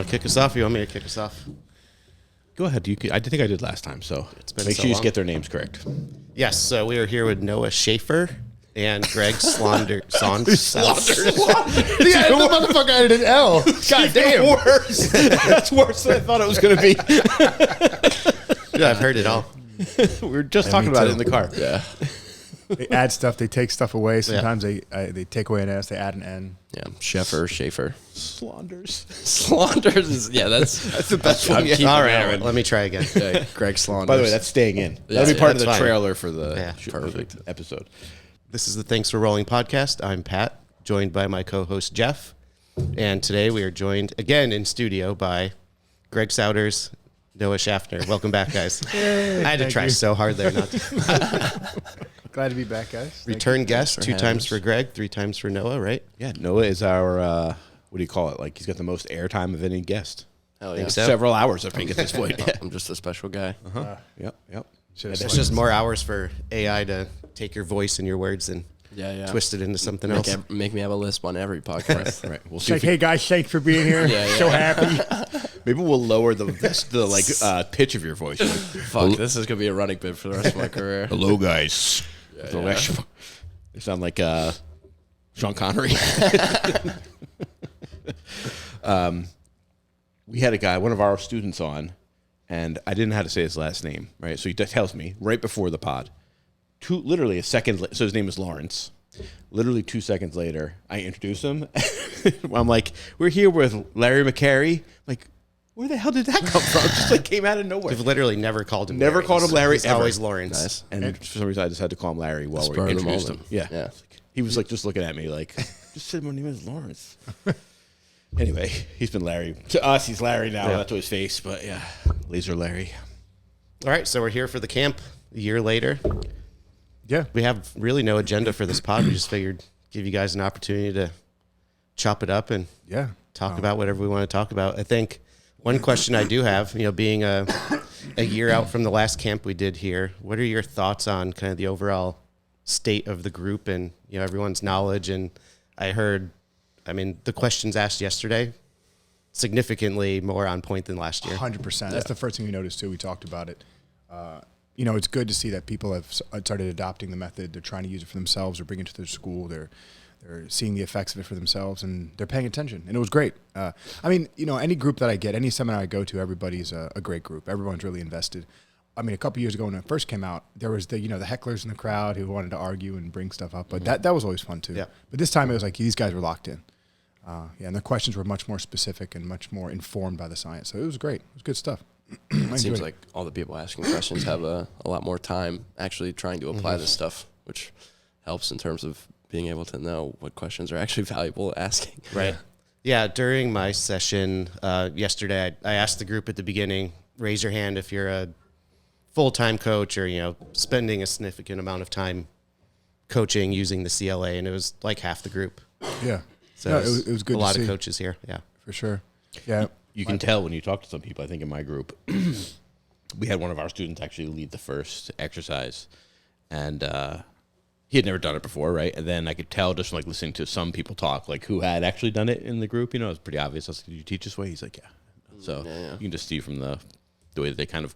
want to kick us off? Or you want me to kick us off? Go ahead. I think I did last time, so make sure you get their names correct. Yes, so we are here with Noah Shaffner and Greg Saunders. The motherfucker added an L. God damn. Worse. That's worse than I thought it was going to be. Yeah, I've heard it all. We were just talking about it in the car. Yeah. They add stuff. They take stuff away. Sometimes they take away an S. They add an N. Yeah, Shaffner. Saunders. Saunders is, that's the best one yet. All right, let me try again. Yeah, Greg Saunders. By the way, that's staying in. That'll be part of the trailer for the perfect episode. This is the Thanks for Rolling podcast. I'm Pat, joined by my co-host Jeff. And today we are joined again in studio by Greg Souders, Noah Shaffner. Welcome back, guys. Yay, I had to try so hard there not to. Glad to be back, guys. Return guest, 2 times for Greg, 3 times for Noah, right? Yeah, Noah is our, what do you call it? Like, he's got the most airtime of any guest. Hell yeah. So. Several hours, I think, at this point. Yeah. I'm just a special guy. Yep. It's just more hours for AI to take your voice and your words and twist it into something else. Make me have a lisp on every podcast. Right. We'll It's see. like, hey guys, thanks for being here. So happy. Maybe we'll lower the pitch of your voice. Fuck, this is gonna be a running bit for the rest of my career. Hello, guys. They sound like Sean Connery. We had a guy, one of our students on, and I didn't know how to say his last name, right? So he tells me right before the pod. Literally a second, so his name is Lawrence. Literally 2 seconds later, I introduce him. I'm like, we're here with Larry McCary. Like, where the hell did that come from? Just like came out of nowhere. We've literally never called him Never Larry. called him Larry It's ever. always Lawrence. Nice. And for some reason, I just had to call him Larry while we Spur of the introduced him. moment. Yeah. He was like just looking at me like, just said my name is Lawrence. Anyway, he's been Larry. To us, he's Larry now. Not to his face, but yeah, Laser Larry. All right, so we're here for the camp a year later. Yeah. We have really no agenda for this pod. We just figured give you guys an opportunity to chop it up and talk about whatever we want to talk about. I think one question I do have, being a year out from the last camp we did here, what are your thoughts on kind of the overall state of the group and, everyone's knowledge? And I heard, the questions asked yesterday, significantly more on point than last year. 100%. That's the first thing we noticed, too. We talked about it. It's good to see that people have started adopting the method. They're trying to use it for themselves or bring it to their school. They're seeing the effects of it for themselves, and they're paying attention. And it was great. Any group that I get, any seminar I go to, everybody's a great group. Everyone's really invested. A couple years ago when it first came out, there was the hecklers in the crowd who wanted to argue and bring stuff up. But that was always fun, too. Yeah. But this time it was like these guys were locked in. And the questions were much more specific and much more informed by the science. So it was great. It was good stuff. It seems like all the people asking questions have a lot more time actually trying to apply this stuff, which helps in terms of being able to know what questions are actually valuable asking. Right. Yeah, during my session yesterday, I asked the group at the beginning, raise your hand if you're a full-time coach or, spending a significant amount of time coaching using the CLA, and it was like half the group. Yeah. So it was good a to lot see. of coaches here, yeah. For sure. Yeah. You can tell when you talk to some people, I think in my group, we had one of our students actually lead the first exercise, and he had never done it before, right? And then I could tell just from listening to some people talk, who had actually done it in the group, it was pretty obvious. I was like, did you teach this way? He's like, yeah. So you can just see from the way that they kind of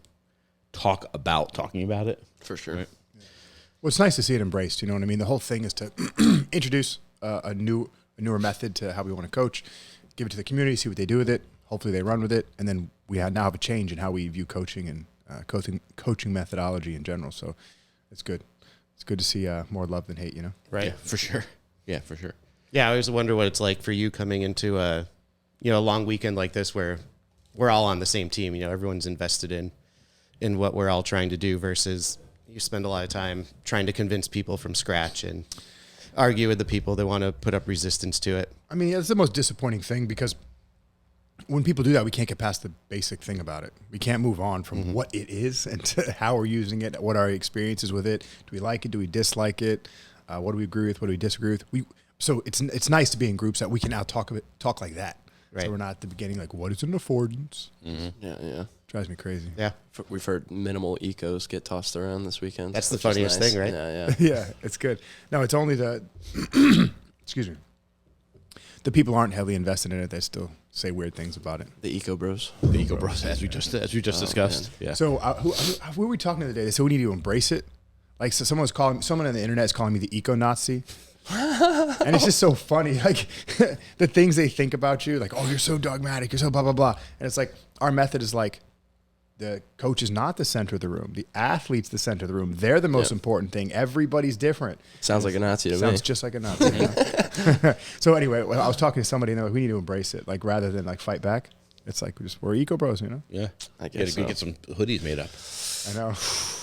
talking about it. For sure. Right? Well, it's nice to see it embraced, you know what I mean? The whole thing is to introduce a newer method to how we want to coach, give it to the community, see what they do with it. Hopefully they run with it, and then we now have a change in how we view coaching and coaching methodology in general. So it's good. It's good to see more love than hate, Right. Yeah, for sure. Yeah, for sure. Yeah, I always wonder what it's like for you coming into a long weekend like this where we're all on the same team. Everyone's invested in what we're all trying to do versus you spend a lot of time trying to convince people from scratch and argue with the people that want to put up resistance to it. It's the most disappointing thing because when people do that, we can't get past the basic thing about it. We can't move on from what it is and to how we're using it, what our experiences with it. Do we like it? Do we dislike it? What do we agree with? What do we disagree with? So it's nice to be in groups that we can now talk like that. Right. So we're not at the beginning like, what is an affordance? Mm-hmm. Yeah. Drives me crazy. Yeah. We've heard minimal ecos get tossed around this weekend. That's the funniest thing, right? Yeah. Yeah, it's good. No, it's only the, excuse me. the people who aren't heavily invested in it, they still say weird things about it. The eco bros. The eco bros, as we just discussed. Man. Yeah. So who were we talking to the other day? They said we need to embrace it. Like, so someone on the internet is calling me the eco-Nazi. And it's just so funny, like the things they think about you, like, oh, you're so dogmatic, you're so blah, blah, blah. And it's like, our method is like, the coach is not the center of the room. The athlete's the center of the room. They're the most important thing. Everybody's different. Sounds like a Nazi to me. Sounds just like a Nazi. So anyway, I was talking to somebody and they're like, we need to embrace it. Like, rather than like fight back, it's like, we're eco bros, you know? Yeah. I guess Get some hoodies made up. I know.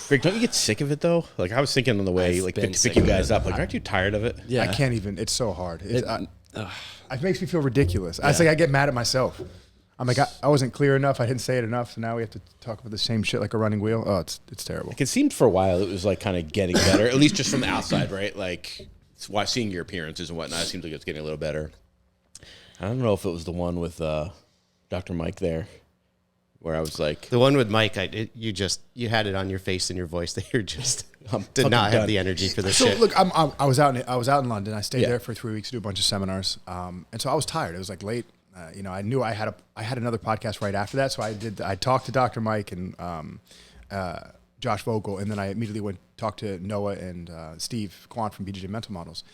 Greg, don't you get sick of it though? Like, I was thinking on the way, like, to pick you guys up. Like, aren't you tired of it? Yeah. I can't even, it's so hard. It makes me feel ridiculous. It's like I get mad at myself. I'm like, I wasn't clear enough. I didn't say it enough. So now we have to talk about the same shit like a running wheel. Oh, it's terrible. Like, it seemed for a while it was like kind of getting better, at least just from the outside, right? Like, seeing your appearances and whatnot, it seems like it's getting a little better. I don't know if it was the one with Dr. Mike there, where I was like, the one with Mike, you had it on your face and your voice that you're just did not have the energy for this shit. Look, I was out in London. I stayed there for 3 weeks to do a bunch of seminars, and so I was tired. It was like late. I knew I had another podcast right after that, so I talked to Dr. Mike and Josh Vogel, and then I immediately went talk to Noah and Steve Quant from BJJ Mental Models.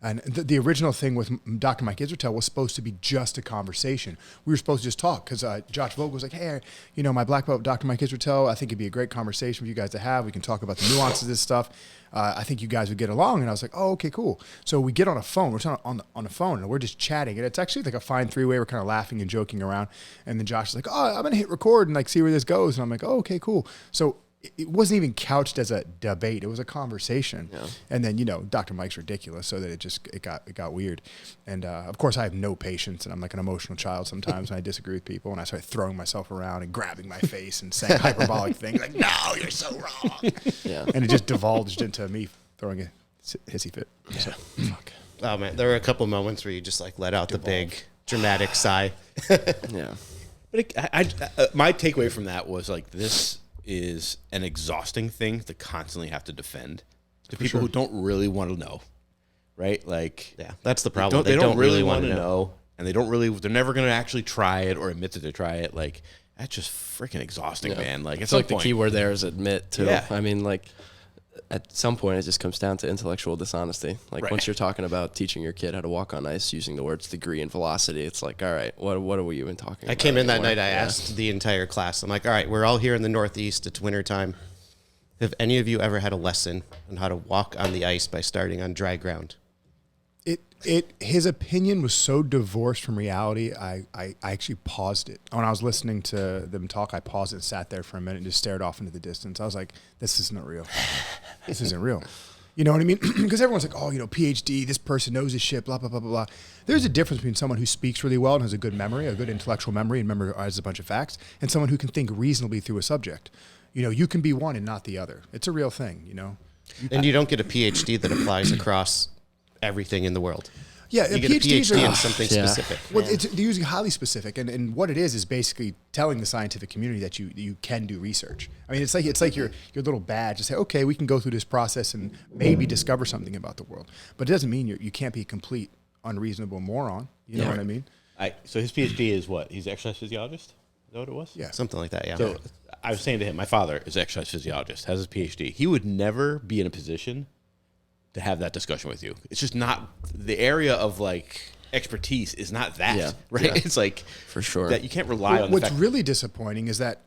And the original thing with Dr. Mike Israetel was supposed to be just a conversation. We were supposed to just talk because Josh Vogel was like, hey, my black belt, Dr. Mike Israetel, I think it'd be a great conversation for you guys to have. We can talk about the nuances of this stuff. I think you guys would get along. And I was like, oh, okay, cool. So we get on a phone. We're on the phone and we're just chatting. And it's actually like a fine three-way. We're kind of laughing and joking around. And then Josh is like, oh, I'm going to hit record and like see where this goes. And I'm like, oh, okay, cool. So it wasn't even couched as a debate. It was a conversation. Yeah. And then, Dr. Mike's ridiculous, so that it got weird. And of course I have no patience, and I'm like an emotional child sometimes when I disagree with people, and I start throwing myself around and grabbing my face and saying hyperbolic things like, no, you're so wrong. Yeah. And it just divulged into me throwing a hissy fit. Yeah. So, fuck. Oh man, there were a couple moments where you just like let out the big dramatic sigh. Yeah. But my takeaway from that was like, this is an exhausting thing to constantly have to defend to people who don't really want to know, right? Like, yeah, that's the problem. They don't really want to know, and they're never going to actually try it or admit that they try it. Like, that's just freaking exhausting, man. Like, it's like the key word there is admit too. Yeah. I mean, like, at some point it just comes down to intellectual dishonesty. Like, once you're talking about teaching your kid how to walk on ice using the words degree and velocity, it's like, all right, what are we even talking about? I came in that night, I asked the entire class, I'm like, all right, we're all here in the Northeast, it's winter time. Have any of you ever had a lesson on how to walk on the ice by starting on dry ground? His opinion was so divorced from reality, I actually paused it. When I was listening to them talk, I paused it and sat there for a minute and just stared off into the distance. I was like, this isn't real. This isn't real. You know what I mean? Because everyone's like, oh, PhD, this person knows his shit, blah, blah, blah, blah, blah. There's a difference between someone who speaks really well and has a good memory, a good intellectual memory, and memorizes a bunch of facts, and someone who can think reasonably through a subject. You can be one and not the other. It's a real thing, And you don't get a PhD that applies across everything in the world. Yeah, you get a PhD in something specific. Well, they're usually highly specific, and what it is basically telling the scientific community that you can do research. I mean, it's like your little badge to say, okay, we can go through this process and maybe discover something about the world, but it doesn't mean you can't be a complete unreasonable moron. You know what I mean? So his PhD is what? He's an exercise physiologist? Is that what it was? Yeah, something like that. Yeah. So I was saying to him, my father is an exercise physiologist, has his PhD. He would never be in a position to have that discussion with you. It's just not the area of like expertise is not that, right? Yeah. It's like, for sure, that you can't rely on. What's really disappointing is that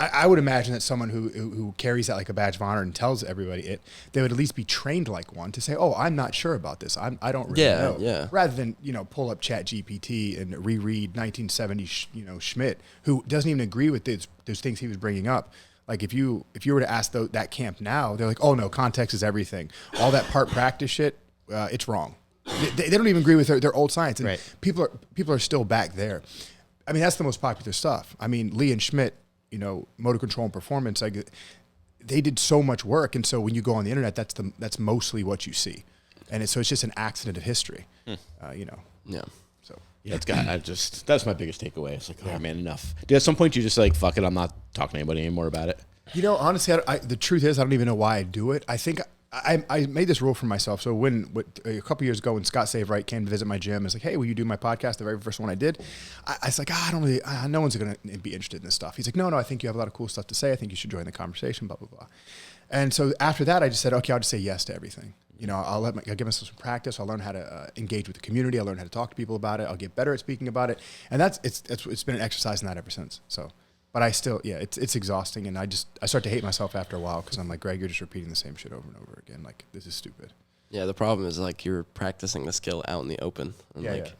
I would imagine that someone who carries that like a badge of honor and tells everybody they would at least be trained like one to say, oh, I'm not sure about this. I don't really know. Yeah. Rather than, pull up ChatGPT and reread 1970, Schmidt, who doesn't even agree with those things he was bringing up. Like if you were to ask that camp now, they're like, oh no, context is everything. All that part practice shit, it's wrong. They don't even agree with their old science. And people are still back there. I mean, that's the most popular stuff. I mean, Lee and Schmidt, motor control and performance, like they did so much work. And so when you go on the internet, that's mostly what you see. And so it's just an accident of history, Yeah. So. Yeah, that's my biggest takeaway. It's like, oh man, enough. Dude, at some point you just like, fuck it, I'm not talking to anybody anymore about it. Honestly, the truth is, I don't even know why I do it. I think I made this rule for myself. So a couple years ago when Scott Savewright came to visit my gym, it's like, hey, will you do my podcast? The very first one I did. I was like, no one's going to be interested in this stuff. He's like, no, I think you have a lot of cool stuff to say. I think you should join the conversation, blah, blah, blah. And so after that, I just said, okay, I'll just say yes to everything. I'll give myself some practice. I'll learn how to engage with the community. I'll learn how to talk to people about it. I'll get better at speaking about it. And it's been an exercise in that ever since. So. But I still, it's exhausting, and I start to hate myself after a while because I'm like, Greg, you're just repeating the same shit over and over again. Like, this is stupid. Yeah, the problem is like you're practicing the skill out in the open, and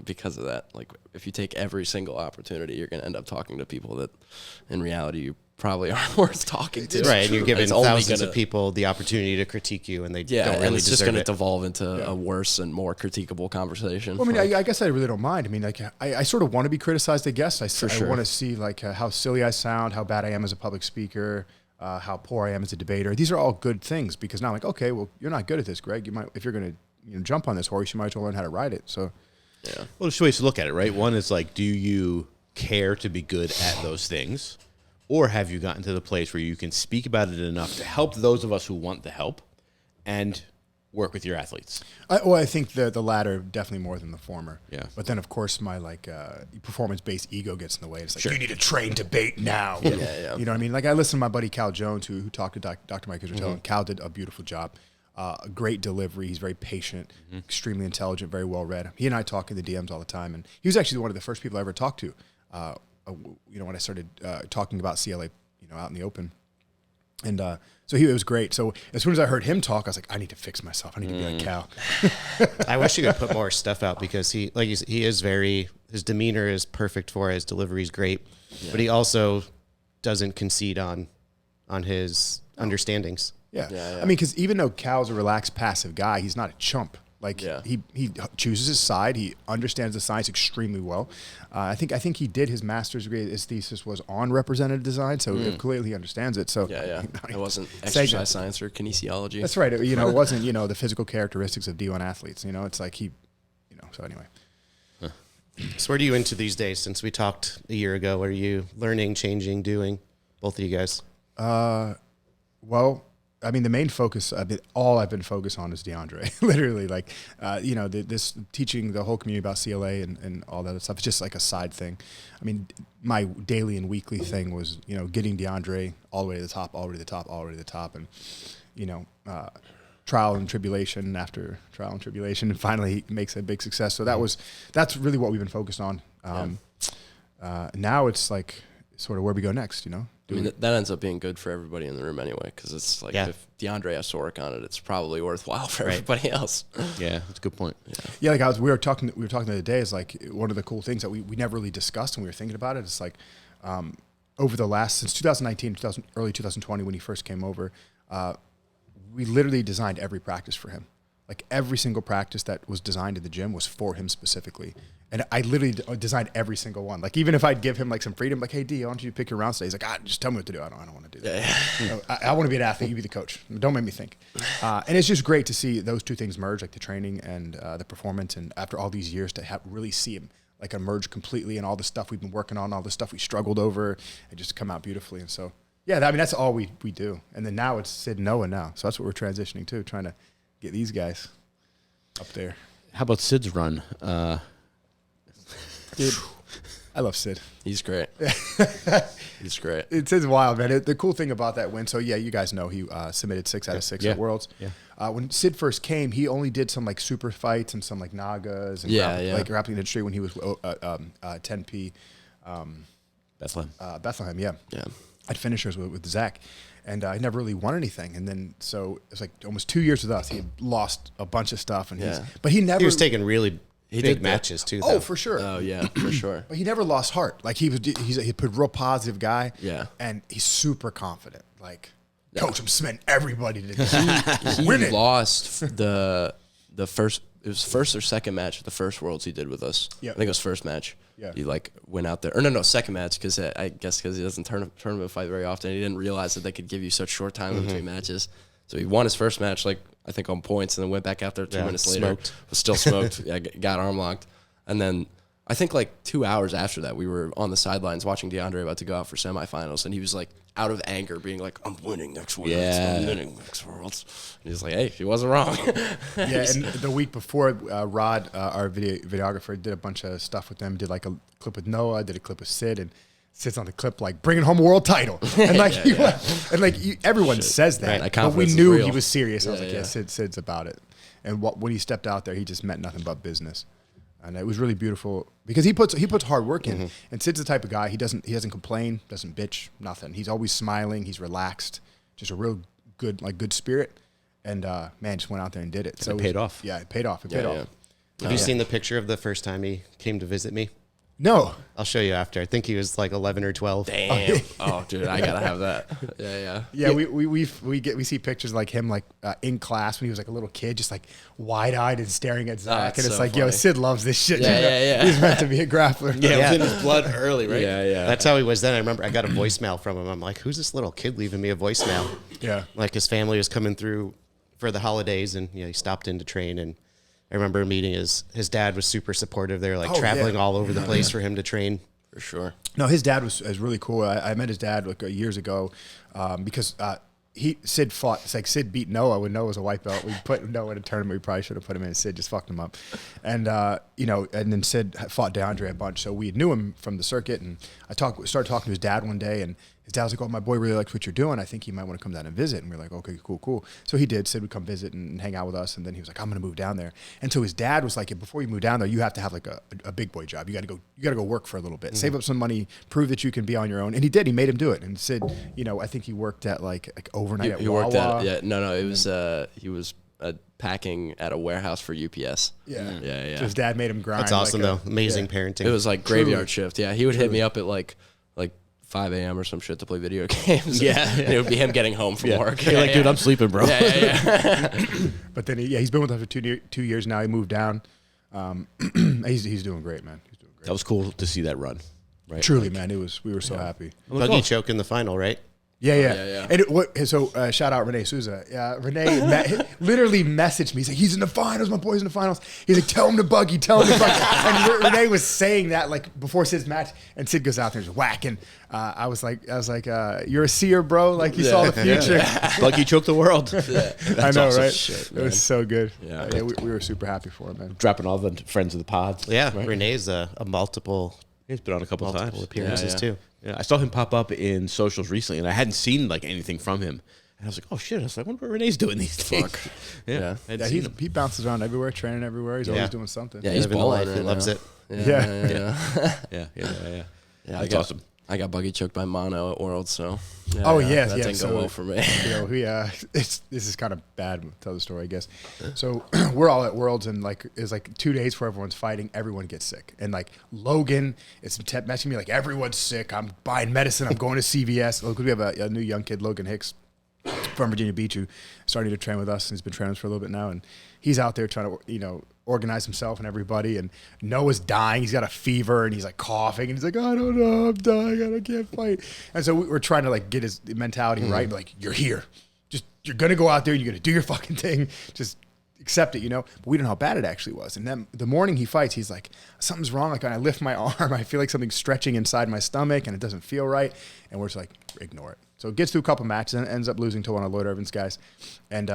because of that, like if you take every single opportunity, you're gonna end up talking to people that, in reality, you probably aren't worth talking to. Right, and you're giving thousands of people the opportunity to critique you, and they don't really and it's just going to it. devolve into a worse and more critiquable conversation. Well, I mean, I guess I really don't mind. I mean, like, I sort of want to be criticized, I guess. I want to see, like, how silly I sound, how bad I am as a public speaker, how poor I am as a debater. These are all good things because now I'm like, okay, well, you're not good at this, Greg. You might, if you're going to jump on this horse, you might as well learn how to ride it. So, yeah. Well, there's two ways to look at it, right? One is like, do you care to be good at those things? Or have you gotten to the place where you can speak about it enough to help those of us who want the help and work with your athletes? I think the latter definitely more than the former. Yeah. But then, of course, my performance-based ego gets in the way. It's like, you need to train debate now. Yeah. You know what I mean? Like, I listened to my buddy Cal Jones, who talked to Dr. Mike Israel, and Cal did a beautiful job. A great delivery. He's very patient, extremely intelligent, very well-read. He and I talk in the DMs all the time, and he was actually one of the first people I ever talked to. When I started talking about CLA, out in the open. And so it was great. So as soon as I heard him talk, I was like, I need to fix myself. I need to be like Cal. I wish you could put more stuff out because he is his demeanor is perfect for it. His delivery is great, but he also doesn't concede on his understandings. Yeah. I mean, because even though Cal's a relaxed, passive guy, he's not a chump. Like he chooses his side. He understands the science extremely well. I think he did his master's degree. His thesis was on representative design, so clearly he understands it. So it wasn't exercise science or kinesiology. That's right. It wasn't the physical characteristics of D1 athletes. It's like he. So anyway. So where do you into these days? Since we talked a year ago, what are you learning, changing, doing? Both of you guys. Well. I mean, the main focus, all I've been focused on is DeAndre. Literally, like, this teaching the whole community about CLA and all that stuff. It's just like a side thing. I mean, my daily and weekly thing was, getting DeAndre all the way to the top, all the way to the top, all the way to the top, and trial and tribulation after trial and tribulation, and finally he makes a big success. So that's really what we've been focused on. Now it's like sort of where we go next, I mean, that ends up being good for everybody in the room anyway, because it's like if DeAndre has to work on it, it's probably worthwhile for everybody else. Yeah, that's a good point. Yeah, like we were talking the other day is like one of the cool things that we never really discussed when we were thinking about it. It's like over the last since 2019, early 2020 when he first came over, we literally designed every practice for him. Like every single practice that was designed in the gym was for him specifically. And I literally designed every single one. Like even if I'd give him like some freedom, like, hey, D, I want you to pick your rounds today. He's like, just tell me what to do. I don't want to do that. I want to be an athlete. You be the coach. Don't make me think. And it's just great to see those two things merge, like the training and the performance. And after all these years to really see him like emerge completely and all the stuff we've been working on, all the stuff we struggled over, and just come out beautifully. And so, that's all we do. And then now it's Sid and Noah now. So that's what we're transitioning to, trying to get these guys up there. How about Sid's run? Dude, I love Sid. He's great. He's great. Sid's wild, man. The cool thing about that win, so you guys know he submitted 6 out of 6 at Worlds. Yeah. When Sid first came, he only did some like super fights and some like Nagas and like grappling industry when he was 10P. Bethlehem, yeah. I'd finishers with Zach. And I never really won anything. And then, so it's like almost 2 years with us. He had lost a bunch of stuff. And he was taking really big matches too. Oh, for sure. Oh yeah, for sure. But he never lost heart. Like he's a real positive guy. Yeah. And he's super confident. Like, coach, I'm submitting everybody to he lost the first. It was first or second match of the first Worlds he did with us. Yeah. I think it was first match. Yeah. He like went out there, or no, second match because I guess because he doesn't tournament fight very often. He didn't realize that they could give you such short time in between matches. So he won his first match, like I think on points, and then went back out there 2 minutes later. Was still smoked. Got arm locked, and then I think like 2 hours after that, we were on the sidelines watching DeAndre about to go out for semifinals, and he was like out of anger, being like, I'm winning next Worlds. I'm winning next Worlds. And he's like, hey, he wasn't wrong. Yeah, and the week before, Rod, our videographer, did a bunch of stuff with them. Did like a clip with Noah, did a clip with Sid, and Sid's on the clip like bringing home a world title. And like, everyone says that, Right, but we knew he was serious. I was like, yeah, Sid's about it. And when he stepped out there, he just meant nothing but business. And it was really beautiful because he puts hard work in. And Sid's the type of guy, he doesn't complain, doesn't bitch, nothing. He's always smiling, he's relaxed, just a real good spirit. And man, just went out there and did it. So it paid off. Yeah, it paid off. It paid off. Have you seen the picture of the first time he came to visit me? No. I'll show you after. I think he was like 11 or 12. Damn. Oh, dude, I gotta have that. Yeah. Yeah, we see pictures like him like in class when he was like a little kid, just like wide eyed and staring at Zach, and it's so like, funny. Yo, Sid loves this shit. Yeah. He's meant to be a grappler. Yeah, it was in his blood early, right? Yeah. That's how he was then. I remember I got a voicemail from him. I'm like, who's this little kid leaving me a voicemail? Yeah. Like his family was coming through for the holidays, and he stopped in to train. And I remember meeting his dad was super supportive. They were like traveling all over the place for him to train. For sure. No, his dad was really cool. I met his dad like years ago because Sid fought. It's like Sid beat Noah when Noah was a white belt. We put Noah in a tournament. We probably should have put him in. Sid just fucked him up, and and then Sid fought DeAndre a bunch. So we knew him from the circuit, and I started talking to his dad one day, and his dad was like, "Oh, my boy really likes what you're doing. I think he might want to come down and visit." And we were like, "Okay, cool." So he did. Sid would come visit and hang out with us, and then he was like, "I'm going to move down there." And so his dad was like, "Before you move down there, you have to have like a big boy job. You got to go work for a little bit, save up some money, prove that you can be on your own." And he did. He made him do it. And Sid, I think he worked at like overnight at Wawa. Worked at it was he was packing at a warehouse for UPS. Yeah. So his dad made him grind. That's awesome though. Amazing parenting. It was like graveyard shift. Yeah, he would hit me up at like 5 a.m. or some shit to play video games. And it would be him getting home from work. You're like, dude, I'm sleeping, bro. But then he's been with us for 2 years now. He moved down. He's doing great, man. He's doing great. That was cool to see that run. Right? Truly, man. We were so happy. Buggy choke in the final, right? Yeah. And so shout out Renee Souza. Yeah, Renee literally messaged me. He's like, he's in the finals. My boy's in the finals. He's like, tell him to Buggy. And Renee was saying that like before Sid's match, and Sid goes out there and just whacking. I was like, you're a seer, bro. Like you saw the future. Buggy choked the world. I know, awesome right? shit, it was so good. Yeah, we were super happy for him, man. Dropping all the friends of the pods. Yeah, right? Renee's a multiple. He's been on a couple times. Appearances too. Yeah, I saw him pop up in socials recently, and I hadn't seen like anything from him. And I was like, "Oh shit!" I was like, "I wonder what Renee's doing these days." Yeah. He bounces around everywhere, training everywhere. He's always doing something. Yeah, he's balling. He loves it. Yeah. That's awesome. I got buggy choked by Mono at Worlds, so that didn't go well for me. This is kind of bad to tell the story, I guess. So we're all at Worlds, and like it's like 2 days before everyone's fighting, everyone gets sick, and like Logan is messaging me like everyone's sick. I'm buying medicine. I'm going to CVS because we have a new young kid, Logan Hicks, from Virginia Beach, who started to train with us and he's been training with us for a little bit now, and he's out there trying to organize himself and everybody. And Noah's dying. He's got a fever and he's like coughing and he's like, I don't know, I'm dying, I can't fight. And so we're trying to like get his mentality right. Like, you're here. Just you're gonna go out there and you're gonna do your fucking thing. Just accept it, But we don't know how bad it actually was. And then the morning he fights, he's like, something's wrong. Like when I lift my arm, I feel like something's stretching inside my stomach and it doesn't feel right. And we're just like, ignore it. So it gets through a couple matches and ends up losing to one of Lloyd Irvin's guys. And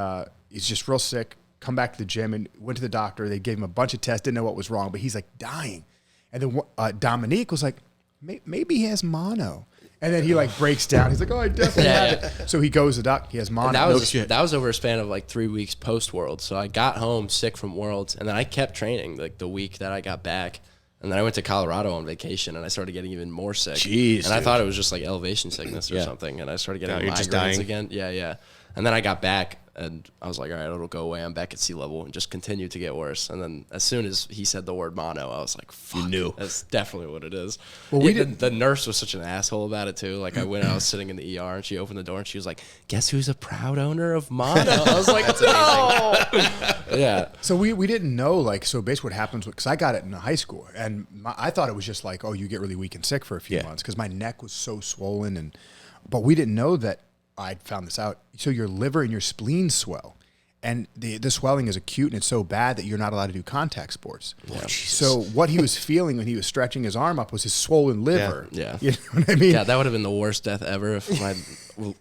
he's just real sick. Come back to the gym and went to the doctor. They gave him a bunch of tests, didn't know what was wrong, but he's like dying. And then Dominique was like, maybe he has mono. And then he like breaks down. He's like, oh, I definitely have it. So he goes to the doc. He has mono. That was over a span of like 3 weeks post Worlds. So I got home sick from Worlds, and then I kept training like the week that I got back. And then I went to Colorado on vacation, and I started getting even more sick. Jeez, and I thought it was just like elevation sickness or something. And I started getting migraines again. Yeah. And then I got back, and I was like, all right, it'll go away. I'm back at sea level, and just continued to get worse. And then as soon as he said the word mono, I was like, fuck, you knew. That's definitely what it is. Well, the nurse was such an asshole about it, too. Like, I was sitting in the ER, and she opened the door, and she was like, guess who's a proud owner of mono? I was like, no! Yeah. So we didn't know, like, so basically what happens, because I got it in high school, and I thought it was just like, oh, you get really weak and sick for a few months, because my neck was so swollen, but we didn't know that. I found this out. So your liver and your spleen swell. And the swelling is acute and it's so bad that you're not allowed to do contact sports. Yeah. So what he was feeling when he was stretching his arm up was his swollen liver. Yeah. You know what I mean? Yeah, that would have been the worst death ever if my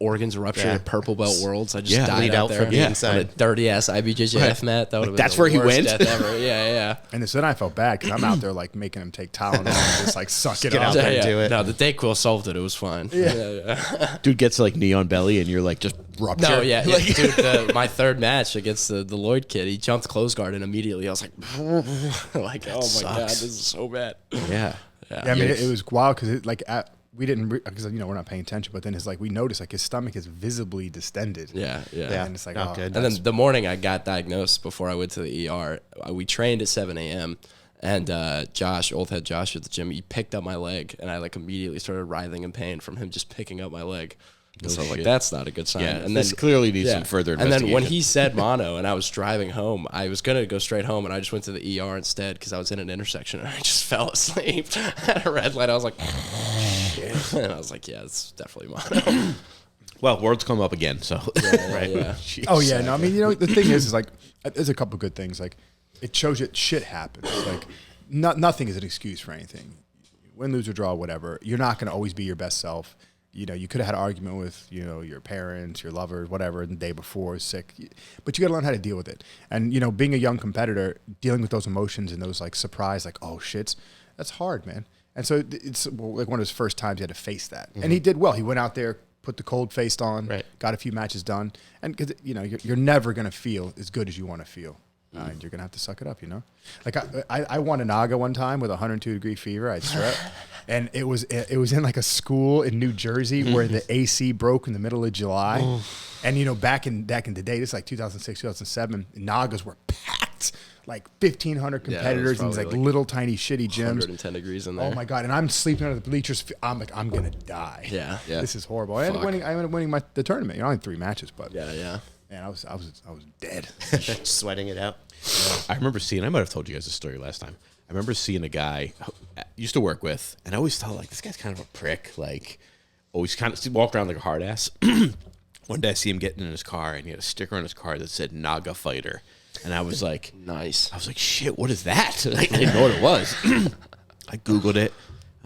organs ruptured at Purple Belt Worlds. I just died bleed out out there from the on inside. a dirty ass IBJJF mat. That would have been That's the where he worst went? death ever. Yeah. And then I felt bad because I'm out there like making him take Tylenol and just like suck it get up. out there and do it. No, the Dayquil solved it. It was fine. Yeah. Dude gets like knee on belly, and you're like just rupture. No, yeah, dude. My third match against the Lloyd kid, he jumped close guard and immediately I was like, oh my god, this is so bad. Yeah. Yeah, I mean, it was wild because we didn't because we're not paying attention, but then it's like we noticed like his stomach is visibly distended. Yeah. And it's like, not good. And then the morning I got diagnosed before I went to the ER, we trained at 7 a.m. And Josh, old head Josh at the gym, he picked up my leg, and I like immediately started writhing in pain from him just picking up my leg. So I was like, that's not a good sign. Yeah, and this clearly needs some further And then when investigation. he said mono and I was driving home, I was going to go straight home, and I just went to the ER instead because I was in an intersection, and I just fell asleep at a red light. I was like, and I was like, yeah, it's definitely mono. Well, words come up again, so. Right. Yeah. Oh yeah, no, I mean, the thing is like, there's a couple good things. Like, it shows you shit happens. Like, nothing is an excuse for anything. Win, lose, or draw, whatever. You're not going to always be your best self. You could have had an argument with, your parents, your lovers, whatever, the day before, sick. But you got to learn how to deal with it. And, being a young competitor, dealing with those emotions and those, like, surprise, like, oh, shit, that's hard, man. And so it's like one of his first times he had to face that. Mm-hmm. And he did well. He went out there, put the cold face on, got a few matches done. And, because, you're never going to feel as good as you want to feel. And you're going to have to suck it up, Like, I won a Naga one time with 102-degree fever. I had strep. And it was in like a school in New Jersey where the AC broke in the middle of July. And back in the day, this is like 2006, 2007, Nagas were packed, like 1,500 competitors in these like little tiny shitty gyms. 110 degrees in there. Oh my god! And I'm sleeping under the bleachers. I'm like, I'm gonna die. Yeah. This is horrible. I ended up winning the tournament. I had 3 matches, but Yeah. man, I was dead. Sweating it out. I remember seeing, I might have told you guys this story last time. I remember seeing a guy I used to work with, and I always thought, like, this guy's kind of a prick. Like, always kind of walked around like a hard ass. One day I see him getting in his car, and he had a sticker on his car that said Naga Fighter. And I was like, nice. I was like, shit, what is that? Like, I didn't know what it was. I Googled it.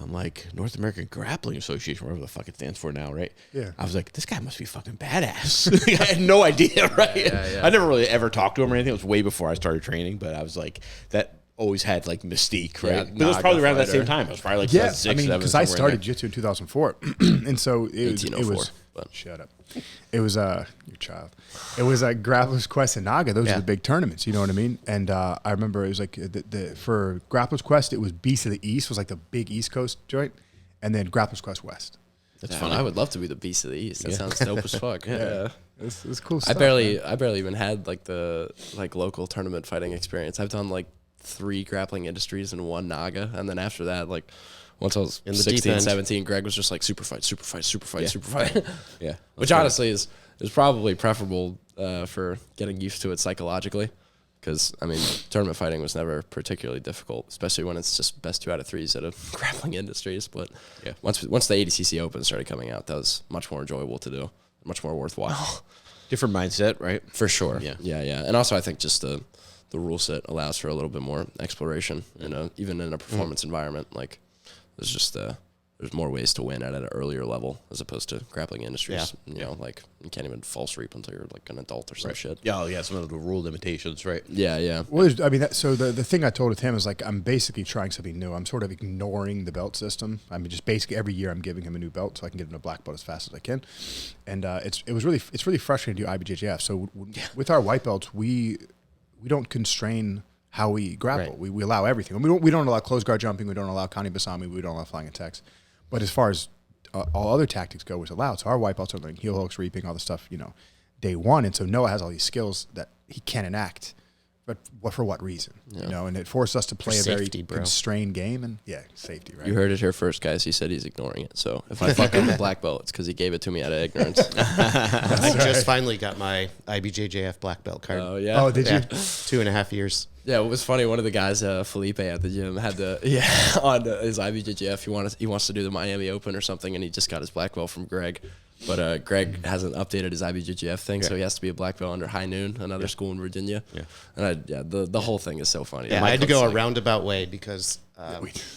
I'm like, North American Grappling Association, whatever the fuck it stands for now, right? Yeah. I was like, this guy must be fucking badass. I had no idea, right? Yeah. I never really ever talked to him or anything. It was way before I started training, but I was like, that always had like mystique, right? Yeah, but it was probably around that Naga same time. It was probably like 2006, I mean, 7, because I somewhere in started there. jiu-jitsu in 2004, and so it 1804, was. but- Shut up. It was your child. It was Grappler's Quest and Naga. Those are the big tournaments. You know what I mean? And I remember it was like for Grappler's Quest, it was Beast of the East was like the big East Coast joint, and then Grappler's Quest West. That's Yeah, funny. I would love to be the Beast of the East. That sounds dope as fuck. Yeah. It's cool I stuff. barely even had like the local tournament fighting experience. I've done like 3 grappling industries and 1 Naga, and then after that, like once I was In the deep 16, end. 17, Greg was just like super fight. Yeah. Which honestly is probably preferable for getting used to it psychologically. Because, I mean, tournament fighting was never particularly difficult, especially when it's just best 2 out of 3s at a grappling industries. But once the ADCC Open started coming out, that was much more enjoyable to do, much more worthwhile. Different mindset, right? For sure. Yeah. And also, I think just the rule set allows for a little bit more exploration, even in a performance environment. Like, there's just there's more ways to win at an earlier level as opposed to grappling industries. Like you can't even false reap until you're like an adult or some shit. Yeah, some of the rule limitations, right? Yeah. Well, I mean, so the thing I told with him is like I'm basically trying something new. I'm sort of ignoring the belt system. I mean, just basically every year I'm giving him a new belt so I can get him a black belt as fast as I can. And it's really frustrating to do IBJJF. So with our white belts, we don't constrain how we grapple. Right. We allow everything. We don't allow closed guard jumping. We don't allow kani basami. We don't allow flying attacks. But as far as all other tactics go, it's allowed. So our white belts are learning heel hooks, reaping, all the stuff, day one. And so Noah has all these skills that he can enact. But for what reason? And it forced us to play a very constrained game. And safety, right? You heard it here first, guys. He said he's ignoring it. So if I fuck up a black belt, it's because he gave it to me out of ignorance. I just finally got my IBJJF black belt card. Oh, yeah? Oh, did you? 2.5 years. Yeah, it was funny. One of the guys, Felipe at the gym, had on his IBJJF. He wants to do the Miami Open or something, and he just got his black belt from Greg. But Greg hasn't updated his IBJJF thing, so he has to be a black belt under High Noon, another school in Virginia. Yeah, and the whole thing is so funny. Yeah, I had to go a roundabout way because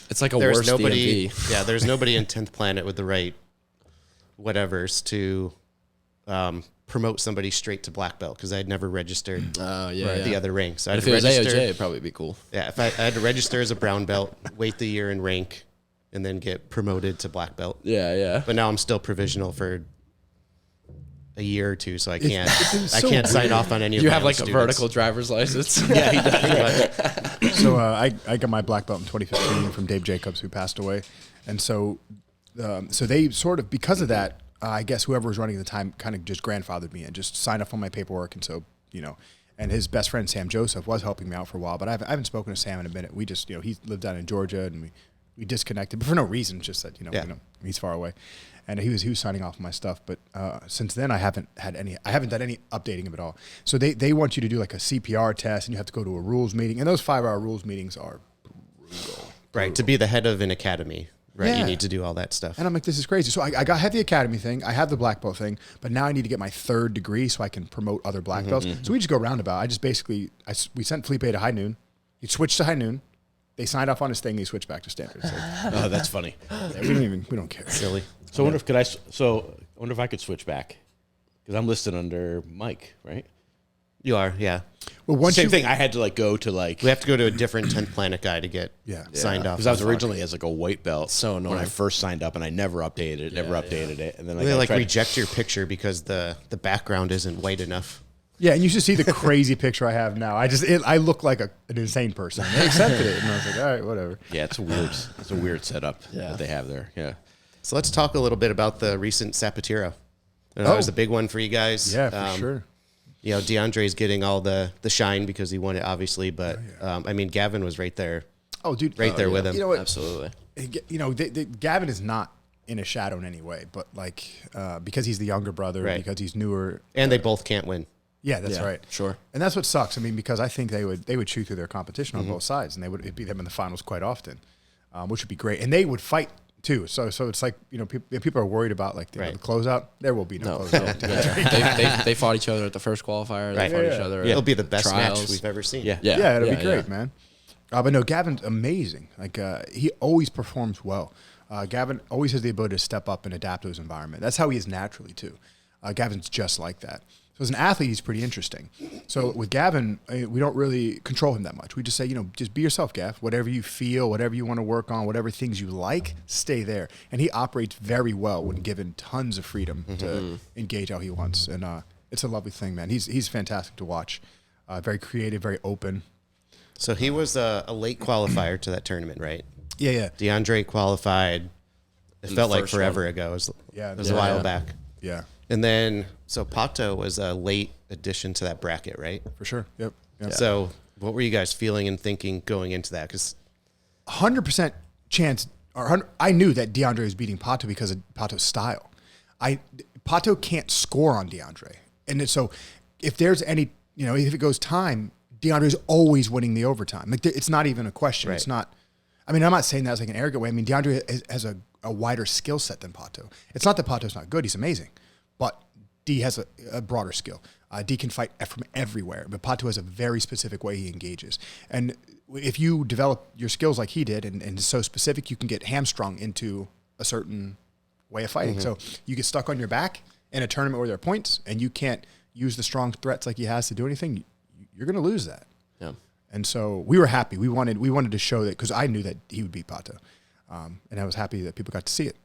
it's like a worse nobody. DMV. Yeah, there's nobody in 10th Planet with the right whatevers to promote somebody straight to black belt because I had never registered the other rank. So if it was AOJ, it'd probably be cool. Yeah, if I had to register as a brown belt, wait the year in rank, and then get promoted to black belt. Yeah. But now I'm still provisional for a year or two, so I can't. So I can't sign off on any. You of have my like students. a vertical driver's license. Yeah, he does. So I got my black belt in 2015 from Dave Jacobs, who passed away, and so they sort of, because of that, I guess whoever was running at the time kind of just grandfathered me and just signed off on my paperwork, and so and his best friend Sam Joseph was helping me out for a while, but I haven't spoken to Sam in a minute. We just he lived down in Georgia, and we disconnected, but for no reason, just that he's far away, and he was signing off on my stuff. But since then, I haven't done any updating of it all. So they want you to do like a CPR test, and you have to go to a rules meeting, and those 5-hour rules meetings are brutal. Right, to be the head of an academy, right? Yeah. You need to do all that stuff. And I'm like, this is crazy. So I had the academy thing, I have the black belt thing, but now I need to get my 3rd degree so I can promote other black belts. So we just go roundabout. I just basically we sent Felipe to High Noon. He switched to High Noon. They signed off on his thing. He switched back to standard. So, Oh, that's funny. yeah, we don't care. Silly. So I wonder if I could switch back because I'm listed under Mike, right? You are, yeah. Well, once Same thing. I had to go to We have to go to a different 10th Planet guy to get signed off. because I was originally as like a white belt. So when I annoying. first signed up, and I never updated it, and then They I tried- reject your picture because the background isn't white enough. Yeah, and you should see the crazy picture I have now. I look like an insane person. They accepted it, and I was like, all right, whatever. Yeah, it's a weird setup that they have there. Yeah. So let's talk a little bit about the recent Zapatero. That was a big one for you guys. Yeah, for sure. DeAndre's getting all the shine because he won it, obviously. But Gavin was right there. Oh, dude, right there with him. You know what? Absolutely. Gavin is not in a shadow in any way, but because he's the younger brother, because he's newer, and they both can't win. Yeah, that's right. Sure. And that's what sucks. I mean, because I think they would chew through their competition on both sides, and it'd beat them in the finals quite often, which would be great. And they would fight too. So it's like people are worried about the closeout. There will be no closeout. They fought each other at the first qualifier. They fought each other. It'll be the best trials. match we've ever seen. Yeah. It'll be great, man. But no, Gavin's amazing. He always performs well. Gavin always has the ability to step up and adapt to his environment. That's how he is naturally too. Gavin's just like that. So as an athlete, he's pretty interesting. So with Gavin, we don't really control him that much. We just say, just be yourself, Gav. Whatever you feel, whatever you want to work on, whatever things you like, stay there. And he operates very well when given tons of freedom to engage how he wants. And it's a lovely thing, man. He's fantastic to watch. Very creative, very open. So he was a late qualifier to that tournament, right? Yeah. DeAndre qualified. It felt like forever ago. It was a while back. Yeah. And then, so Pato was a late addition to that bracket, right? For sure. Yep. So what were you guys feeling and thinking going into that? Because 100% chance, I knew that DeAndre was beating Pato because of Pato's style. Pato can't score on DeAndre. And so if there's any, if it goes time, DeAndre's always winning the overtime. It's not even a question. Right. It's not, I'm not saying that as an arrogant way. DeAndre has a wider skill set than Pato. It's not that Pato's not good. He's amazing. But D has a broader skill. D can fight from everywhere, but Pato has a very specific way he engages. And if you develop your skills like he did and is so specific, you can get hamstrung into a certain way of fighting. So you get stuck on your back in a tournament where there are points and you can't use the strong threats like he has to do anything, you're going to lose that. Yeah. And so we were happy. We wanted to show that because I knew that he would beat Pato. And I was happy that people got to see it.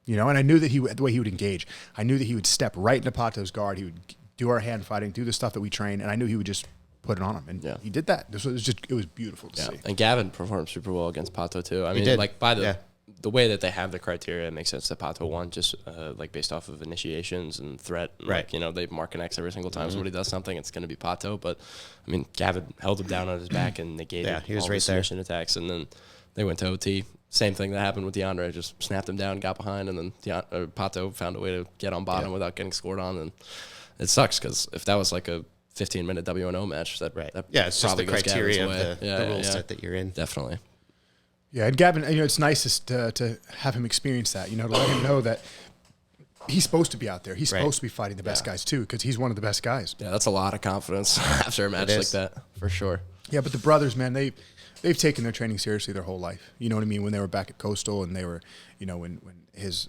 And I knew that the way he would engage, I knew that he would step right into Pato's guard. He would do our hand fighting, do the stuff that we train, and I knew he would just put it on him. And he did that. It was beautiful to see. And Gavin performed super well against Pato too. I mean, did. by the way that they have the criteria, it makes sense that Pato won just based off of initiations and threat. And right. They mark an X every single time somebody does something, it's going to be Pato. But Gavin held him down on his back and negated he was all right the there. submission attacks, and then they went to OT. Same thing that happened with DeAndre. Just snapped him down, got behind, and then Pato found a way to get on bottom without getting scored on. And it sucks because if that was like a 15-minute WNO match, that it's just the criteria of Gavin's the rule set that you're in. Definitely. Yeah, and Gavin, it's nice to have him experience that. To let him know that he's supposed to be out there. He's supposed to be fighting the best guys too, because he's one of the best guys. Yeah, that's a lot of confidence after a match like that, for sure. Yeah, but the brothers, man, they've taken their training seriously their whole life. You know what I mean? When they were back at Coastal, and they were, you know, when his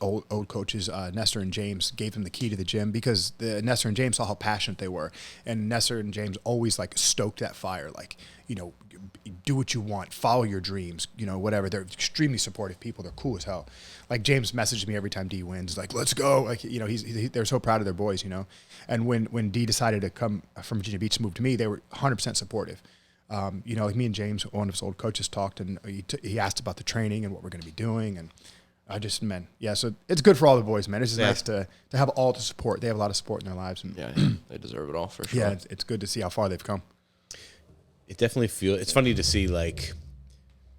old coaches, Nestor and James, gave him the key to the gym, because Nestor and James saw how passionate they were, and Nestor and James always like stoked that fire, like, you know, do what you want, follow your dreams, you know, whatever. They're extremely supportive people. They're cool as hell. Like James messages me every time D wins, like, let's go. Like, you know, they're so proud of their boys, you know. And when D decided to come from Virginia Beach to move to me, they were 100% supportive. You know, like me and James, one of his old coaches, talked, and he asked about the training and what we're going to be doing. And I just, man, yeah, so it's good for all the boys, man. It's just nice to have all the support. They have a lot of support in their lives. And yeah, they deserve it all, for sure. Yeah, it's good to see how far they've come. It definitely feels, it's funny to see, like,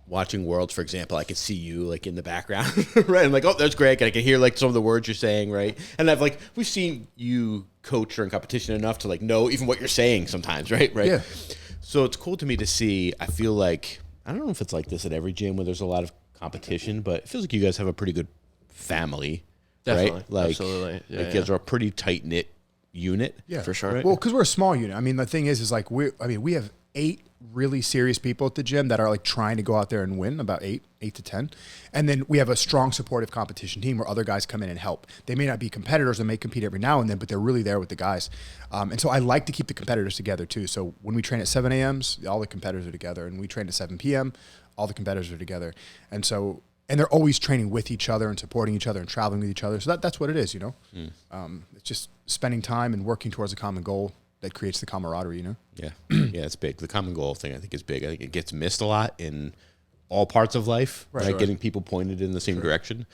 watching Worlds, for example, I could see you, like, in the background, right? I'm like, oh, that's great. I can hear, like, some of the words you're saying, right? And we've seen you coach during competition enough to, like, know even what you're saying sometimes, right? Yeah. So it's cool to me to see. I feel like, I don't know if it's like this at every gym where there's a lot of competition, but it feels like you guys have a pretty good family, Definitely. right? Like, Absolutely. Yeah, you guys are a pretty tight-knit unit. Yeah, for sure. Right? Well, because we're a small unit. I mean, the thing is like we have 8 really serious people at the gym that are like trying to go out there and win, about 8 to 10. And then we have a strong supportive competition team where other guys come in and help. They may not be competitors and may compete every now and then, but they're really there with the guys. And so I like to keep the competitors together too. So when we train at 7 a.m., all the competitors are together. And we train at 7 p.m., all the competitors are together. And so, and they're always training with each other and supporting each other and traveling with each other. So that's what it is, you know? It's just spending time and working towards a common goal that creates the camaraderie, you know? Yeah. Yeah, it's big. The common goal thing, I think, is big. I think it gets missed a lot in all parts of life, right? Sure. Getting people pointed in the same direction.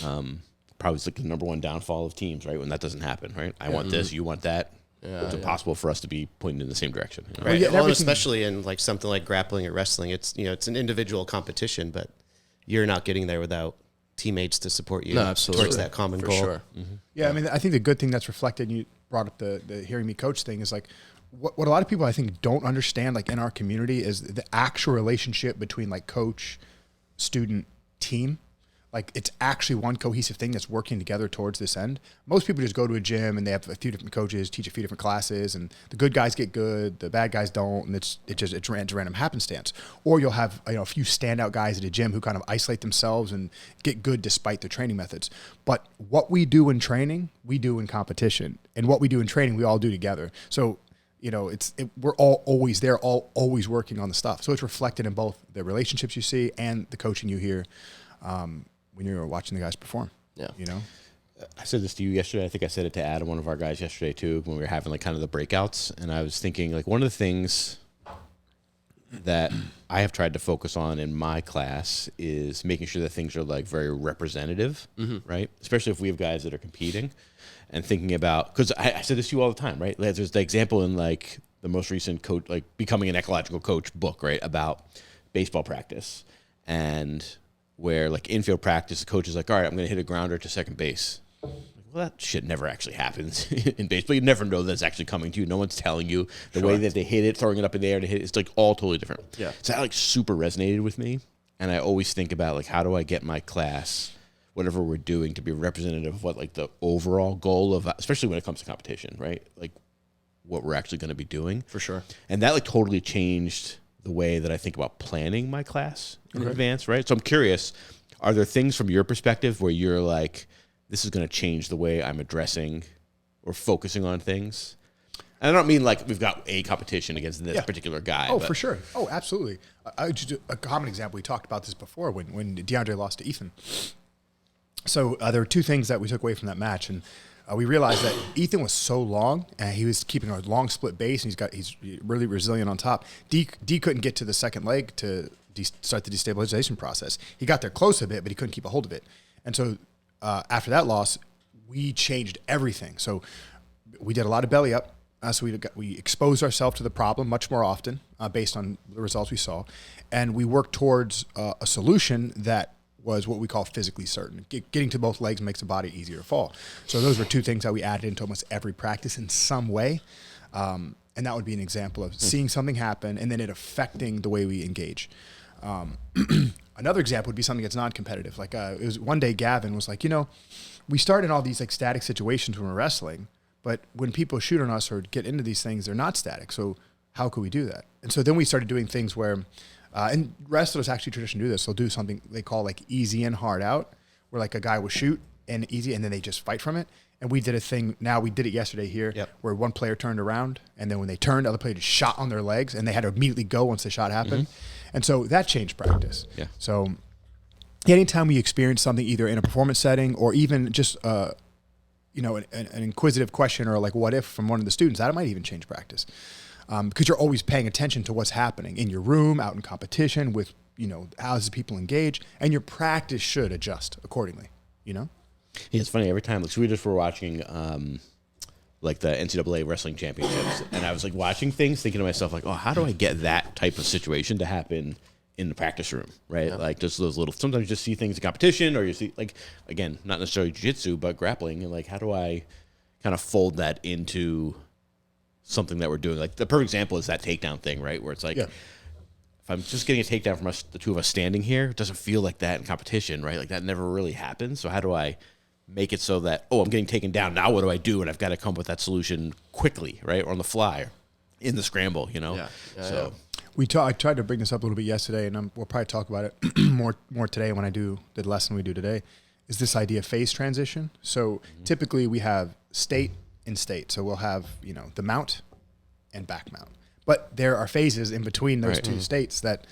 Probably is like the number one downfall of teams, right? When that doesn't happen, right? I want this, you want that. It's impossible for us to be pointed in the same direction. You know? Right. Well, Well, and especially in like something like grappling or wrestling, it's, you know, it's an individual competition, but you're not getting there without teammates to support you towards that common goal. Sure. Yeah, I mean, I think the good thing that's reflected, and you brought up the hearing me coach thing, is like what a lot of people I think don't understand, like in our community, is the actual relationship between like coach, student, team. Like it's actually one cohesive thing that's working together towards this end. Most people just go to a gym and they have a few different coaches, teach a few different classes, and the good guys get good, the bad guys don't, and it's random happenstance. Or you'll have, you know, a few standout guys at a gym who kind of isolate themselves and get good despite their training methods. But what we do in training, we do in competition, and what we do in training, we all do together. So, you know, we're all always there, always working on the stuff. So it's reflected in both the relationships you see and the coaching you hear when you're watching the guys perform. Yeah. You know? I said this to you yesterday. I think I said it to Adam, one of our guys, yesterday too, when we were having like kind of the breakouts. And I was thinking, like, one of the things that I have tried to focus on in my class is making sure that things are like very representative, right? Especially if we have guys that are competing, and thinking about, because I said this to you all the time, right? There's the example in like the most recent coach, like Becoming an Ecological Coach book, right? About baseball practice, and where like infield practice, the coach is like, all right, I'm going to hit a grounder to second base. Well, that shit never actually happens in baseball. You never know that it's actually coming to you. No one's telling you. The way that they hit it, throwing it up in the air to hit it, it's like all totally different. Yeah. So that like super resonated with me. And I always think about like, how do I get my class, whatever we're doing, to be representative of what like the overall goal of, especially when it comes to competition, right? Like what we're actually going to be doing. For sure. And that like totally changed the way that I think about planning my class in advance, right? So I'm curious, are there things from your perspective where you're like, this is going to change the way I'm addressing or focusing on things? And I don't mean like we've got a competition against this particular guy. Oh, for sure. Oh, absolutely. Just a common example, we talked about this before when DeAndre lost to Ethan. So there were 2 things that we took away from that match, and we realized that Ethan was so long, and he was keeping a long split base, and he's really resilient on top. D couldn't get to the second leg to start the destabilization process. He got there close a bit, but he couldn't keep a hold of it. And so after that loss, we changed everything. So we did a lot of belly up. So we exposed ourselves to the problem much more often based on the results we saw. And we worked towards a solution that was what we call physically certain. Getting to both legs makes the body easier to fall. So those were 2 things that we added into almost every practice in some way. And that would be an example of seeing something happen and then it affecting the way we engage. Another example would be something that's non-competitive. Like it was one day Gavin was like, we start in all these like static situations when we're wrestling, but when people shoot on us or get into these things, they're not static. So how could we do that? And so then we started doing things where, and wrestlers actually traditionally do this. They'll do something they call like easy in, hard out, where like a guy will shoot and easy, and then they just fight from it. And we did a thing, now we did it yesterday here, where one player turned around, and then when they turned, the other player just shot on their legs, and they had to immediately go once the shot happened. And so that changed practice. Yeah. So anytime we experience something either in a performance setting or even just, an inquisitive question or like what if from one of the students, that might even change practice. Because you're always paying attention to what's happening in your room, out in competition with, how does people engage, and your practice should adjust accordingly, Yeah, it's funny every time. Like, so we just were watching, like the NCAA wrestling championships, and I was like watching things, thinking to myself, like, oh, how do I get that type of situation to happen in the practice room, right? Yeah. Like just those little. Sometimes you just see things in competition, or you see, like, again, not necessarily jiu-jitsu, but grappling, and like, how do I kind of fold that into something that we're doing? Like the perfect example is that takedown thing, right? Where it's like, if I'm just getting a takedown from us, the two of us standing here, it doesn't feel like that in competition, right? Like that never really happens. So how do I make it so that, I'm getting taken down, now what do I do? And I've got to come up with that solution quickly, right? Or on the fly, or in the scramble, So I tried to bring this up a little bit yesterday, and we'll probably talk about it more today when I do the lesson we do today, is this idea of phase transition. So typically we have state and state. So we'll have, the mount and back mount. But there are phases in between those two states that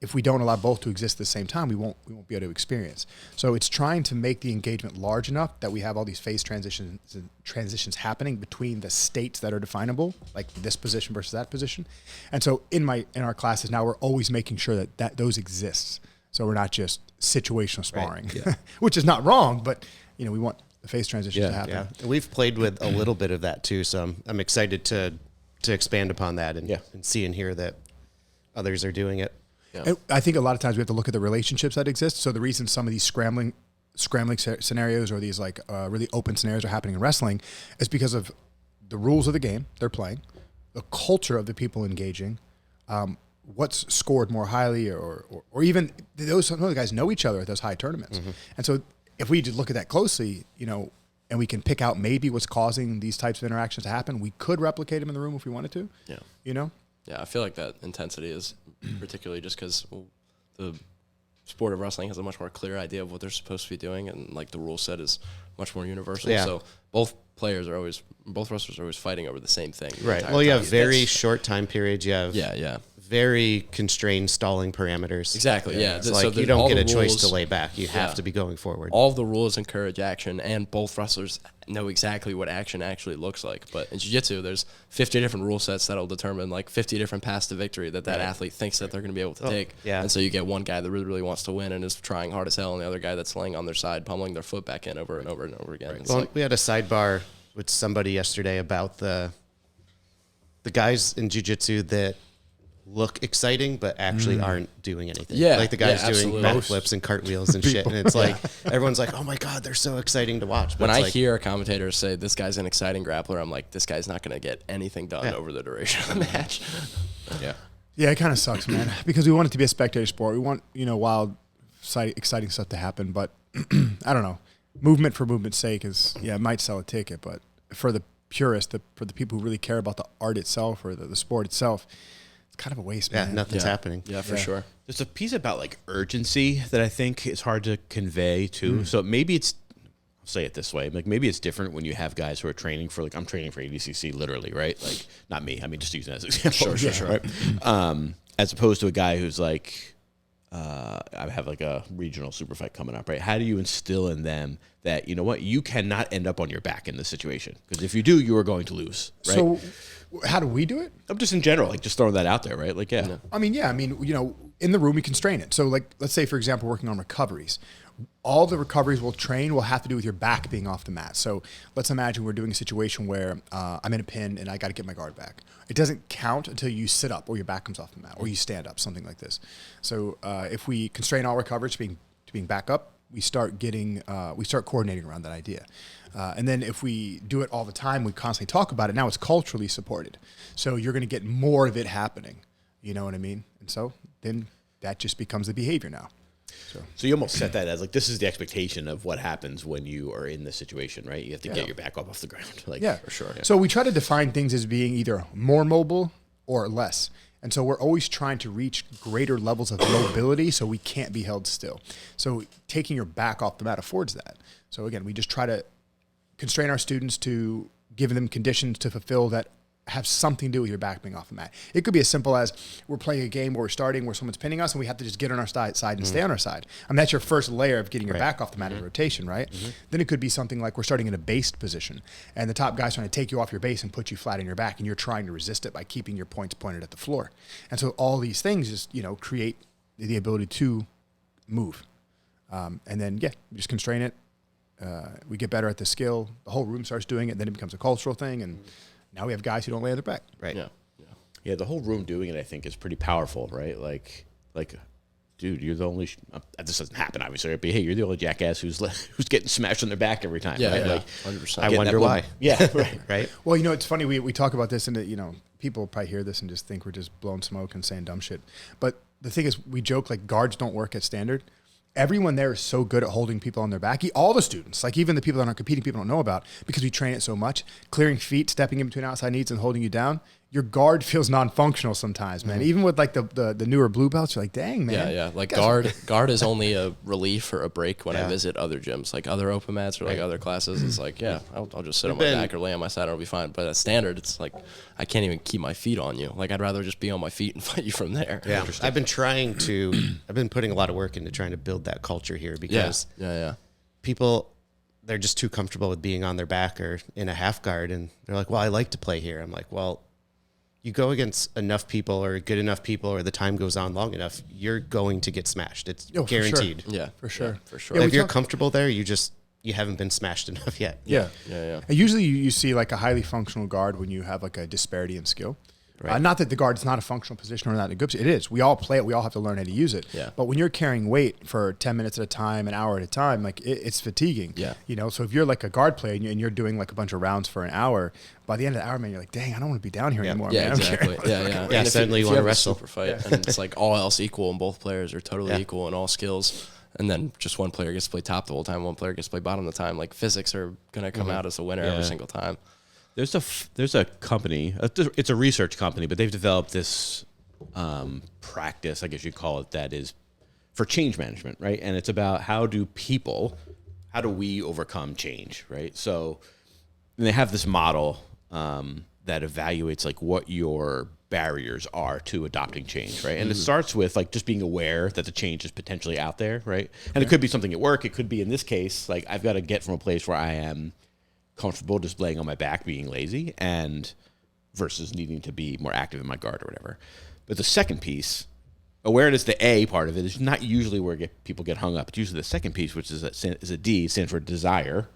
if we don't allow both to exist at the same time, we won't be able to experience. So it's trying to make the engagement large enough that we have all these phase transitions happening between the states that are definable, like this position versus that position. And so in our classes now, we're always making sure that those exist. So we're not just situational sparring, which is not wrong, but we want the phase transitions to happen. Yeah. We've played with a little bit of that too, so I'm excited to expand upon that and see and hear that others are doing it. Yeah. And I think a lot of times we have to look at the relationships that exist. So the reason some of these scrambling scenarios or these like really open scenarios are happening in wrestling is because of the rules of the game they're playing, the culture of the people engaging, what's scored more highly, or even some of the guys know each other at those high tournaments. And so if we just look at that closely, and we can pick out maybe what's causing these types of interactions to happen, we could replicate them in the room if we wanted to. Yeah. Yeah, I feel like that intensity is particularly just because the sport of wrestling has a much more clear idea of what they're supposed to be doing, and like the rule set is much more universal. Yeah. So both wrestlers are always fighting over the same thing. Right. Well, you have very short time periods. You have very constrained stalling parameters. Exactly. Yeah. It's like you don't get a choice to lay back. You have to be going forward. All of the rules encourage action, and both wrestlers know exactly what action actually looks like. But in jiu-jitsu, there's 50 different rule sets that'll determine like 50 different paths to victory that athlete thinks that they're going to be able to take. Yeah. And so you get one guy that really, really wants to win and is trying hard as hell, and the other guy that's laying on their side, pummeling their foot back in over and over and over again. Right. Well, we had a sidebar with somebody yesterday about the guys in jiu-jitsu that look exciting but actually aren't doing anything. Yeah, like the guys doing backflips and cartwheels and shit. And it's like everyone's like, "Oh my god, they're so exciting to watch." But when I hear a commentator say this guy's an exciting grappler, I'm like, this guy's not going to get anything done over the duration of the match. Yeah, it kind of sucks, man, because we want it to be a spectator sport. We want wild, exciting stuff to happen, but I don't know. Movement for movement's sake is it might sell a ticket, but for the purist, for the people who really care about the art itself or the sport itself, it's kind of a waste, man. Yeah, nothing's happening. Yeah, for sure. There's a piece about like urgency that I think is hard to convey too. So maybe I'll say it this way, like maybe it's different when you have guys who are training for I'm training for ADCC literally, right? Like not me. I mean, just using that as an example. Sure. Right? As opposed to a guy who's like, I have like a regional super fight coming up, right? How do you instill in them that, you know what, you cannot end up on your back in this situation? Because if you do, you are going to lose, right? So how do we do it? I'm just in general, like just throwing that out there, right? Like, I mean, in the room we constrain it. So like, let's say for example, working on recoveries. All the recoveries will have to do with your back being off the mat. So let's imagine we're doing a situation where I'm in a pin and I got to get my guard back. It doesn't count until you sit up or your back comes off the mat or you stand up, something like this. So if we constrain all recoveries to being back up, we start coordinating around that idea. And then if we do it all the time, we constantly talk about it. Now it's culturally supported. So you're going to get more of it happening. You know what I mean? And so then that just becomes the behavior now. So you almost set that as like, this is the expectation of what happens when you are in this situation, right? You have to get your back up off the ground. Like, yeah, for sure. Yeah. So we try to define things as being either more mobile or less. And so we're always trying to reach greater levels of mobility so we can't be held still. So taking your back off the mat affords that. So again, we just try to constrain our students to give them conditions to fulfill that have something to do with your back being off the mat. It could be as simple as we're playing a game where we're starting where someone's pinning us and we have to just get on our side and stay on our side. I mean, that's your first layer of getting your back off the mat in rotation, right? Then it could be something like we're starting in a based position and the top guy's trying to take you off your base and put you flat on your back and you're trying to resist it by keeping your points pointed at the floor. And so all these things just, create the ability to move. And then, we just constrain it. We get better at the skill. The whole room starts doing it. Then it becomes a cultural thing. And now we have guys who don't lay on their back. Right. Yeah. The whole room doing it, I think, is pretty powerful, right? Like, dude, you're the only. This doesn't happen, obviously, but hey, you're the only jackass who's getting smashed on their back every time. Yeah, right? yeah, like, 100%. I wonder why. Yeah, right. Right. Well, it's funny. We talk about this, and people probably hear this and just think we're just blowing smoke and saying dumb shit. But the thing is, we joke like guards don't work at standard. Everyone there is so good at holding people on their back. All the students, like even the people that aren't competing, people don't know about because we train it so much. Clearing feet, stepping in between outside knees and holding you down. Your guard feels non-functional sometimes, man. Even with like the newer blue belts, you're like, dang, man. Yeah. Like guard is only a relief or a break when I visit other gyms, like other open mats or like other classes. It's like, I'll just sit on my back or lay on my side and I'll be fine. But at standard, it's like I can't even keep my feet on you. Like I'd rather just be on my feet and fight you from there. Yeah, I've been putting a lot of work into trying to build that culture here because people, they're just too comfortable with being on their back or in a half guard. And they're like, well, I like to play here. I'm like, well, you go against enough people or good enough people or the time goes on long enough, you're going to get smashed. It's guaranteed. For sure. Yeah, for sure. Yeah, for sure. Yeah, if you're comfortable there, you haven't been smashed enough yet. Yeah. Yeah. And usually you see like a highly functional guard when you have like a disparity in skill. Right. Not that the guard is not a functional position or not a good position. It is. We all play it. We all have to learn how to use it. Yeah. But when you're carrying weight for 10 minutes at a time, an hour at a time, like it's fatiguing. Yeah. So if you're like a guard player and you're doing like a bunch of rounds for an hour, by the end of the hour, man, you're like, dang, I don't want to be down here anymore. Yeah, man. exactly. Yeah. Yeah, suddenly you want to wrestle. Super fight, and it's like all else equal, and both players are totally equal in all skills. And then just one player gets to play top the whole time, one player gets to play bottom the time. Like physics are gonna come out as a winner every single time. There's a company, it's a research company, but they've developed this practice, I guess you'd call it, that is for change management, right? And it's about how do we overcome change, right? So they have this model that evaluates like what your barriers are to adopting change, right? And it starts with like just being aware that the change is potentially out there, right? And it could be something at work. It could be, in this case, like I've got to get from a place where I am comfortable just laying on my back, being lazy, and versus needing to be more active in my guard or whatever. But the second piece, awareness, the A part of it, is not usually where people get hung up. It's usually the second piece, which is a D, stands for desire.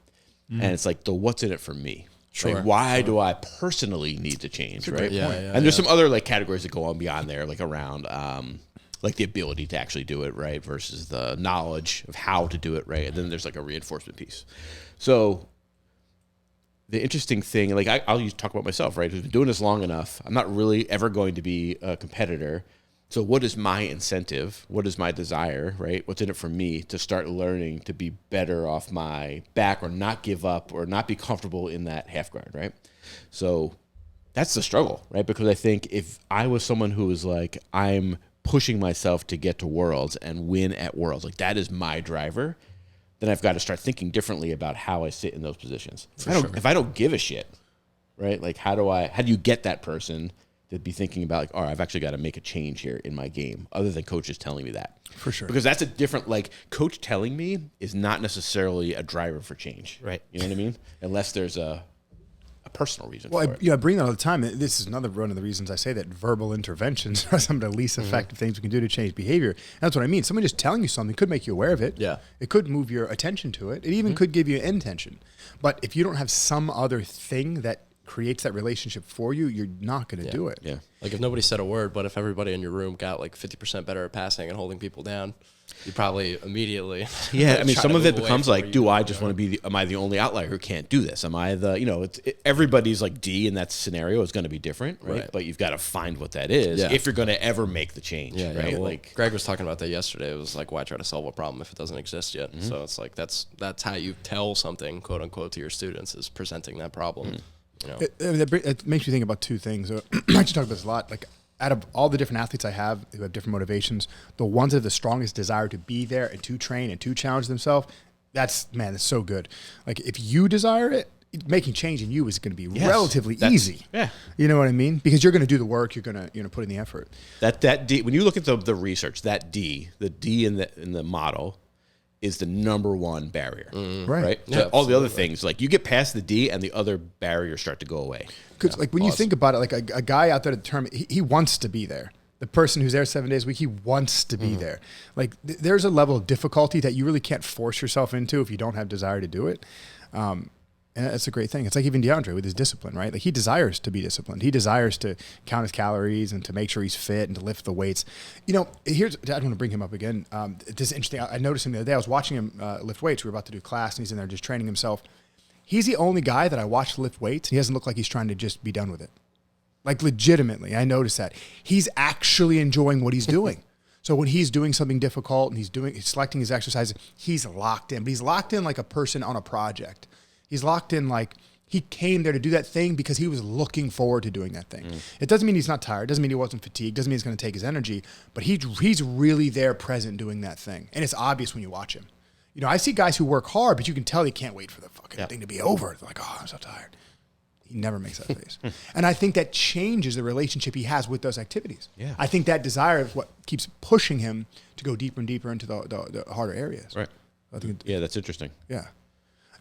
And it's like the what's in it for me. Sure. Like, why do I personally need to change, right? Yeah, and there's some other like categories that go on beyond there, like around like the ability to actually do it, right, versus the knowledge of how to do it, right? And then there's like a reinforcement piece. So the interesting thing, like I'll talk about myself, right? Who's been doing this long enough. I'm not really ever going to be a competitor. So what is my incentive? What is my desire, right? What's in it for me to start learning to be better off my back or not give up or not be comfortable in that half guard, right? So that's the struggle, right? Because I think if I was someone who was like, I'm pushing myself to get to Worlds and win at Worlds, like that is my driver, then I've got to start thinking differently about how I sit in those positions. If I don't give a shit, right? Like how do you get that person to be thinking about like, all right, I've actually got to make a change here in my game other than coaches telling me that. For sure. Because that's a different, like coach telling me is not necessarily a driver for change. Right. You know what I mean? Unless there's a personal reason for it. I bring that all the time. This is another one of the reasons I say that verbal interventions are some of the least effective things we can do to change behavior. And that's what I mean. Someone just telling you something could make you aware of it. Yeah. It could move your attention to it. It even could give you intention. But if you don't have some other thing that creates that relationship for you, you're not going to do it. Yeah. Like if nobody said a word, but if everybody in your room got like 50% better at passing and holding people down, you probably immediately. Yeah, I mean, some of it becomes like, do I just want to be? Am I the only outlier who can't do this? Am I the? Everybody's like D in that scenario is going to be different, right? But you've got to find what that is if you're going to ever make the change, right? Well, like Greg was talking about that yesterday. It was like, why try to solve a problem if it doesn't exist yet? So it's like that's how you tell something, quote unquote, to your students is presenting that problem. It makes me think about two things. I actually talk about this a lot. Like, out of all the different athletes I have who have different motivations, the ones that have the strongest desire to be there and to train and to challenge themselves, that's so good. Like, if you desire it, making change in you is going to be relatively easy. Yeah. You know what I mean? Because you're going to do the work, you're going to put in the effort. That D, when you look at the research, the D in the model is the number one barrier, right? Yeah, so all the other things, like you get past the D and the other barriers start to go away. Because like when you think about it, like a guy out there at the tournament, he wants to be there. The person who's there 7 days a week, he wants to be there. Like there's a level of difficulty that you really can't force yourself into if you don't have desire to do it. And that's a great thing. It's like even DeAndre with his discipline, right? Like he desires to be disciplined. He desires to count his calories and to make sure he's fit and to lift the weights. I don't want to bring him up again. This is interesting. I noticed him the other day. I was watching him lift weights. We were about to do class and he's in there just training himself. He's the only guy that I watched lift weights. He doesn't look like he's trying to just be done with it. Like legitimately, I noticed that. He's actually enjoying what he's doing. So when he's doing something difficult and he's selecting his exercises, he's locked in. But he's locked in like a person on a project. He's locked in like he came there to do that thing because he was looking forward to doing that thing. It doesn't mean he's not tired. It doesn't mean he wasn't fatigued. It doesn't mean he's going to take his energy. But he's really there present doing that thing. And it's obvious when you watch him. I see guys who work hard, but you can tell they can't wait for the fucking thing to be over. They're like, oh, I'm so tired. He never makes that face. And I think that changes the relationship he has with those activities. Yeah. I think that desire is what keeps pushing him to go deeper and deeper into the harder areas. Right. That's interesting. Yeah.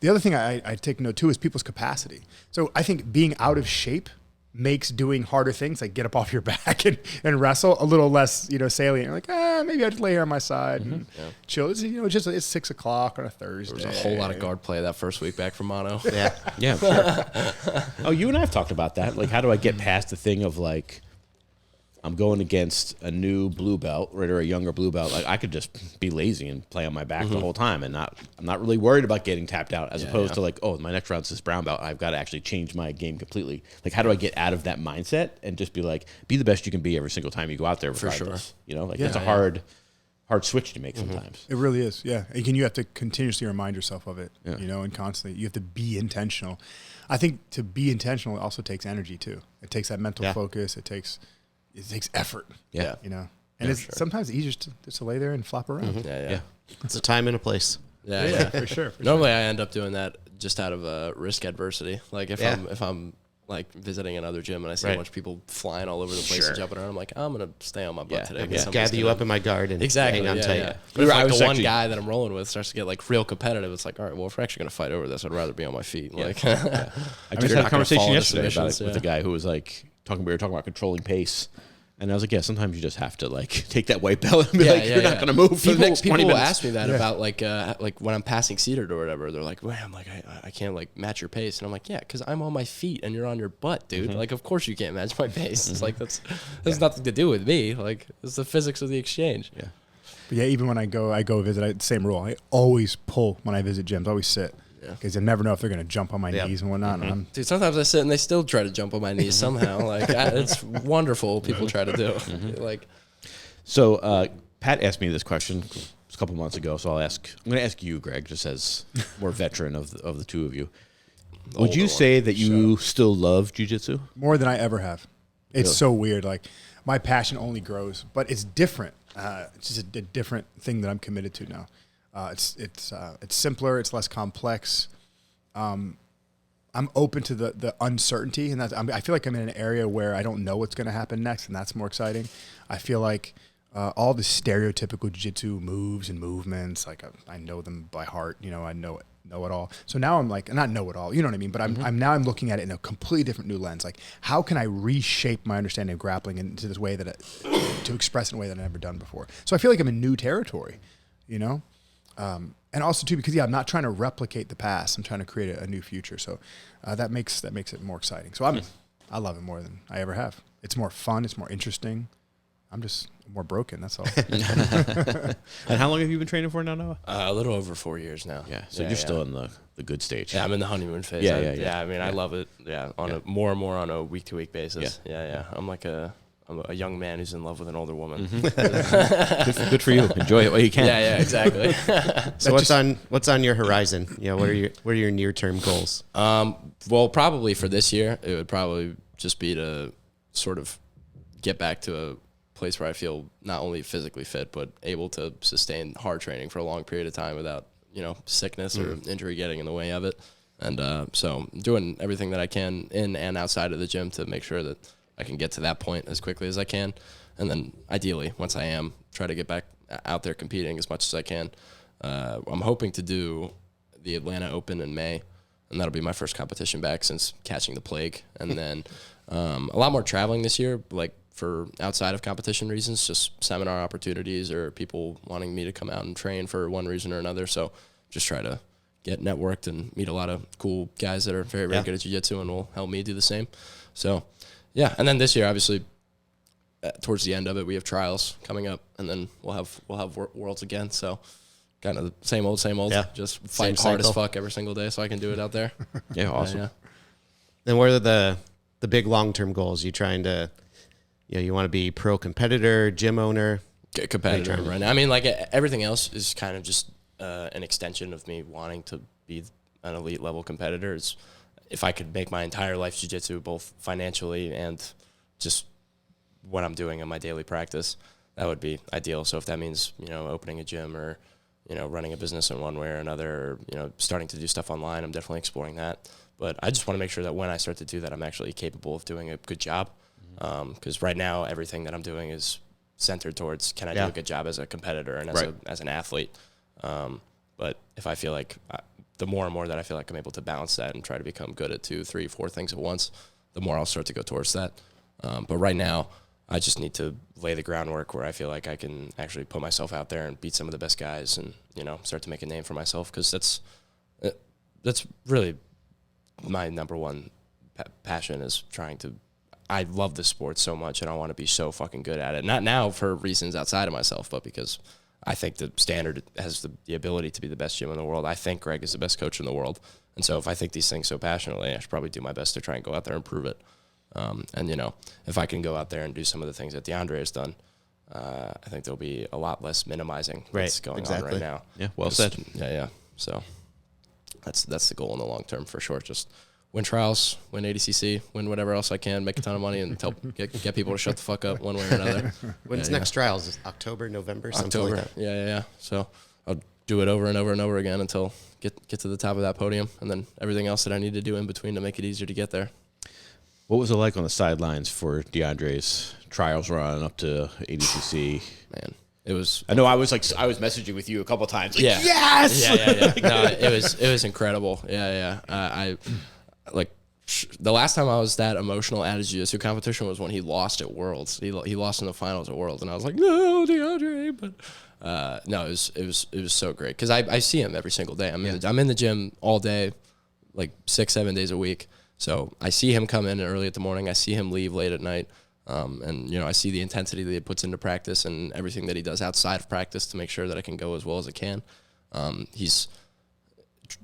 The other thing I take note too is people's capacity. So I think being out of shape makes doing harder things like get up off your back and wrestle a little less, salient. You're like, maybe I'll just lay here on my side and chill. It's, it's 6 o'clock on a Thursday. There was a whole lot of guard play that first week back from mono. Yeah, sure. Oh, you and I have talked about that. Like, how do I get past the thing of like, I'm going against a new blue belt, right, or a younger blue belt. Like I could just be lazy and play on my back the whole time, and I'm not really worried about getting tapped out. As opposed to like, oh, my next round's this brown belt. I've got to actually change my game completely. Like, how do I get out of that mindset and just be like, be the best you can be every single time you go out there? Regardless. For sure. That's a hard switch to make sometimes. It really is. Yeah, and you have to continuously remind yourself of it. And constantly you have to be intentional. I think to be intentional also takes energy too. It takes that mental focus. It takes effort. Yeah. And it's sometimes easier just to lay there and flop around. Yeah. It's a time and a place. Yeah, for sure. Normally I end up doing that just out of risk adversity. Like if I'm like visiting another gym and I see a bunch of people flying all over the place and jumping around, I'm like, I'm going to stay on my butt today. Gather you up in my guard and hang on tight. Yeah. But if the one guy that I'm rolling with starts to get like real competitive, it's like, all right, well, if we're actually going to fight over this, I'd rather be on my feet. Like, I just had a conversation yesterday about it with a guy who was like, we were talking about controlling pace. And I was like, sometimes you just have to like take that white belt and be like, you're not going to move for the next 20 minutes. People ask me that about like when I'm passing seated or whatever. They're like, well, I'm like, I can't like match your pace. And I'm like, yeah, because I'm on my feet and you're on your butt, dude. Like, of course you can't match my pace. It's like, that has nothing to do with me. Like, it's the physics of the exchange. Yeah. But even when I go visit, same rule. I always pull when I visit gyms. I always sit. Because you never know if they're going to jump on my knees and whatnot. Dude, sometimes I sit and they still try to jump on my knees somehow. Like it's wonderful what people try to do. Like, so Pat asked me this question a couple months ago. So I'm going to ask you, Greg, just as more veteran of the two of you. Would you say that you still love jiu-jitsu? More than I ever have. It's so weird. Like my passion only grows, but it's different. It's just a different thing that I'm committed to now. It's simpler. It's less complex. I'm open to the uncertainty, and I feel like I'm in an area where I don't know what's going to happen next, and that's more exciting. I feel like all the stereotypical jiu-jitsu moves and movements, like I know them by heart. I know it all. So now I'm like, not know it all. You know what I mean? But I'm looking at it in a completely different new lens. Like, how can I reshape my understanding of grappling into this way to express in a way that I've never done before? So I feel like I'm in new territory. And also too, because I'm not trying to replicate the past. I'm trying to create a new future. So that makes it more exciting. So I love it more than I ever have. It's more fun. It's more interesting. I'm just more broken. That's all. And how long have you been training for now, Noah? A little over 4 years now. Yeah. So you're still in the good stage. Yeah, I'm in the honeymoon phase. Yeah. I mean, I love it. Yeah, on more and more on a week-to-week basis. Yeah. I'm like I'm a young man who's in love with an older woman. Good for you. Enjoy it while you can. Yeah, exactly. So what's on your horizon? What are your near-term goals? Well, probably for this year, it would probably just be to sort of get back to a place where I feel not only physically fit, but able to sustain hard training for a long period of time without, sickness or injury getting in the way of it. And so I'm doing everything that I can in and outside of the gym to make sure that I can get to that point as quickly as I can. And then ideally, once I am, try to get back out there competing as much as I can. I'm hoping to do the Atlanta Open in May, and that'll be my first competition back since catching the plague. And then a lot more traveling this year, like for outside of competition reasons, just seminar opportunities or people wanting me to come out and train for one reason or another. So just try to get networked and meet a lot of cool guys that are very, very good at jiu-jitsu and will help me do the same. So, yeah. And then this year, obviously, towards the end of it, we have trials coming up, and then we'll have worlds again. So kind of the same old. Yeah. Just fight hard as fuck every single day so I can do it out there. Yeah, awesome. Yeah. Then what are the big long-term goals? You trying to, you want to be pro competitor, gym owner? Competitor right now. I mean, like everything else is kind of just an extension of me wanting to be an elite level competitor. It's, if I could make my entire life jiu-jitsu, both financially and just what I'm doing in my daily practice, that would be ideal. So if that means, opening a gym or, running a business in one way or another, or, starting to do stuff online, I'm definitely exploring that. But I just want to make sure that when I start to do that, I'm actually capable of doing a good job. Because right now, everything that I'm doing is centered towards, can I do a good job as a competitor and as an athlete? But if I feel like the more and more that I feel like I'm able to balance that and try to become good at 2, 3, 4 things at once, the more I'll start to go towards that. But right now, I just need to lay the groundwork where I feel like I can actually put myself out there and beat some of the best guys and, start to make a name for myself. Because that's really my number one passion, is trying to, I love this sport so much and I want to be so fucking good at it. Not now for reasons outside of myself, but because I think the Standard has the ability to be the best gym in the world. I think Greg is the best coach in the world. And so if I think these things so passionately, I should probably do my best to try and go out there and prove it. And, if I can go out there and do some of the things that DeAndre has done, I think there'll be a lot less minimizing what's going on right now. Yeah, well said. Yeah. So that's the goal in the long term for sure. Just win trials, win ADCC, win whatever else I can, make a ton of money, and get people to shut the fuck up one way or another. When's next trials? Is October, November, something like that? Yeah. So I'll do it over and over and over again until get to the top of that podium, and then everything else that I need to do in between to make it easier to get there. What was it like on the sidelines for DeAndre's trials run up to ADCC? Man, it was. I know I was messaging with you a couple of times. Like, yeah. Yes. Yeah. No, it was incredible. Yeah. The last time I was that emotional at a jiu-jitsu competition was when he lost at Worlds. He lost in the finals at Worlds, and I was like, no, DeAndre. But no, it was so great because I see him every single day. I'm in the gym all day, like 6-7 days a week. So I see him come in early at the morning. I see him leave late at night. And I see the intensity that he puts into practice and everything that he does outside of practice to make sure that I can go as well as I can. He's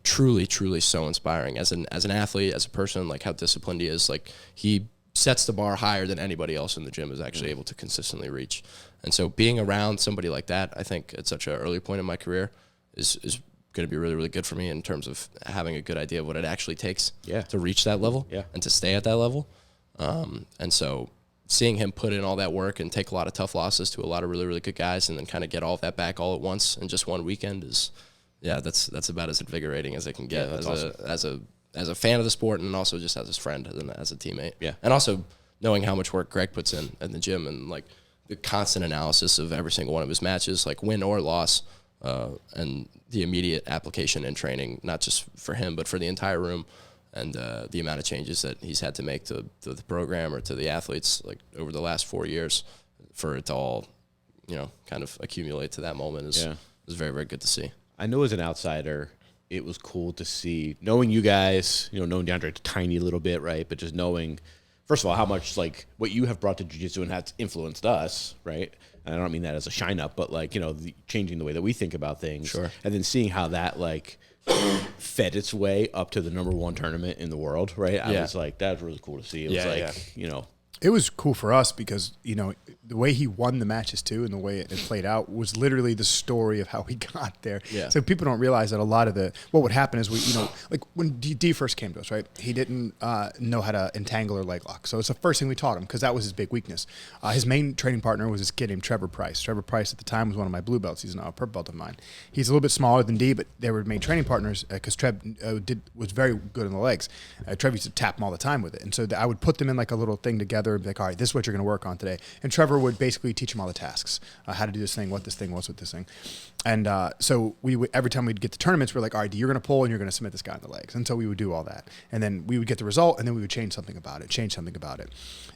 truly, truly so inspiring as an athlete, as a person, like how disciplined he is. Like he sets the bar higher than anybody else in the gym is actually able to consistently reach. And so being around somebody like that, I think at such an early point in my career is going to be really, really good for me in terms of having a good idea of what it actually takes to reach that level and to stay at that level. And so seeing him put in all that work and take a lot of tough losses to a lot of really, really good guys and then kind of get all of that back all at once in just one weekend is, that's about as invigorating as it can get as a fan of the sport and also just as his friend and as a teammate. Yeah. And also knowing how much work Greg puts in the gym and like the constant analysis of every single one of his matches, like win or loss, and the immediate application and training, not just for him, but for the entire room, and the amount of changes that he's had to make to the program or to the athletes like over the last 4 years for it to all, kind of accumulate to that moment is very, very good to see. I know as an outsider, it was cool to see, knowing you guys, knowing DeAndre a tiny little bit, right? But just knowing, first of all, how much like what you have brought to jiu-jitsu and has influenced us, right? And I don't mean that as a shine up, but like, changing the way that we think about things. Sure. And then seeing how that like fed its way up to the #1 tournament in the world, right? I was like, that was really cool to see. It was like, It was cool for us because, the way he won the matches too and the way it played out was literally the story of how he got there. Yeah. So people don't realize that a lot of what would happen is like when D first came to us, right? He didn't know how to entangle or leg lock. So it's the first thing we taught him because that was his big weakness. His main training partner was this kid named Trevor Price. Trevor Price at the time was one of my blue belts. He's now a purple belt of mine. He's a little bit smaller than D, but they were main training partners because Trev was very good in the legs. Trevor used to tap him all the time with it. And so I would put them in like a little thing together and be like, all right, this is what you're going to work on today. And Trevor would basically teach him all the tasks, how to do this thing, what this thing was with this thing. And so we would, every time we'd get to tournaments, we're like, all right, you're going to pull and you're going to submit this guy in the legs. And so we would do all that. And then we would get the result and then we would change something about it.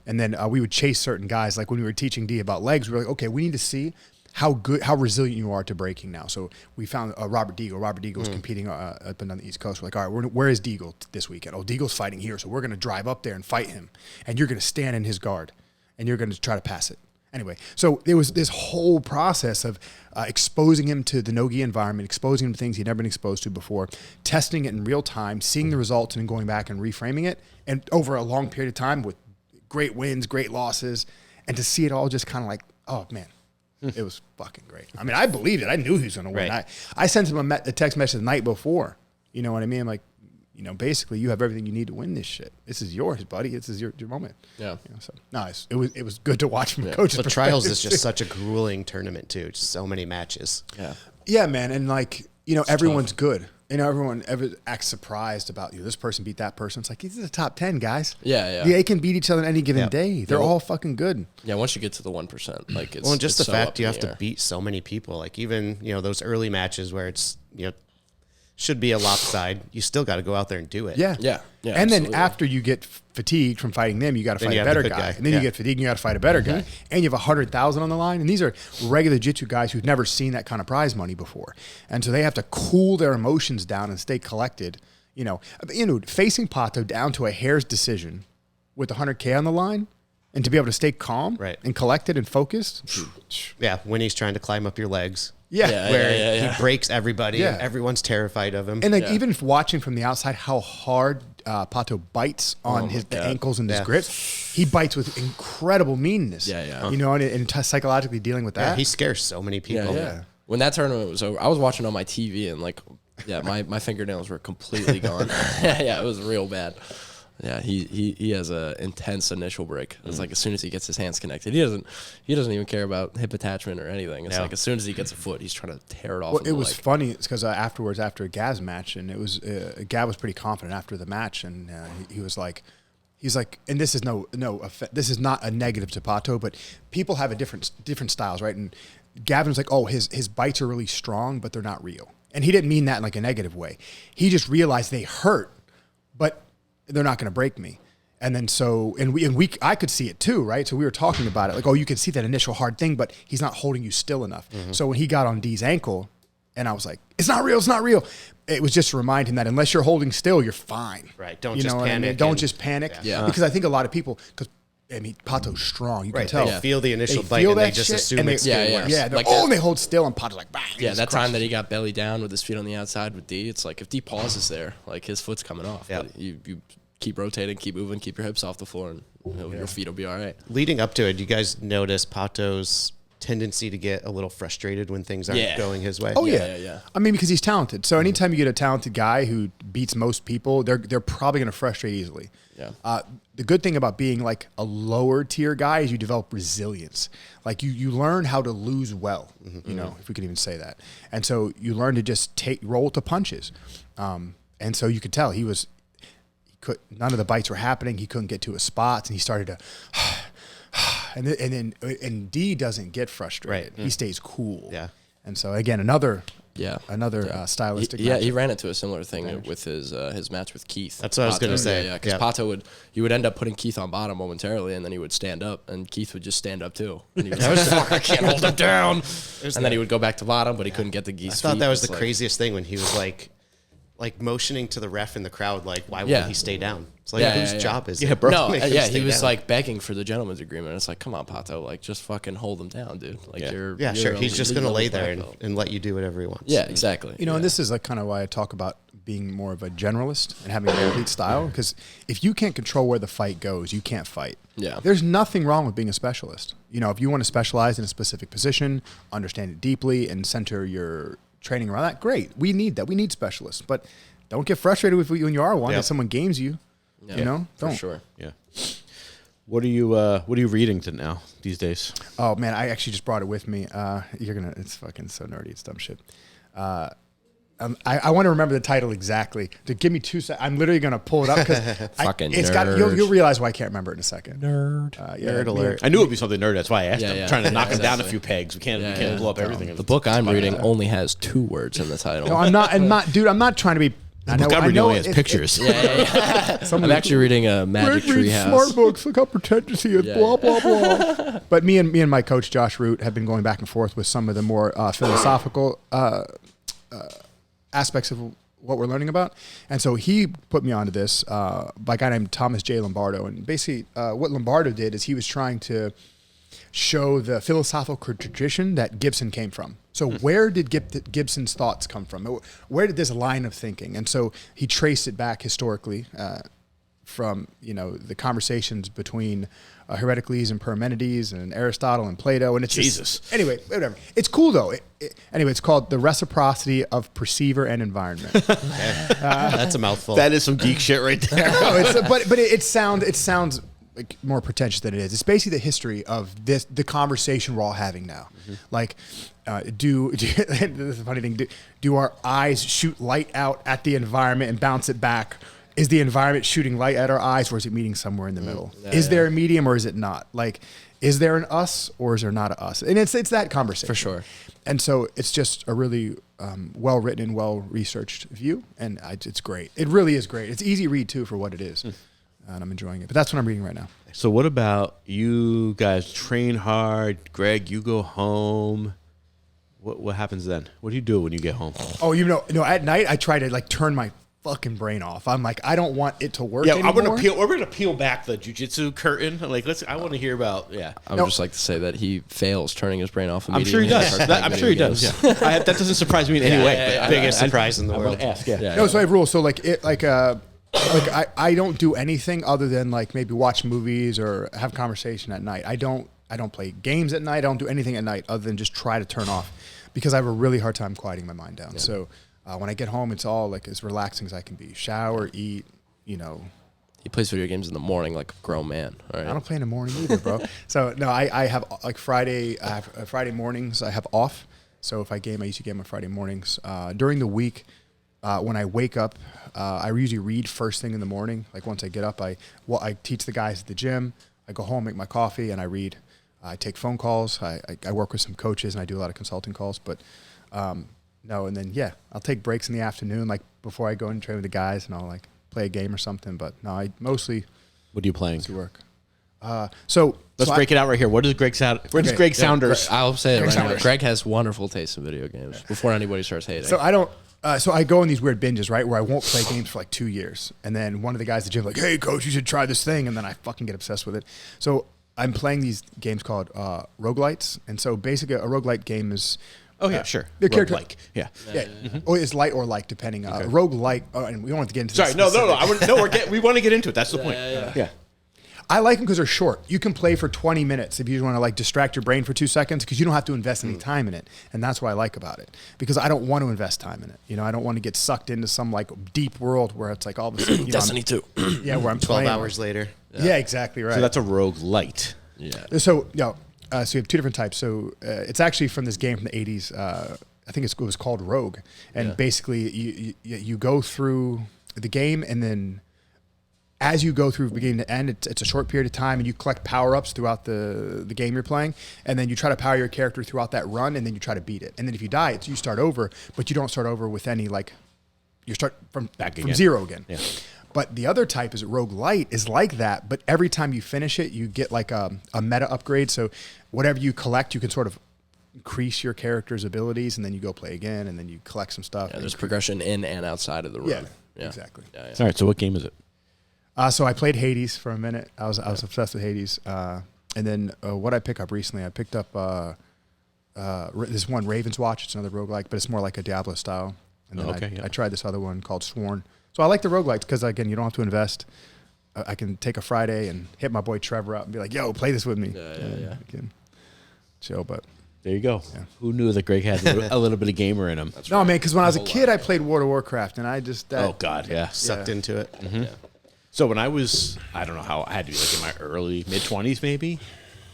And then we would chase certain guys. Like when we were teaching D about legs, we were like, okay, we need to see how resilient you are to breaking now. So we found Robert Deagle. Robert Deagle was competing up and down the East Coast. We're like, all right, where is Deagle this weekend? Oh, Deagle's fighting here. So we're going to drive up there and fight him. And you're going to stand in his guard and you're going to try to pass it. Anyway, so there was this whole process of exposing him to the no-gi environment, exposing him to things he'd never been exposed to before, testing it in real time, seeing the results, and then going back and reframing it, and over a long period of time with great wins, great losses, and to see it all just kind of like, oh, man, it was fucking great. I mean, I believed it. I knew he was going to win. Right. I sent him a text message the night before. You know what I mean? Like, basically you have everything you need to win this shit. This is yours, buddy. This is your moment. Yeah. So nice. It was good to watch from a coach's But perspective. trials is just such a grueling tournament too. Just so many matches. Yeah. Yeah, man. And like, everyone's good. Everyone acts surprised about this person beat that person. It's like, these are the top 10 guys. Yeah. They can beat each other on any given day. They're all fucking good. Yeah, once you get to the 1%, like it's Well, and just the so fact up you in have the to air. beat so many people, like even, those early matches where it's, should be a lopside, you still got to go out there and do it. Yeah. Yeah. And then after you get fatigued from fighting them, you got to fight a better guy. And then you get fatigued and you got to fight a better guy. And you have 100,000 on the line. And these are regular jiu-jitsu guys who've never seen that kind of prize money before. And so they have to cool their emotions down and stay collected. Facing Pato down to a hair's decision with 100K on the line and to be able to stay calm and collected and focused. Yeah, when he's trying to climb up your legs. Yeah. Where he breaks everybody. Yeah. Everyone's terrified of him. And even if watching from the outside how hard Pato bites on the ankles and his grips, he bites with incredible meanness. Yeah. And psychologically dealing with that. Yeah, he scares so many people. Yeah. When that tournament was over, I was watching on my TV and my fingernails were completely gone. Yeah, it was real bad. Yeah, he has a intense initial break. It's like as soon as he gets his hands connected, he doesn't even care about hip attachment or anything. It's like as soon as he gets a foot, he's trying to tear it off. Well, it was funny. It's because afterwards, after Gav's match, and it was Gav was pretty confident after the match, and he was like, he's like, and this is this is not a negative to Pato, but people have a different styles, right? And Gavin was like, oh, his bites are really strong, but they're not real, and he didn't mean that in like a negative way. He just realized they hurt, but they're not going to break me. And then I could see it too, right? So we were talking about it, like, oh, you can see that initial hard thing, but he's not holding you still enough. So when he got on D's ankle, and I was like, it's not real. It was just to remind him that unless you're holding still, you're fine. Right. Don't just panic. I mean? Don't just panic. Yeah. Because I think a lot of people, Pato's strong. You can tell. They feel the initial bite and they just assume it's getting worse. Yeah. And they hold still, and Pato's like, bang. Yeah, that time that he got belly down with his feet on the outside with D, it's like if D pauses there, like his foot's coming off. Yep. But you keep rotating, keep moving, keep your hips off the floor, and your feet will be all right. Leading up to it, you guys notice Pato's tendency to get a little frustrated when things aren't going his way? Oh, yeah. I mean, because he's talented. So anytime you get a talented guy who beats most people, they're probably going to frustrate easily. Yeah. The good thing about being like a lower tier guy is you develop resilience. Like you learn how to lose well, if we can even say that. And so you learn to just roll to punches. And so you could tell none of the bites were happening. He couldn't get to his spots, and he started to, and D doesn't get frustrated. He stays cool. Yeah. And so again, another another stylistic. He ran into a similar thing with his match with Keith. That's what I was going to say. Yeah, because Pato would end up putting Keith on bottom momentarily, and then he would stand up, and Keith would just stand up too. And he was like, "Fuck, I can't hold him down." And then he would go back to bottom, but he couldn't get the Keith's I thought that was the craziest thing when he was like motioning to the ref in the crowd, like, why would he stay down? It's like, whose job is it? Bro. No, he was like begging for the gentleman's agreement. It's like, come on, Pato, like, just fucking hold him down, dude. Like, you're sure. He's just going to lay there and let you do whatever he wants. Yeah, exactly. And this is like kind of why I talk about being more of a generalist and having a complete style, because if you can't control where the fight goes, you can't fight. Yeah. There's nothing wrong with being a specialist. If you want to specialize in a specific position, understand it deeply, and center your training around that, great. We need that. We need specialists. But don't get frustrated with when you are one and someone games you. Yeah, don't. For sure. Yeah. What are you reading to now these days? Oh man, I actually just brought it with me. It's fucking so nerdy. It's dumb shit. I want to remember the title exactly. To give me 2 seconds, I'm literally gonna pull it up because it's got. You'll realize why I can't remember it in a second. Nerd alert. I knew it would be something nerdy. That's why I asked him. Yeah. Trying to knock him down a few pegs. We can't blow up everything. The book I'm reading only has 2 words in the title. No, I'm not, dude. I'm not trying to be. The book I'm reading only has pictures. I'm actually reading a Magic Treehouse. Smart books. Look how pretentious he is. Blah blah blah. But me and my coach Josh Root have been going back and forth with some of the more philosophical aspects of what we're learning about, and so he put me onto this by a guy named Thomas J. Lombardo. And basically, what Lombardo did is he was trying to show the philosophical tradition that Gibson came from. So where did Gibson's thoughts come from? Where did this line of thinking? And so he traced it back historically from the conversations between Heracles and Parmenides and Aristotle and Plato. And it's Jesus. Anyway, whatever. It's cool though. Anyway, it's called The Reciprocity of Perceiver and Environment. That's a mouthful. That is some geek shit right there. But it sounds like more pretentious than it is. It's basically the history of the conversation we're all having now. Like, this is a funny thing. Do our eyes shoot light out at the environment and bounce it back? Is the environment shooting light at our eyes, or is it meeting somewhere in the middle? Is there a medium, or is it not? Like, is there an us, or is there not an us? And it's that conversation For sure. And so it's just a really well written and well researched view, and it's great. It really is great. It's easy read too for what it is. And I'm enjoying it. But that's what I'm reading right now. So what about you guys train hard? Greg, you go home. What happens then? What do you do when you get home? Oh, at night I try to turn my fucking brain off. I'm like, I don't want it to work anymore. We're gonna peel back the jiu-jitsu curtain. Like, I want to hear about. I would just like to say that he fails turning his brain off I'm sure immediately. he does. I'm sure he does. Yeah. That doesn't surprise me in any way. Biggest surprise in the world. I ask. Yeah. No, so I have rules. So I don't do anything other than maybe watch movies or have conversation at night. I don't play games at night. I don't do anything at night other than just try to turn off, because I have a really hard time quieting my mind down. Yeah. So when I get home, it's all as relaxing as I can be. Shower, eat, He plays video games in the morning like a grown man. All right. I don't play in the morning either, bro. So no, I have Friday. I have Friday mornings. I have off. So if I game, I usually game on Friday mornings. During the week, when I wake up, I usually read first thing in the morning. Like once I get up, I teach the guys at the gym. I go home, make my coffee, and I read. I take phone calls. I work with some coaches, and I do a lot of consulting calls. But no, and then I'll take breaks in the afternoon, like before I go and train with the guys, and I'll play a game or something. But no, I mostly. What are you playing? Work. So let's break it out right here. What does Greg sound? Where does Greg Souders? I'll say it right now. Greg has wonderful taste in video games. Before anybody starts hating. So I don't. So I go in these weird binges, right, where I won't play games for 2 years, and then one of the guys at the gym hey coach, you should try this thing, and then I fucking get obsessed with it. So I'm playing these games called roguelites, and so basically a roguelite game is. Oh yeah, sure. The character, like, yeah. Or it's light or like depending. Okay. Roguelite. And we don't want to get into. Sorry, no. We want to get into it. That's the point. Yeah. I like them because they're short. You can play for 20 minutes if you want to distract your brain for 2 seconds, because you don't have to invest any time in it. And that's what I like about it, because I don't want to invest time in it. I don't want to get sucked into some deep world where it's all of a sudden. Destiny 2. Yeah, where I'm 12 hours later. Yeah, exactly right. So that's a roguelite. Yeah. So you have 2 different types. So it's actually from this game from the 80s. I think it was called Rogue. And basically you go through the game, and then as you go through beginning to end, it's a short period of time, and you collect power-ups throughout the game you're playing, and then you try to power your character throughout that run, and then you try to beat it. And then if you die, you start over, but you don't start over with any, like, you start from zero again. Yeah. But the other type is roguelite is like that, but every time you finish it, you get like a meta upgrade. So whatever you collect, you can sort of increase your character's abilities, and then you go play again, and then you collect some stuff. Yeah, there's progression in and outside of the room. Yeah, exactly. Yeah. All right, so what game is it? So I played Hades for a minute. I was obsessed with Hades. And then what I picked up recently, I picked up this one, Raven's Watch. It's another roguelike, but it's more like a Diablo style. And then I tried this other one called Sworn. So I like the roguelikes because, again, you don't have to invest. I can take a Friday and hit my boy Trevor up and be like, yo, play this with me. Yeah. I can chill, but... There you go. Yeah. Who knew that Greg had a little bit of gamer in him? That's no, right. Man, because when I was a kid, I played World of Warcraft, and I just... oh, God, yeah. Sucked into it. Mm-hmm. Yeah. So when I was, I don't know how, I had to be like in my early, mid-20s maybe,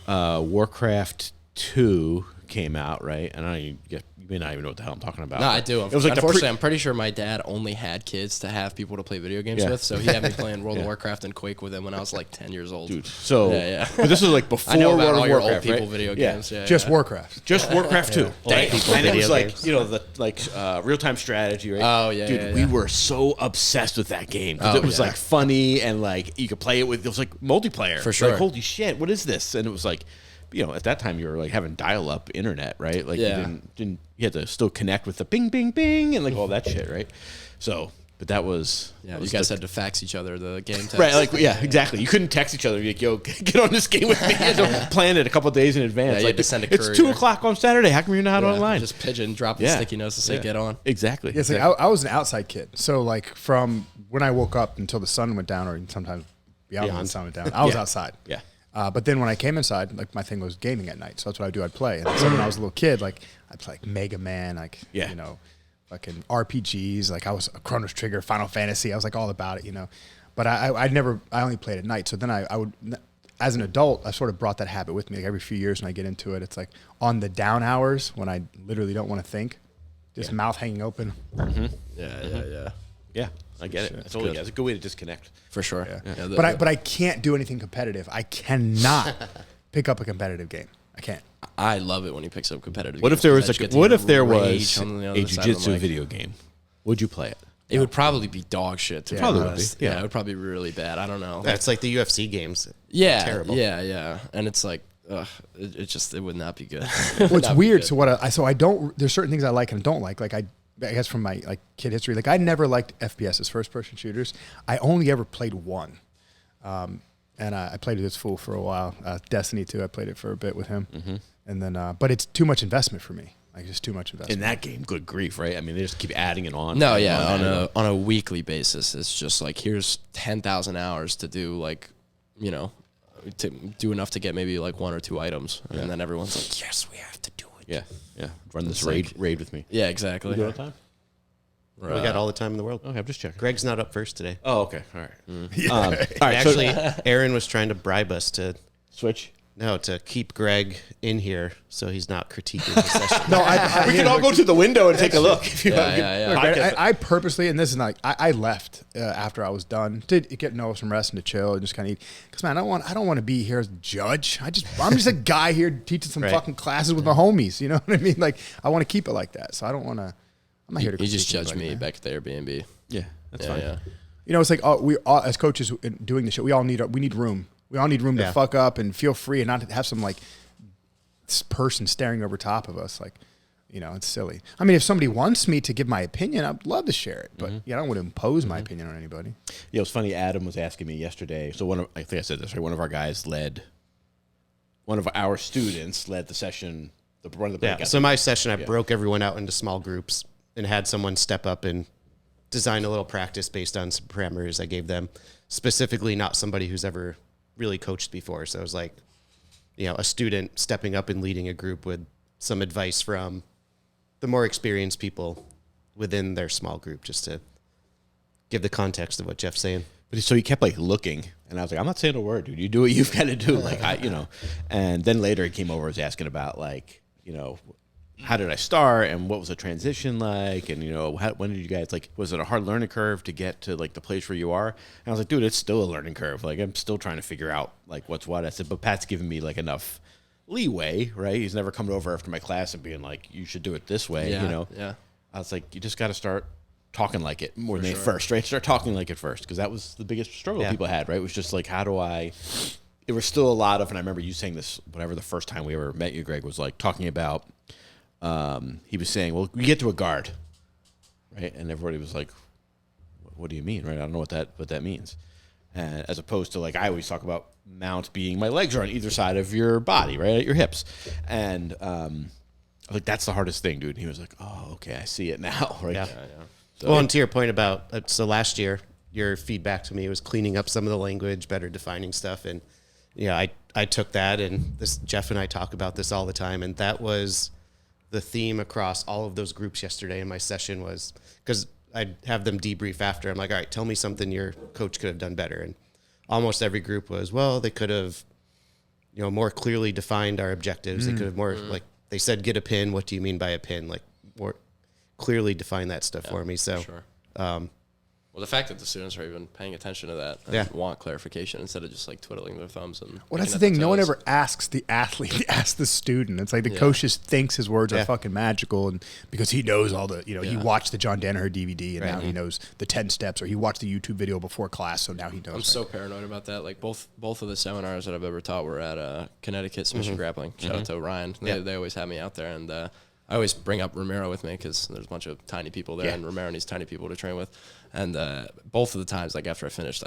Warcraft 2 came out, right? And you may not even know what the hell I'm talking about. No, I do. It was like unfortunately, I'm pretty sure my dad only had kids to have people to play video games with, so he had me playing World of Warcraft and Quake with him when I was like 10 years old. Dude, so but this was like before I know about all your Warcraft, old people right? video games. Yeah, just Warcraft. Just Warcraft 2. Damn. And it was like, you know, the real-time strategy, right? Oh, yeah, dude, we were so obsessed with that game because it was like funny and like you could play it with, it was like multiplayer. For sure. Like, holy shit, what is this? And it was like, you know, at that time you were like having dial-up internet, right? Like you didn't you had to still connect with the bing, bing, bing, and like all that shit, right? So, but that was you guys had to fax each other the game text. Right? Like exactly. You couldn't text each other. You're like, yo, get on this game with me. And plan it a couple of days in advance. Yeah, you like, had to send a courier. It's 2:00 on Saturday. How come you're not online? Just pigeon dropping sticky notes to say get on. Exactly. Yeah, exactly. Like I was an outside kid, so like from when I woke up until the sun went down, or sometimes beyond when the sun went down, I was outside. Yeah. But then when I came inside, like my thing was gaming at night, so that's what I'd do. I'd play. And so when I was a little kid, like I'd play like Mega Man, like you know, fucking RPGs. Like I was a Chrono Trigger, Final Fantasy. I was like all about it, you know. But I only played at night. So then I would, as an adult, I sort of brought that habit with me. Like every few years when I get into it, it's like on the down hours when I literally don't want to think, just mouth hanging open. Mm-hmm. Yeah. I get it. It's a good way to disconnect. For sure. Yeah. But I can't do anything competitive. I cannot pick up a competitive game. I can't. I love it when he picks up competitive. What games. if there was a a jiu-jitsu video game? Would you play it? It would probably be dog shit. To be honest. Yeah, it would probably be really bad. I don't know. That's like the UFC games. Yeah, terrible. Yeah. And it's like, it would not be good. What's weird? So I don't. There's certain things I like and don't like. Like I guess from my like kid history, like I never liked FPSs, first person shooters. I only ever played one, and I played with this fool for a while. Destiny 2, I played it for a bit with him, and then but it's too much investment for me. Like just too much investment in that game. Good grief, right? I mean, they just keep adding it on. No, on a weekly basis, it's just like here's 10,000 hours to do like, you know, to do enough to get maybe like 1 or 2 items, and then everyone's like, yes, we have to do it. Yeah. Run this raid with me. Yeah, exactly. You do all the time? We got all the time in the world. Okay, I'm just checking. Greg's not up first today. Oh, okay. All right. All right. Actually, Aaron was trying to bribe us to switch. No, to keep Greg in here so he's not critiquing the session. No, we can all go to the window and take a look. If you I purposely, and this is not, I left after I was done to get Noah some rest and to chill and just kind of eat. Because man, I don't want to be here as a judge. I'm just a guy here teaching some fucking classes with my homies. You know what I mean? Like I want to keep it like that. So I don't want to. I'm not here to. You just judge me back at the Airbnb. Yeah, that's fine. Yeah. You know, it's like we all, as coaches doing the show, we need room. We all need room to fuck up and feel free and not have some like person staring over top of us. Like, you know, it's silly. I mean, if somebody wants me to give my opinion, I'd love to share it. But I don't want to impose my opinion on anybody. Yeah, it was funny. Adam was asking me yesterday. So I think I said this right. One of our guys one of our students led the session. So my session, I broke everyone out into small groups and had someone step up and design a little practice based on some parameters I gave them. Specifically, not somebody who's ever really coached before. So it was like, you know, a student stepping up and leading a group with some advice from the more experienced people within their small group, just to give the context of what Jeff's saying. But so he kept like looking, and I was like, I'm not saying a word, dude. You do what you've got to do. Like, and then later he came over and was asking about like, you know, how did I start and what was the transition like? And, you know, when did you guys, like, was it a hard learning curve to get to, like, the place where you are? And I was like, dude, it's still a learning curve. Like, I'm still trying to figure out, like, what's what. I said, but Pat's giving me, like, enough leeway, right? He's never come over after my class and being like, you should do it this way, you know? Yeah. I was like, you just got to start talking like it more than first, right? Start talking like it first, because that was the biggest struggle people had, right? It was just like, how do I... It was still a lot of, and I remember you saying this, whatever the first time we ever met you, Greg, was like talking about, he was saying, well, we get to a guard, right? And everybody was like, what do you mean, right? I don't know what that means. And as opposed to, like, I always talk about mount being my legs are on either side of your body, right? At your hips. And I was like, that's the hardest thing, dude. And he was like, oh, okay, I see it now, right? Yeah. So, well, and to your point about, so last year, your feedback to me was cleaning up some of the language, better defining stuff. And yeah, I took that, and Jeff and I talk about this all the time, and that was the theme across all of those groups yesterday in my session was, because I'd have them debrief after. I'm like, all right, tell me something your coach could have done better. And almost every group was, well, they could have, you know, more clearly defined our objectives. They could have more, like they said, get a pin. What do you mean by a pin? Like, more clearly define that stuff for me. So, well, the fact that the students are even paying attention to that and want clarification instead of just like twiddling their thumbs. And well, that's the thing. No one ever asks the athlete, they ask the student. It's like the coach just thinks his words are fucking magical, and because he knows all the, you know, he watched the John Danaher DVD, and now he knows the 10 steps, or he watched the YouTube video before class, so now he knows. I'm so paranoid about that. Like both of the seminars that I've ever taught were at Connecticut Submission Grappling. Shout out to Ryan. They always have me out there, and I always bring up Romero with me because there's a bunch of tiny people there, and Romero needs tiny people to train with. And both of the times, like after I finished,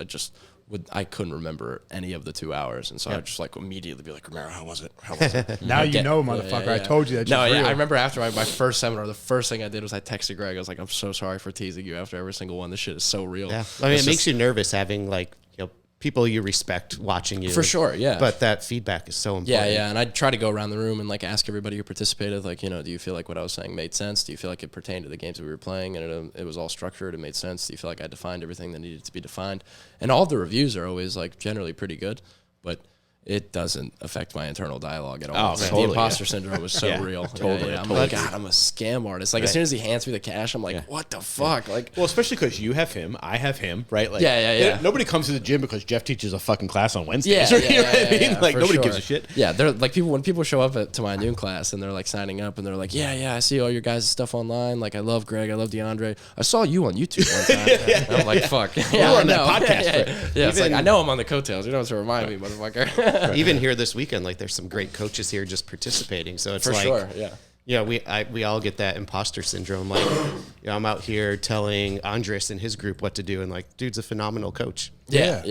I couldn't remember any of the 2 hours, and so I'd just like immediately be like, Romero, how was it? Now you know, motherfucker. I told you that. No, I remember after my first seminar, the first thing I did was I texted Greg. I was like, I'm so sorry for teasing you after every single one. This shit is so real. Yeah, I mean, it makes you nervous having, like, you know, people you respect watching you. For sure, yeah. But that feedback is so important. Yeah, and I'd try to go around the room and like ask everybody who participated, like, you know, do you feel like what I was saying made sense? Do you feel like it pertained to the games that we were playing and it was all structured, it made sense? Do you feel like I defined everything that needed to be defined? And all the reviews are always like generally pretty good, but it doesn't affect my internal dialogue at all. Oh, totally, the imposter syndrome was so real. Totally. I'm like, God, I'm a scam artist. Like as soon as he hands me the cash, I'm like, what the fuck? Like, well, especially because you have him, I have him, right? Like, nobody comes to the gym because Jeff teaches a fucking class on Wednesdays. You know what I mean? Like nobody gives a shit. Yeah, they're like when people show up to my noon class and they're like signing up and they're like, I see all your guys' stuff online. Like I love Greg, I love DeAndre. I saw you on YouTube one time. And I'm like, fuck. We're on that podcast. It's like I know I'm on the coattails. You don't have to remind me, motherfucker. Even here this weekend, like there's some great coaches here just participating. So it's we all get that imposter syndrome. Like, you know, I'm out here telling Andres and his group what to do, and like, dude's a phenomenal coach. Yeah.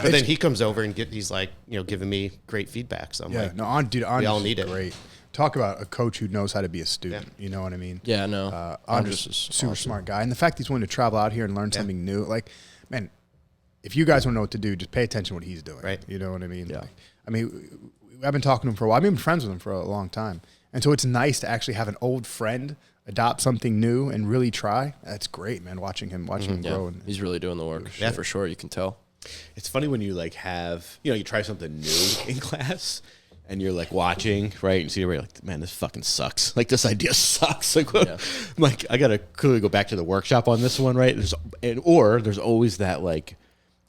But then he comes over and he's like, you know, giving me great feedback. So I'm like, dude, we all need it. Great. Talk about a coach who knows how to be a student. You know what I mean? Yeah, no. Andres is super smart guy, and the fact he's willing to travel out here and learn something new, like, man, if you guys don't know what to do, just pay attention to what he's doing. Right. You know what I mean? Yeah. Like, I mean, I've been talking to him for a while. I've been friends with him for a long time. And so it's nice to actually have an old friend adopt something new and really try. That's great, man, watching him grow. And he's really doing the work. Yeah, for sure. You can tell. It's funny when you like have, you know, you try something new in class and you're like watching, right? And see everybody like, man, this fucking sucks. Like this idea sucks. Like, like I got to clearly go back to the workshop on this one, right? There's always that like,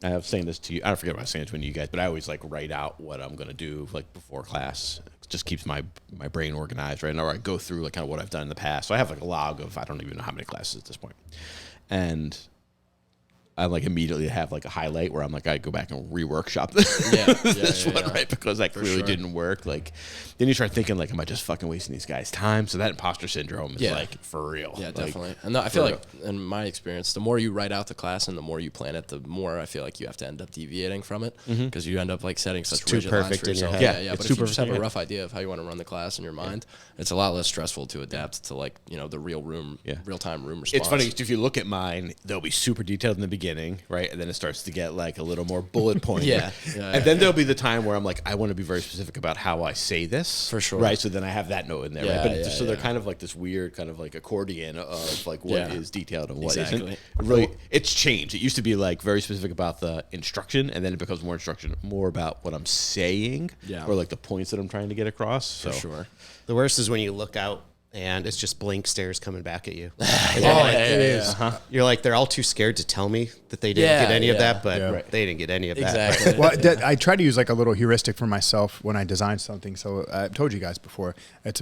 I was saying this to you. I don't forget about saying it to you guys, but I always like write out what I'm gonna do like before class. It just keeps my brain organized, right? Or I go through like kind of what I've done in the past. So I have like a log of I don't even know how many classes at this point, and I like immediately have like a highlight where I'm like I go back and reworkshop this one, right? Because that clearly didn't work. Like then you start thinking like, am I just fucking wasting these guys' time? So that imposter syndrome is like for real. Yeah, like, definitely. And I feel like in my experience, the more you write out the class and the more you plan it, the more I feel like you have to end up deviating from it because you end up like setting such rigid lines for yourself. Yeah. But if you just have a rough idea of how you want to run the class in your mind, it's a lot less stressful to adapt to like, you know, the real time room response. It's funny if you look at mine, they'll be super detailed in the beginning, right? And then it starts to get like a little more bullet point. And then there'll be the time where I'm like, I want to be very specific about how I say this. For sure. Right. So then I have that note in there. Right? But they're kind of like this weird kind of like accordion of like what is detailed and what isn't. Really, it's changed. It used to be like very specific about the instruction, and then it becomes more about what I'm saying or like the points that I'm trying to get across. For sure. The worst is when you look out and it's just blank stares coming back at you. It is. You're like, they're all too scared to tell me that they didn't get any of that, but they didn't get any of that. Exactly. Well, I try to use like a little heuristic for myself when I design something. So I've told you guys before, it's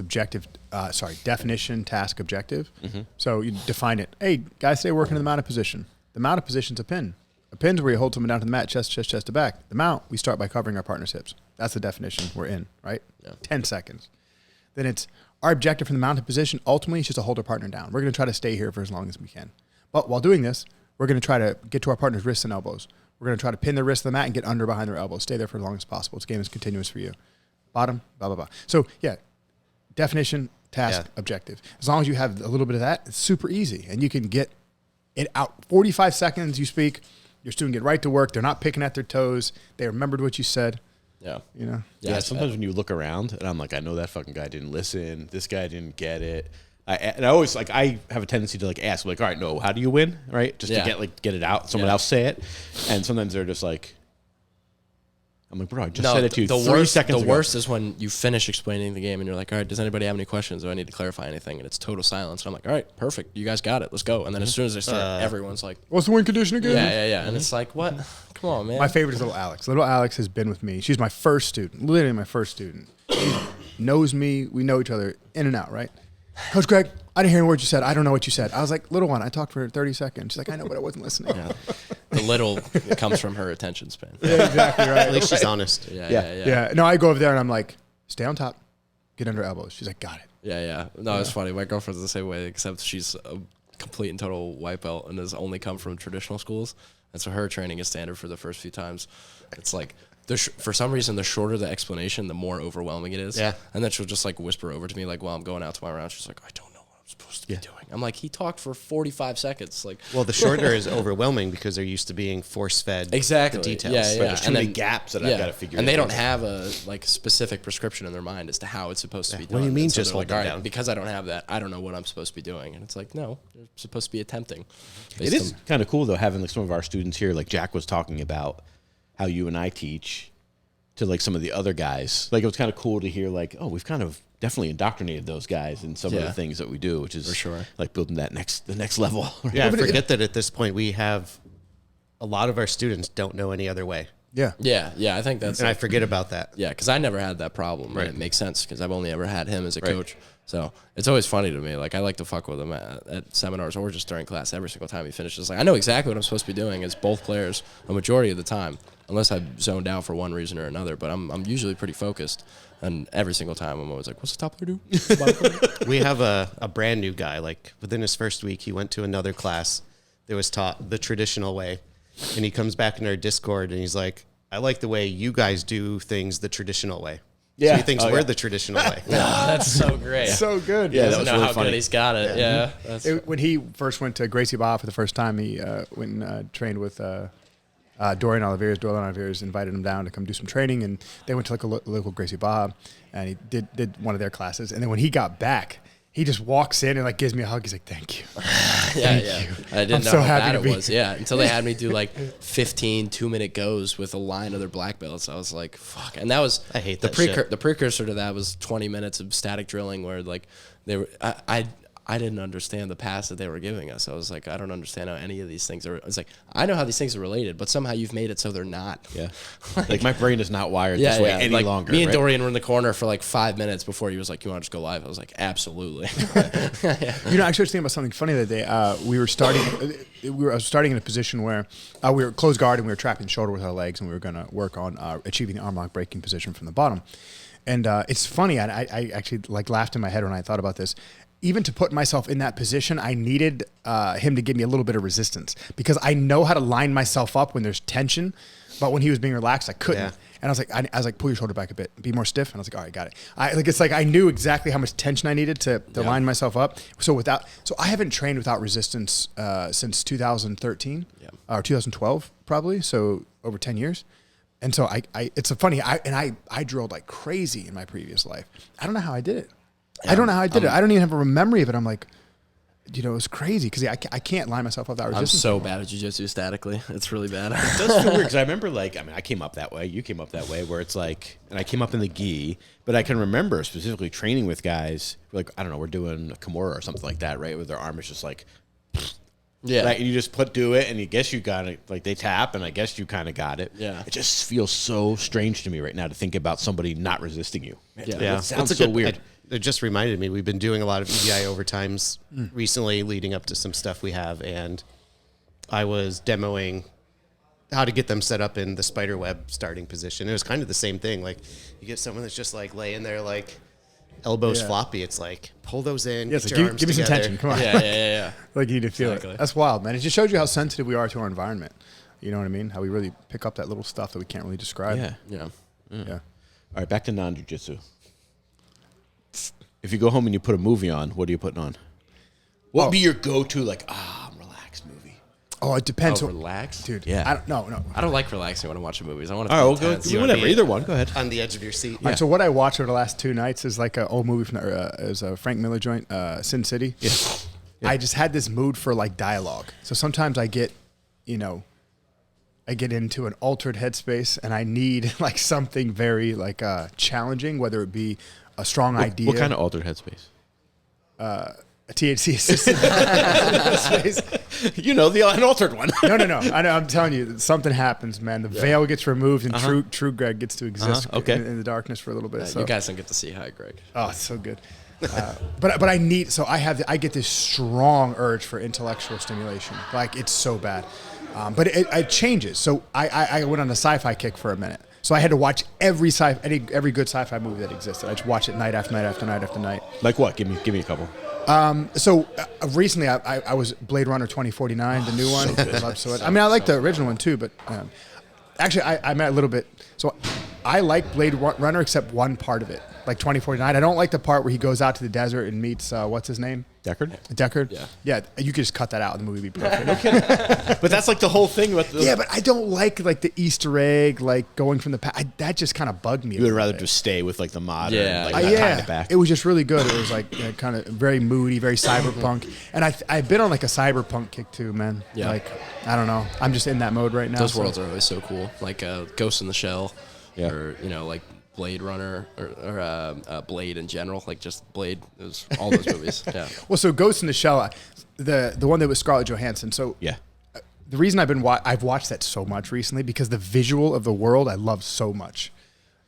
definition, task, objective. So you define it. Hey, guys, today working in the mounted position. The mounted position's a pin. A pin's where you hold someone down to the mat, chest to back. The mount, we start by covering our partner's hips. That's the definition we're in, right? 10 seconds. Then it's our objective from the mounted position, ultimately, is just to hold our partner down. We're going to try to stay here for as long as we can. But while doing this, we're going to try to get to our partner's wrists and elbows. We're going to try to pin their wrists to the mat and get under behind their elbows. Stay there for as long as possible. This game is continuous for you. Bottom, blah, blah, blah. So, definition, task, objective. As long as you have a little bit of that, it's super easy. And you can get it out. 45 seconds, you speak. Your student get right to work. They're not picking at their toes. They remembered what you said. Yeah. You know? Yeah, sometimes when you look around and I'm like, I know that fucking guy didn't listen. This guy didn't get it. I always like, I have a tendency to like ask, like, all right, no, how do you win? Right? Just to get it out. Someone else say it. And sometimes they're just like, I'm like, bro, I just said it to you 3 seconds ago. The worst is when you finish explaining the game and you're like, all right, does anybody have any questions? Do I need to clarify anything? And it's total silence. And I'm like, all right, perfect. You guys got it. Let's go. And then as soon as I start, everyone's like, what's the win condition again? Yeah. And it's like, what? Come on, man. My favorite is little Alex. Little Alex has been with me. She's my first student, literally my first student. She knows me. We know each other in and out, right? Coach Greg, I didn't hear a word you said. I don't know what you said. I was like, little one, I talked for 30 seconds. She's like, I know, but I wasn't listening. Yeah. The little comes from her attention span. Yeah, exactly right. At least she's honest. Yeah. No, I go over there and I'm like, stay on top, get under elbows. She's like, got it. Yeah. No, it's funny. My girlfriend's the same way, except she's a complete and total white belt and has only come from traditional schools. And so her training is standard for the first few times. It's like, for some reason, the shorter the explanation, the more overwhelming it is. Yeah. And then she'll just like whisper over to me, like, while I'm going out to my round, she's like, I don't know what I'm supposed to be doing. I'm like, he talked for 45 seconds. Like, well, the shorter is overwhelming because they're used to being force-fed exactly the details. Yeah. There's too many gaps that I've got to figure out. And they don't have a like specific prescription in their mind as to how it's supposed to be done. What do you mean and so just they're hold like, them all down? because I don't have that, I don't know what I'm supposed to be doing. And it's like, no, you're supposed to be attempting. It is kind of cool, though, having like some of our students here, like Jack was talking about how you and I teach to like some of the other guys. Like it was kind of cool to hear like, oh, we've kind of definitely indoctrinated those guys in some of the things that we do, which is for sure like building the next level. Yeah, I forget that at this point we have a lot of our students don't know any other way. Yeah. I think that's And I forget about that. Yeah, because I never had that problem. Right. And it makes sense because I've only ever had him as a coach. So it's always funny to me. Like I like to fuck with him at seminars or just during class every single time he finishes. Like I know exactly what I'm supposed to be doing as both players a majority of the time, unless I've zoned out for one reason or another. But I'm usually pretty focused. And every single time I'm always like, what's the top player do? We have a brand new guy. Like within his first week, he went to another class that was taught the traditional way. And he comes back in our Discord and he's like, I like the way you guys do things the traditional way. Yeah. So he thinks we're the traditional way. That's so great. So good. Yeah, He that doesn't was know really how funny. good he's got it. Yeah. That's When he first went to Gracie Barra for the first time, he went and trained with Dorian Oliveras. Dorian Oliveras invited him down to come do some training, and they went to like a local Gracie Barra, and he did one of their classes. And then when he got back, he just walks in and like gives me a hug. He's like, "Thank you." yeah. I didn't I'm know so how happy bad to it be was. Yeah, until they had me do like 15 2-minute goes with a line of their black belts. I was like, "Fuck!" And that was I hate the that shit. The precursor to that was 20 minutes of static drilling, where like they were. I didn't understand the pass that they were giving us. I was like, I don't understand how any of these things are. It's like I know how these things are related, but somehow you've made it so they're not. Yeah. Like my brain is not wired this way any like, longer. Me and right? Dorian were in the corner for like 5 minutes before he was like, "You want to just go live?" I was like, "Absolutely." You know, actually, I was thinking about something funny that day. I was starting in a position where we were closed guard and we were trapping the shoulder with our legs, and we were going to work on achieving the arm lock breaking position from the bottom. And it's funny. I actually like laughed in my head when I thought about this. Even to put myself in that position, I needed him to give me a little bit of resistance because I know how to line myself up when there's tension, but when he was being relaxed, I couldn't. Yeah. And I was like, pull your shoulder back a bit, be more stiff. And I was like, all right, got it. It's like I knew exactly how much tension I needed to line myself up. So I haven't trained without resistance since 2013 or 2012 probably. So over 10 years. And so it's a funny. I drilled like crazy in my previous life. I don't know how I did it. I don't know how I did it. I don't even have a memory of it. I'm like, you know, it was crazy because I can't line myself up that resistance. I'm so bad at jiu-jitsu statically. It's really bad. It does feel weird because I remember, like, I mean, I came up that way. You came up that way, where it's like, and I came up in the gi, but I can remember specifically training with guys, like, I don't know, we're doing a Kimura or something like that, right? Where their arm is just like, Yeah. right? And you just do it, and you guess you got it. Like, they tap, and I guess you kind of got it. Yeah. It just feels so strange to me right now to think about somebody not resisting you. Man, Yeah. It sounds so weird. It just reminded me, we've been doing a lot of EBI overtimes recently leading up to some stuff we have, and I was demoing how to get them set up in the spider web starting position. It was kind of the same thing. Like, you get someone that's just like laying there like elbows floppy. It's like, pull those in, Yeah, get so your arms give me some together. tension. Come on. Yeah. Like you need to feel Exactly. it. That's wild, man. It just shows you how sensitive we are to our environment. You know what I mean? How we really pick up that little stuff that we can't really describe. Yeah. Yeah. Yeah. All right, back to non-jiu-jitsu. If you go home and you put a movie on, what are you putting on? What would be your go-to, like, relaxed movie? Oh, it depends. Oh, relax? Dude. Yeah. I don't, no. I don't like relaxing when I'm watching movies. I want to All right, feel well, intense. go, whatever. Either one. Go ahead. On the edge of your seat. All right, so what I watched over the last 2 nights is like an old movie from is a Frank Miller joint, Sin City. Yeah. I just had this mood for like dialogue. So sometimes I get, you know, I get into an altered headspace and I need like something very like challenging, whether it be a strong idea. What kind of altered headspace? A THC assisted space. You know, the unaltered one. No. I know, I'm telling you, something happens, man. The veil gets removed and true Greg gets to exist in the darkness for a little bit. So. You guys don't get to see hi, Greg. Oh, it's so good. But I need, so I get this strong urge for intellectual stimulation. Like, it's so bad. But it changes. So I went on a sci-fi kick for a minute. So I had to watch every good sci-fi movie that existed. I just watch it night after night after night after night. Like what? Give me a couple. So recently I was Blade Runner 2049, the new one. So I mean, I like the original one too, but actually I'm a little bit. So I like Blade Runner except one part of it, like 2049. I don't like the part where he goes out to the desert and meets what's his name? Deckard. Yeah. You could just cut that out and the movie would be perfect. No kidding. But that's like the whole thing with the. Yeah, but I don't like the Easter egg, like going from the past. That just kind of bugged me. You would rather just stay with like the modern. Yeah. Like, tying it back. It was just really good. It was like kind of very moody, very cyberpunk. And I've been on like a cyberpunk kick too, man. Yeah. Like, I don't know. I'm just in that mode right now. Those worlds are always so cool. Like Ghost in the Shell, Yeah. or like Blade Runner, or Blade in general. Like just Blade. It was all those movies. Yeah. Well, so Ghost in the Shell, the one that was Scarlett Johansson. So Yeah. the reason I've watched that so much recently because the visual of the world I love so much.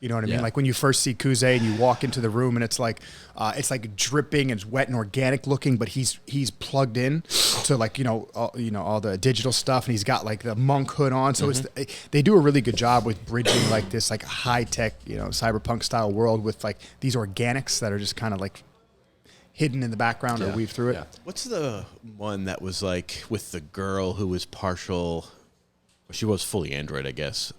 You know what I mean? Yeah. Like when you first see Kuze and you walk into the room and it's like dripping and it's wet and organic looking, but he's plugged in to like all the digital stuff and he's got like the monk hood on. So they do a really good job with bridging like this like high tech cyberpunk style world with like these organics that are just kind of like hidden in the background or weave through it. Yeah. What's the one that was like with the girl who was partial? She was fully android, I guess.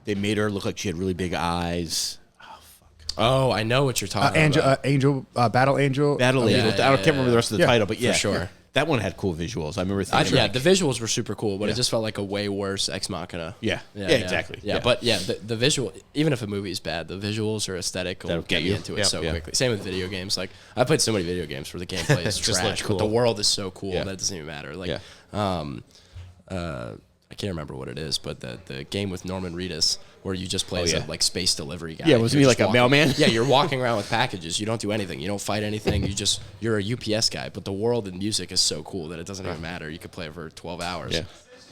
They made her look like she had really big eyes. Oh fuck! Oh, I know what you're talking about. Battle Angel. Battle Angel. I can't remember the rest of the title, but for sure. That one had cool visuals. I remember thinking. The visuals were super cool, but it just felt like a way worse Ex Machina. Yeah, exactly. Yeah, but the visual, even if a movie is bad, the visuals or aesthetic will get you into it so quickly. Same with video games. Like I played so many video games where the gameplay is trash, but the world is so cool that it doesn't even matter. Like, I can't remember what it is, but the game with Norman Reedus where you just play as a like space delivery guy. Yeah, wasn't he like a mailman? Yeah, you're walking around with packages. You don't do anything. You don't fight anything. You're a UPS guy. But the world and music is so cool that it doesn't even matter. You could play it for 12 hours. Yeah.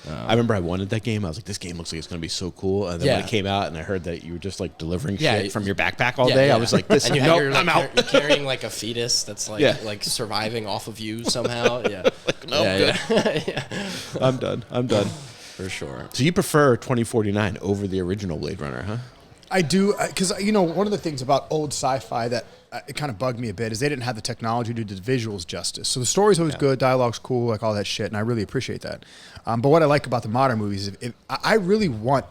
I remember I wanted that game. I was like, this game looks like it's going to be so cool. And then when it came out and I heard that you were just like delivering shit from your backpack all day, I was like, this, and nope, I'm out. You're carrying like a fetus that's like surviving off of you somehow. Yeah. Good. I'm done. For sure. So you prefer 2049 over the original Blade Runner, huh? I do, because one of the things about old sci-fi that it kind of bugged me a bit is they didn't have the technology to do the visuals justice. So the story's always good, dialogue's cool, like all that shit, and I really appreciate that. But what I like about the modern movies is I really want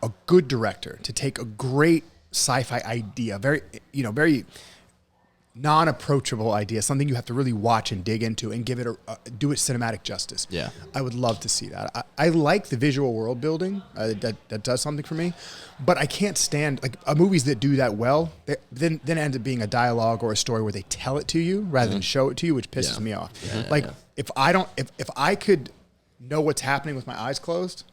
a good director to take a great sci-fi idea, very non-approachable idea, something you have to really watch and dig into and give it do it cinematic justice. Yeah. I would love to see that. I like the visual world building. That does something for me, but I can't stand like movies that do that well. Then end up being a dialogue or a story where they tell it to you rather than show it to you, which pisses me off. If I could know what's happening with my eyes closed,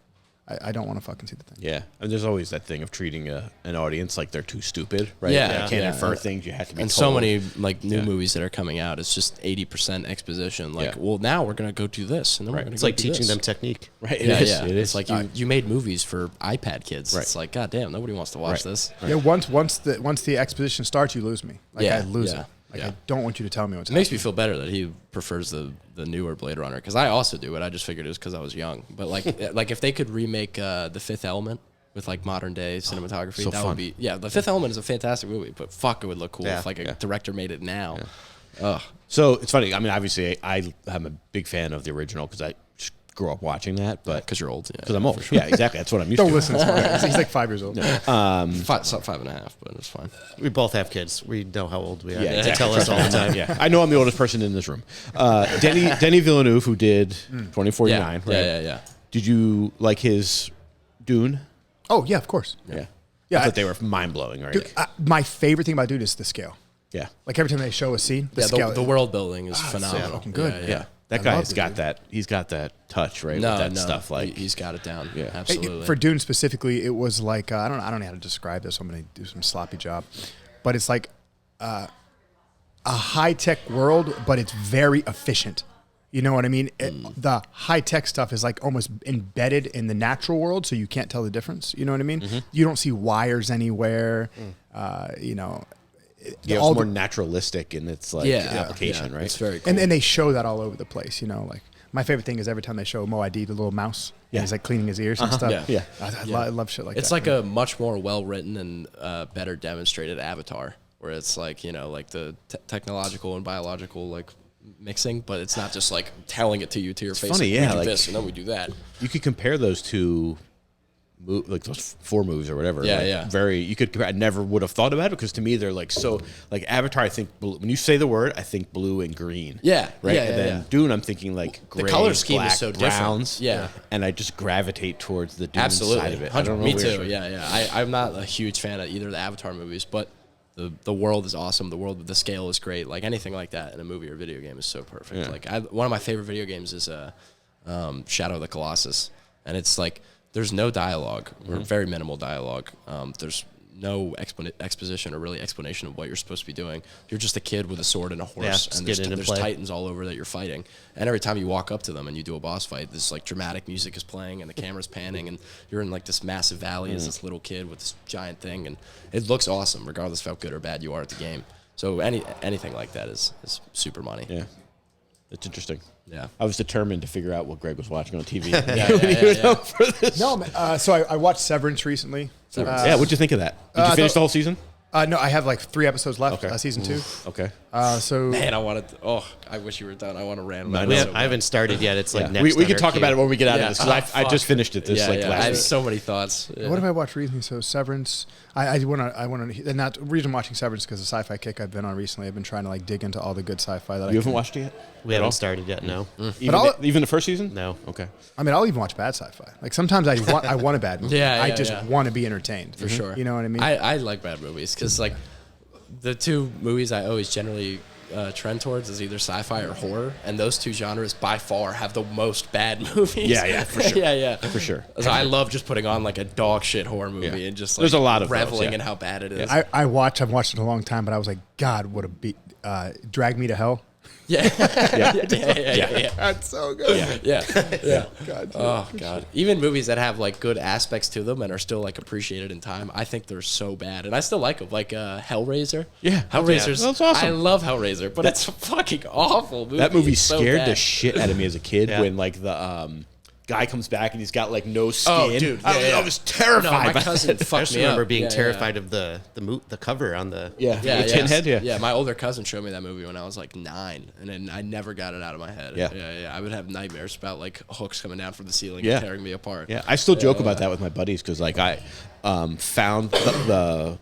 I don't want to fucking see the thing. Yeah, and there's always that thing of treating an audience like they're too stupid, right? Yeah, you can't infer things. You have to be. And told. so many like new movies that are coming out, it's just 80% exposition. Like, well, now we're gonna go do this, and then we're gonna. It's go like do teaching this. them technique. Right? Yeah, It is. yeah. It is. It's like you made movies for iPad kids. Right. It's like, goddamn, nobody wants to watch this. Yeah, once the exposition starts, you lose me. Like I lose it. Like Yeah. I don't want you to tell me what's It makes me feel better that he prefers the newer Blade Runner, because I also do it. I just figured it was because I was young. But like like if they could remake The Fifth Element with like modern day cinematography, so that fun. would be The Fifth Element is a fantastic movie, but fuck, it would look cool Yeah. if like a director made it now. Ugh. So it's funny. I mean, obviously, I'm a big fan of the original because I just grew up watching that, but Because you're old. because I'm old. Yeah, exactly. That's what I'm used Don't to. listen to him. He's like 5 years old. 5.5, but it's fine. We both have kids. We know how old we are. Yeah, They exactly. tell us all the time. Yeah, I know I'm the oldest person in this room. Denny Villeneuve, who did 2049, right? Yeah. Did you like his Dune? Oh yeah, of course. Yeah. Yeah, I thought they were mind blowing, right? Dude, my favorite thing about Dude is the scale. Yeah. Like every time they show a scene, the scale. The world building is so phenomenal. fucking good. Yeah. That I guy love has the got dude. that. He's got that touch, right? No, with that no, stuff. Like he's got it down. Yeah. Absolutely. For Dune specifically, it was like I don't know how to describe this. I'm gonna do some sloppy job, but it's like a high tech world, but it's very efficient. You know what I mean? The high tech stuff is like almost embedded in the natural world, so you can't tell the difference. You know what I mean? You don't see wires anywhere. You know. yeah, it's more naturalistic in its like application, right? It's very cool. And then they show that all over the place, you know. Like my favorite thing is every time they show Moadi, the little mouse, and he's like cleaning his ears and stuff. Yeah. I love shit like It's that. like a much more well written and better demonstrated Avatar, where it's like, you know, like the technological and biological like mixing, but it's not just like telling it to you to your face. funny, like, yeah, we do like- this and then we do that. You could compare those two, like those 4 movies or whatever. Yeah, like yeah. Very. You could. I never would have thought about it because to me they're like so. Like Avatar, I think blue, when you say the word, I think blue and green. Yeah, Right. yeah, and yeah, then yeah. Dune, I'm thinking like gray, The color scheme black, is so different. browns. Yeah. And I just gravitate towards the Dune Absolutely. side of it. I don't know. Me where- too. Yeah. I'm not a huge fan of either of the Avatar movies, but the world is awesome. The world, the scale is great. Like anything like that in a movie or video game is so perfect. Yeah. Like one of my favorite video games is Shadow of the Colossus, and it's like there's no dialogue or very minimal dialogue. There's no exposition or really explanation of what you're supposed to be doing. You're just a kid with a sword and a horse, just and get in and there's play. titans all over that you're fighting. And every time you walk up to them and you do a boss fight, this like dramatic music is playing and the camera's panning, and you're in like this massive valley as this little kid with this giant thing, and it looks awesome regardless of how good or bad you are at the game. So anything like that is super money. Yeah. It's interesting. Yeah. I was determined to figure out what Greg was watching on TV. Yeah. no, man. So I watched Severance recently. Yeah, what'd you think of that? Did you finish the whole season? No, I have like 3 episodes left. Okay. Season 2. Okay. So Man, I wish you were done. I want to rant about I it. know. I haven't started yet. It's like Yeah. next. We on can our talk queue. about it when we get out Yeah. of this because I just finished it this I last have week. so many thoughts. Yeah. what have I watched recently? So Severance. I want to, and that the reason I'm watching Severance because the sci-fi kick I've been on recently. I've been trying to like dig into all the good sci-fi that You I haven't can. watched it yet? We haven't started yet. No. Even the first season? No. Okay. I mean, I'll even watch bad sci-fi. Like sometimes I want a bad movie. Yeah, I yeah, just yeah. want to be entertained. For sure. You know what I mean? I like bad movies because like the 2 movies I always generally trend towards is either sci-fi or horror, and those 2 genres by far have the most bad movies. Yeah, for sure. yeah, For sure. So I love just putting on like a dog shit horror movie Yeah. and just like There's a lot of those, reveling yeah. in how bad it is. I've watched it in a long time, but I was like, God, what a beat! Drag Me to Hell. Yeah. Yeah. That's so good. Yeah. God, Oh god. Even movies that have like good aspects to them and are still like appreciated in time, I think they're so bad, and I still like them. Like Hellraiser. Yeah. Hellraiser's. That's awesome. I love Hellraiser, but it's a fucking awful movie. That movie It's so scared bad. the shit out of me as a kid Yeah. when like the guy comes back and he's got like no skin. Oh, dude. I was terrified. No, my by cousin that. I fucked just me remember up. being Yeah, terrified of the cover on the. Yeah. Yeah, The tin head. Yeah. Yeah, my older cousin showed me that movie when I was like 9, and then I never got it out of my head. Yeah. I would have nightmares about like hooks coming down from the ceiling Yeah. and tearing me apart. Yeah, I still joke about that with my buddies because like I found the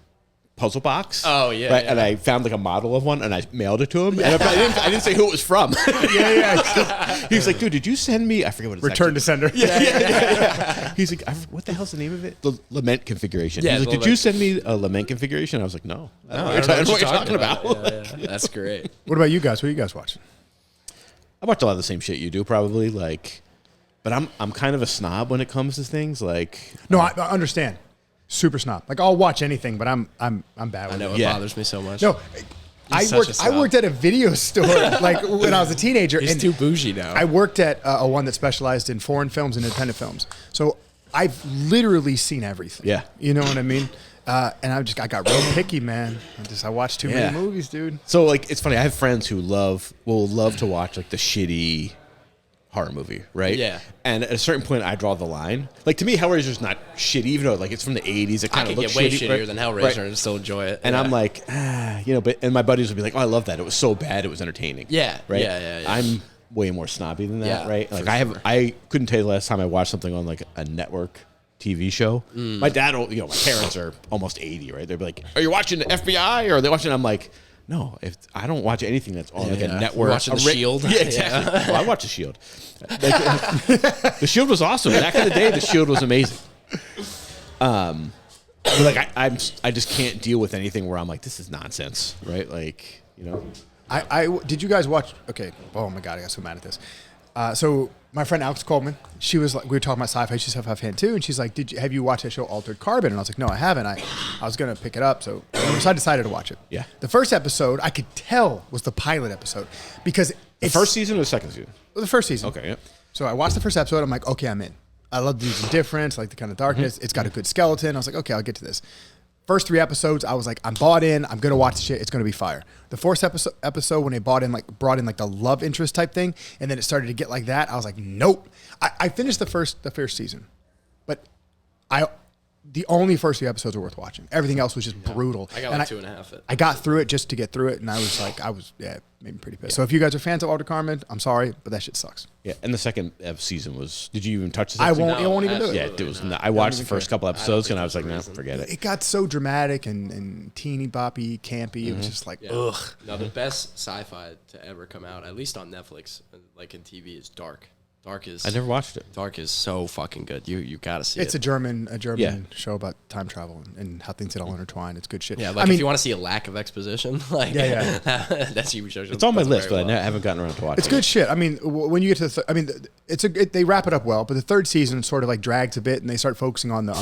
puzzle box. Oh, yeah, right? yeah. And I found like a model of one, and I mailed it to him. And I didn't say who it was from. He was like, "Dude, did you send me?" I forget what it's Return to sender. Yeah. He's like, "What the hell's the name of it?" The lament configuration. Yeah, He's like, "Did you send me a lament configuration?" I was like, "No, I don't know what you're talking about." Yeah. That's great. What about you guys? What are you guys watching? I watch a lot of the same shit you do, probably. Like, but I'm kind of a snob when it comes to things. Like, No, I understand. Super snob. Like I'll watch anything, but I'm bad with I know it. it bothers me so much. No, He's I such a worked at a video store like when I was a teenager. He's and too bougie now. I worked at a one that specialized in foreign films and independent films. So I've literally seen everything. Yeah. You know what I mean? And I got real picky, man. I watched too many movies, dude. so like, it's funny. I have friends who will love to watch like the shitty horror movie, right? Yeah. And at a certain point, I draw the line. Like to me, Hellraiser's not shitty, even though like it's from the '80s. It I kind of could looks get way shitty, shittier right? than Hellraiser Right. and still enjoy it. And Yeah. I'm like, and my buddies would be like, "Oh, I love that. It was so bad, it was entertaining." Yeah, right. yeah. I'm way more snobby than that, Yeah, right? Like for sure. I couldn't tell you the last time I watched something on like a network TV show. My dad, my parents are almost 80, right? They'd be like, "Are you watching the FBI?" Or are they watching? I'm like, "No, if I don't watch anything that's on like a network." You're watching The Shield. Yeah, exactly. Well, I watch The Shield. Like, The Shield was awesome. Back in the day, The Shield was amazing. But like I just can't deal with anything where I'm like, this is nonsense, right? Like, I did you guys watch? Okay. Oh my god, I got so mad at this. So my friend Alex Coleman, she was like, we were talking about sci-fi. She's a sci-fi fan too, and she's like, have you watched that show Altered Carbon? And I was like, no, I haven't. I was gonna pick it up, so I decided to watch it. Yeah. The first episode I could tell was the pilot episode because the first season or the second season? the first season. Okay, yeah. So I watched the first episode. I'm like, okay, I'm in. I love the difference, like the kind of darkness. It's got a good skeleton. I was like, okay, I'll get to this. First 3 episodes, I was like, I'm bought in. I'm gonna watch the shit. It's gonna be fire. The fourth episode when they brought in like the love interest type thing, and then it started to get like that. I was like, nope. I finished the first season, but the only first 3 episodes were worth watching. Everything else was just brutal. I got like 2.5. I got through it just to get through it, and I was it made me pretty pissed. So if you guys are fans of Altered Carbon, I'm sorry, but that shit sucks. Yeah, and the second season was. Did you even touch the? I second won't. season? I won't even do it. Yeah, it was. Not, I watched the first couple episodes and I was like, no, forget it. It got so dramatic and teeny boppy, campy. It was just like, ugh. No, the best sci-fi to ever come out, at least on Netflix, like in TV, is Dark. Dark is. I never watched it. Dark is so fucking good. You gotta see It's it. a German show about time travel and how things get all intertwined. It's good shit. Yeah, like if you want to see a lack of exposition, like that's TV shows. It's on my list, but I haven't gotten around to watching. It's good shit. I mean, when you get to they wrap it up well, but the third season sort of like drags a bit, and they start focusing on the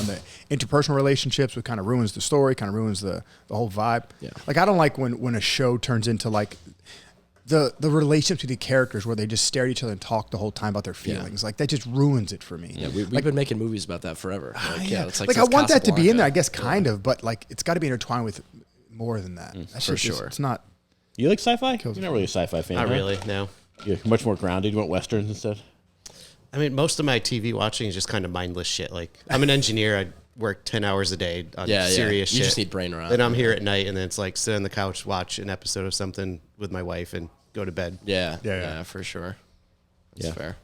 interpersonal relationships, which kind of ruins the story, kind of ruins the whole vibe. Yeah. Like I don't like when a show turns into like the relationship to the characters where they just stare at each other and talk the whole time about their feelings. Like that just ruins it for me. Yeah, we've been making movies about that forever. Like, it's like I want that to be in there, I guess, Casablanca. kind of, but like it's got to be intertwined with more than that. That's for just, sure. It's not. You like sci-fi? You're not really a sci-fi fan. Not huh? really, no. You're much more grounded. You want westerns instead. I mean, most of my TV watching is just kind of mindless shit. Like, I'm an engineer. I work 10 hours a day on serious shit. You just need brain rot. Then I'm here at night, and then it's like sit on the couch, watch an episode of something with my wife, and go to bed. Yeah, for sure. That's fair.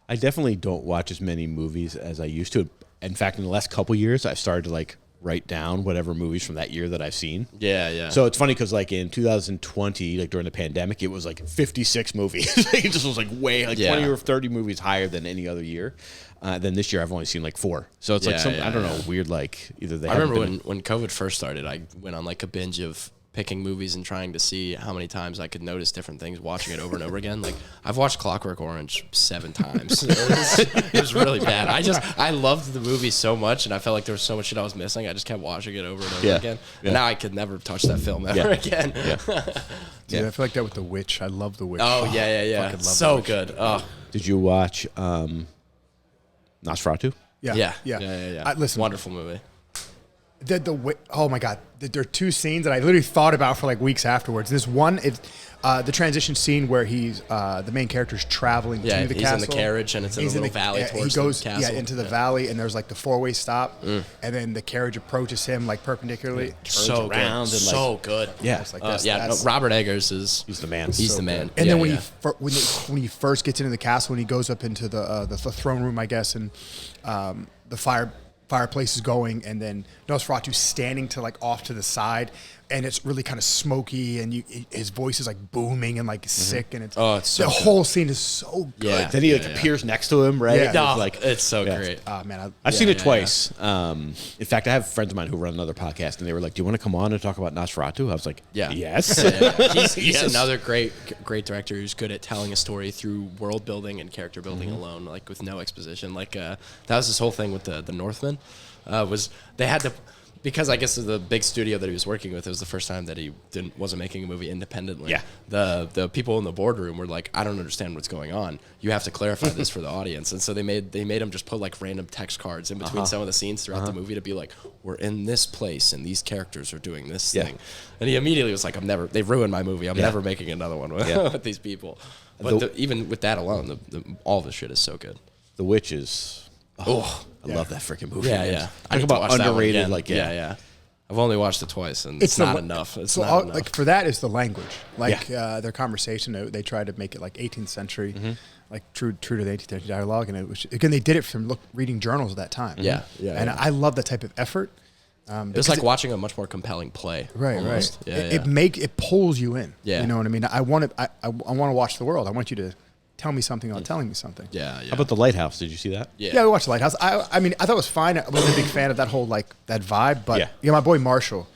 I definitely don't watch as many movies as I used to. In fact, in the last couple years, I've started to like write down whatever movies from that year that I've seen. Yeah. So it's funny because like in 2020, like during the pandemic, it was like 56 movies. It just was like 20 or 30 movies higher than any other year. Then this year I've only seen like 4. So it's like I don't know, weird like either they. I remember when COVID first started, I went on like a binge of picking movies and trying to see how many times I could notice different things, watching it over and over again. Like I've watched Clockwork Orange 7 times. It was really bad. I loved the movie so much, and I felt like there was so much shit I was missing. I just kept watching it over and over again. And now I could never touch that film ever again. Dude, I feel like that with The Witch. I love The Witch. Oh yeah. Fucking love So The Witch. good. Oh Did you watch Nosferatu? Yeah. Listen, wonderful movie. Oh my god, there are 2 scenes that I literally thought about for like weeks afterwards. This one, it's the transition scene where he's the main character's traveling to the he's castle. in the carriage and it's in a little valley towards he goes the castle. into the valley, and there's like the 4-way stop, and then the carriage approaches him like perpendicularly. So good. around and, like- So good. Yeah. It's like Robert Eggers is He's the man. He's the man. And then when he first gets into the castle, and he goes up into the throne room, I guess, and the fire fireplace is going, and then Nosferatu standing to like off to the side, and it's really kind of smoky, and his voice is like booming and like sick, and it's so the good. whole scene is so good. Yeah. Then he appears next to him, right? Yeah. No, Like it's so great. Man, I've seen it twice. In fact, I have friends of mine who run another podcast, and they were like, "Do you want to come on and talk about Nosferatu?" I was like, yes." He's Yes. another great director who's good at telling a story through world building and character building alone, like with no exposition. Like that was his whole thing with the Northman. Was they had to, because I guess the big studio that he was working with, it was the first time that he wasn't making a movie independently. Yeah. The people in the boardroom were like, I don't understand what's going on. You have to clarify this for the audience. And so they made him just put like random text cards in between some of the scenes throughout the movie to be like, we're in this place and these characters are doing this thing. And he immediately was like, they've ruined my movie. I'm never making another one with these people. But even with that alone, all of the shit is so good. The Witch is. I love that freaking movie. Yeah, man. yeah. Talk I need to about watch that one underrated. again. Like, yeah. I've only watched it twice, and it's not enough. It's not enough. Like for that is the language. Like their conversation, they tried to make it like 18th century, like true to the 18th century dialogue, and it was again they did it from reading journals at that time. Yeah. And I love that type of effort. It was like watching a much more compelling play. Right, almost. right. Yeah, It pulls you in. Yeah. You know what I mean? I want to watch the world. I want you to tell me something without telling me something. Yeah. How about The Lighthouse? Did you see that? Yeah, we watched The Lighthouse. I mean, I thought it was fine. I wasn't a big fan of that whole like that vibe, but my boy Marshall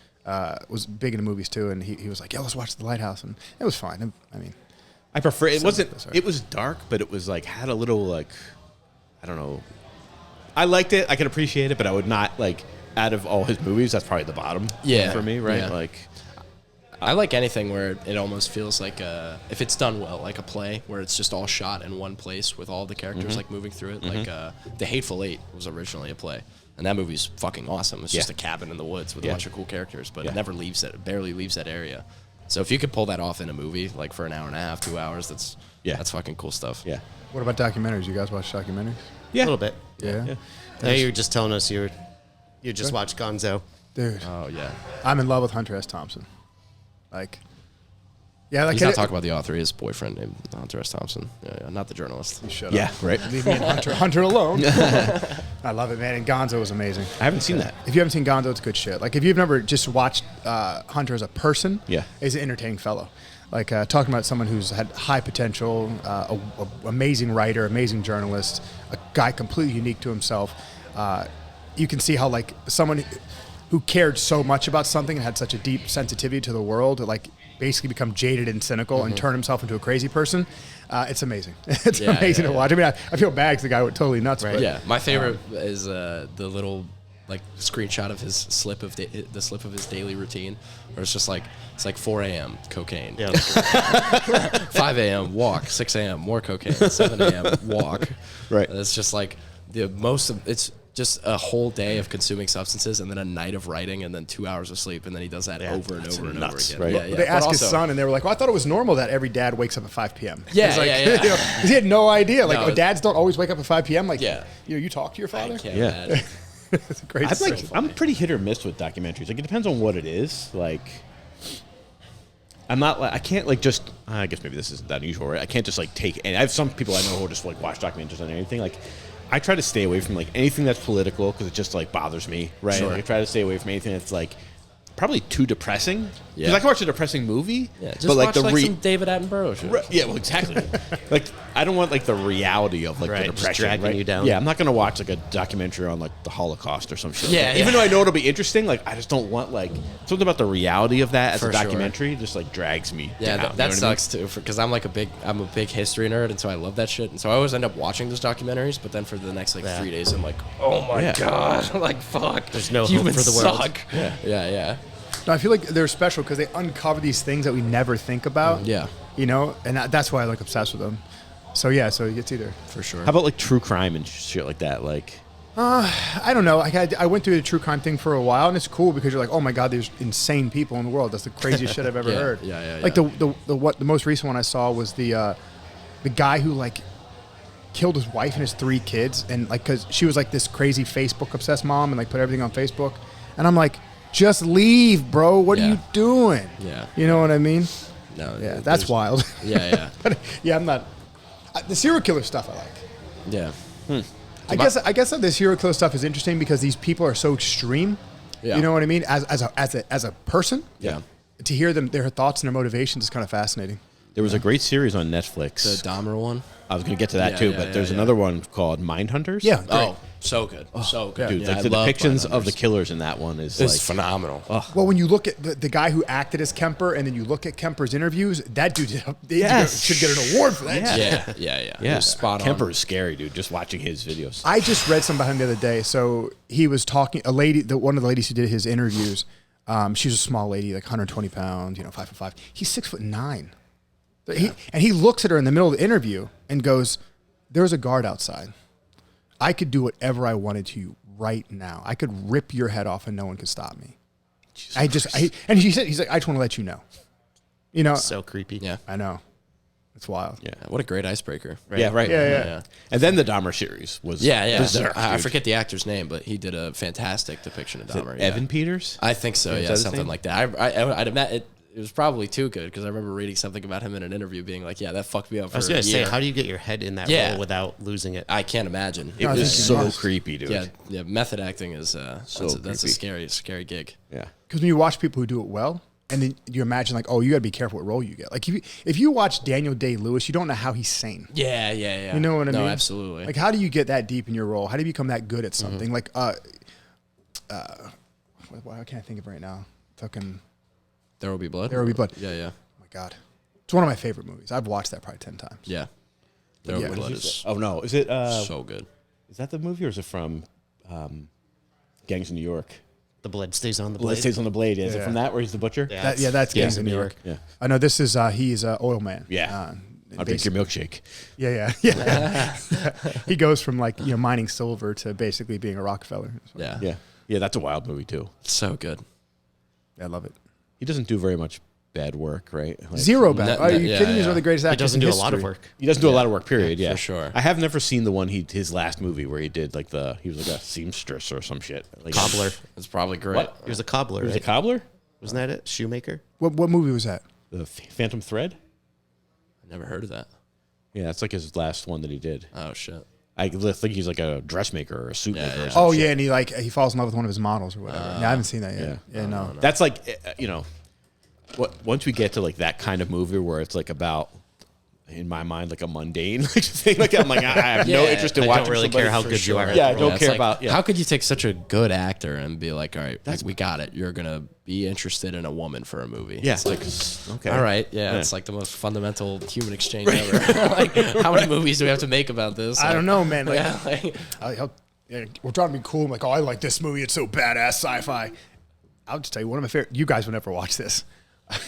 was big into movies too, and he was like, "Yeah, let's watch The Lighthouse," and it was fine. I mean, I prefer it. It was dark, but it was like had a little like, I don't know. I liked it. I could appreciate it, but I would not like. Out of all his movies, that's probably the bottom. For me, right? Yeah. Like, I like anything where it almost feels like if it's done well, like a play where it's just all shot in one place with all the characters like moving through it. Like The Hateful Eight was originally a play, and that movie's fucking awesome. It's just a cabin in the woods with a bunch of cool characters, but it never leaves it. Barely leaves that area. So if you could pull that off in a movie, like for an hour and a half, 2 hours, that's fucking cool stuff. Yeah. what about documentaries? You guys watch documentaries? Yeah, a little bit. Yeah. Now you're just telling us you just watched Gonzo. Dude, Oh yeah. I'm in love with Hunter S. Thompson. Like, yeah, like He's not talking about the author. His boyfriend named Hunter S. Thompson. Yeah, not the journalist. Shut Yeah, up. right. Leave me and Hunter alone. I love it, man. And Gonzo was amazing. I haven't seen that. If you haven't seen Gonzo, it's good shit. Like, if you've never just watched Hunter as a person, he's an entertaining fellow. Like, talking about someone who's had high potential, a amazing writer, amazing journalist, a guy completely unique to himself. You can see how, like, someone who cared so much about something and had such a deep sensitivity to the world, like, basically become jaded and cynical and turn himself into a crazy person. It's amazing. It's amazing to watch. I mean, I feel bad because the guy went totally nuts. Right. But, Yeah, my favorite is the little like screenshot of his slip of his daily routine, where it's just like 4 a.m. cocaine, 5 a.m. walk, 6 a.m. more cocaine, 7 a.m. walk. Right. And it's just like it's just a whole day of consuming substances and then a night of writing and then 2 hours of sleep, and then he does that over and over and nuts, over right? again. They asked But his also- son, and they were like, "Well, I thought it was normal that every dad wakes up at 5 p.m." Yeah, He's like, yeah. you know, 'cause he had no idea. Like, No, dads don't always wake up at 5 p.m. Like, Yeah. you talk to your father. I can't Yeah. imagine. It's a great story. I'm pretty hit or miss with documentaries. Like, it depends on what it is. Like, I'm not like, I can't like just, I guess maybe this isn't that unusual, right? I can't just like take, and I have some people I know who just like watch documentaries on anything. Like, I try to stay away from like anything that's political because it just like bothers me, right? Sure. Like, I try to stay away from anything that's like probably too depressing. Because Yeah. I can watch a depressing movie, Yeah, just but like watch the some David Attenborough shit. yeah, well, exactly. Like, I don't want like the reality of like Right, the just depression, dragging right? you down. Yeah, I'm not gonna watch like a documentary on like the Holocaust or some shit. Yeah, Like, yeah. even though I know it'll be interesting, like I just don't want like something about the reality of that as For a sure. documentary just like drags me. Yeah, down, that you know what I mean? sucks too. Because I'm a big history nerd, and so I love that shit. And so I always end up watching those documentaries. But then for the next 3 days, I'm like, oh my god, like fuck. There's no hope humans for the world. suck. Yeah. No, I feel like they're special because they uncover these things that we never think about. Yeah. You know, and that's why I like obsessed with them. So yeah, so it's either. For sure. How about like true crime and shit like that? Like, I don't know. I went through the true crime thing for a while, and it's cool because you're like, oh my god, there's insane people in the world. That's the craziest shit I've ever heard. Yeah. Like the most recent one I saw was the guy who like killed his wife and his 3 kids, and like because she was like this crazy Facebook obsessed mom and like put everything on Facebook, and I'm like, just leave, bro. What are you doing? Yeah. You know what I mean? No. Yeah, that's wild. Yeah. But yeah, I'm not. The serial killer stuff I like. Yeah. I guess this hero kill stuff is interesting because these people are so extreme. Yeah. You know what I mean? As a person. Yeah. To hear their thoughts and their motivations is kind of fascinating. There was a great series on Netflix. The Dahmer one. I was going to get to that too, but there's another one called Mindhunters. Yeah. Great. Oh, so good. So good. Dude, like the depictions of the killers in that one is It's like phenomenal. Well, when you look at the guy who acted as Kemper, and then you look at Kemper's interviews, that dude should get an award for that. Yeah. Yeah, Spot on. Kemper is scary, dude. Just watching his videos. I just read something about him the other day. So he was talking, one of the ladies who did his interviews, she was a small lady, like 120 pounds, 5'5". He's 6'9". He looks at her in the middle of the interview and goes, "There's a guard outside. I could do whatever I wanted to you right now. I could rip your head off and no one could stop me." And he's like, "I just want to let you know." So creepy. Yeah. I know. It's wild. Yeah. What a great icebreaker. Right? Yeah, right. Yeah. And then the Dahmer series was berserk, I dude. forget the actor's name, but he did a fantastic depiction of Dahmer. Evan Peters? I think so. Is Yeah, that his something name? like that. I'd imagine it was probably too good because I remember reading something about him in an interview, being like, "Yeah, that fucked me up." I was going to say, how do you get your head in that role without losing it? I can't imagine. It was so creepy, dude. Yeah. Method acting is that's a scary gig. Yeah. Because when you watch people who do it well, and then you imagine like, oh, you got to be careful what role you get. Like if you watch Daniel Day-Lewis, you don't know how he's sane. Yeah. You know what I mean? No, absolutely. Like, how do you get that deep in your role? How do you become that good at something? Like, why can't I think of it right now? Fucking There Will Be Blood. There Will Be Blood. Yeah. Oh my God, it's one of my favorite movies. I've watched that probably 10 times. Yeah. There Will Be Blood is Oh, no. Is it so good. Is that the movie or is it from Gangs of New York? The blood stays on the blade. Blood Stays on the Blade. Is it Yeah. from that where he's the butcher? Yeah. That's Gangs of New York. Yeah. I know this is he's an oil man. Yeah. I'll drink your milkshake. Yeah. He goes from like mining silver to basically being a Rockefeller. Yeah. Yeah, that's a wild movie too. So good. I love it. He doesn't do very much bad work, right? Like, Zero bad. Are you yeah, kidding me? He's yeah. one of the greatest He actors doesn't in do a lot of history. work. He doesn't do a lot of work, period. Yeah, for sure. I have never seen the one his last movie where he did like he was like a seamstress or some shit. Like, Cobbler. It's probably great. What? He was a cobbler, He was right? a cobbler? Wasn't that it? Shoemaker? What movie was that? The Phantom Thread? I never heard of that. Yeah, that's like his last one that he did. Oh shit. I think he's like a dressmaker or a suit maker. yeah. Or some Oh shit. yeah, and he falls in love with one of his models or whatever. I haven't seen that yet. Yeah, no. That's like once we get to like that kind of movie where it's like about, in my mind, like a mundane thing, like I'm like I have no interest in I watching. don't really somebody care how for good you are. Yeah, I don't it's care like, about. Yeah. How could you take such a good actor and be like, all right, we got it. You're gonna be interested in a woman for a movie. Yeah, It's like, okay, all right, it's like the most fundamental human exchange ever. Like, how many movies do we have to make about this? I don't know, man. Like, like, we're trying to be cool. I'm like, oh, I like this movie. It's so badass sci-fi. I'll just tell you, one of my favorite. You guys will never watch this.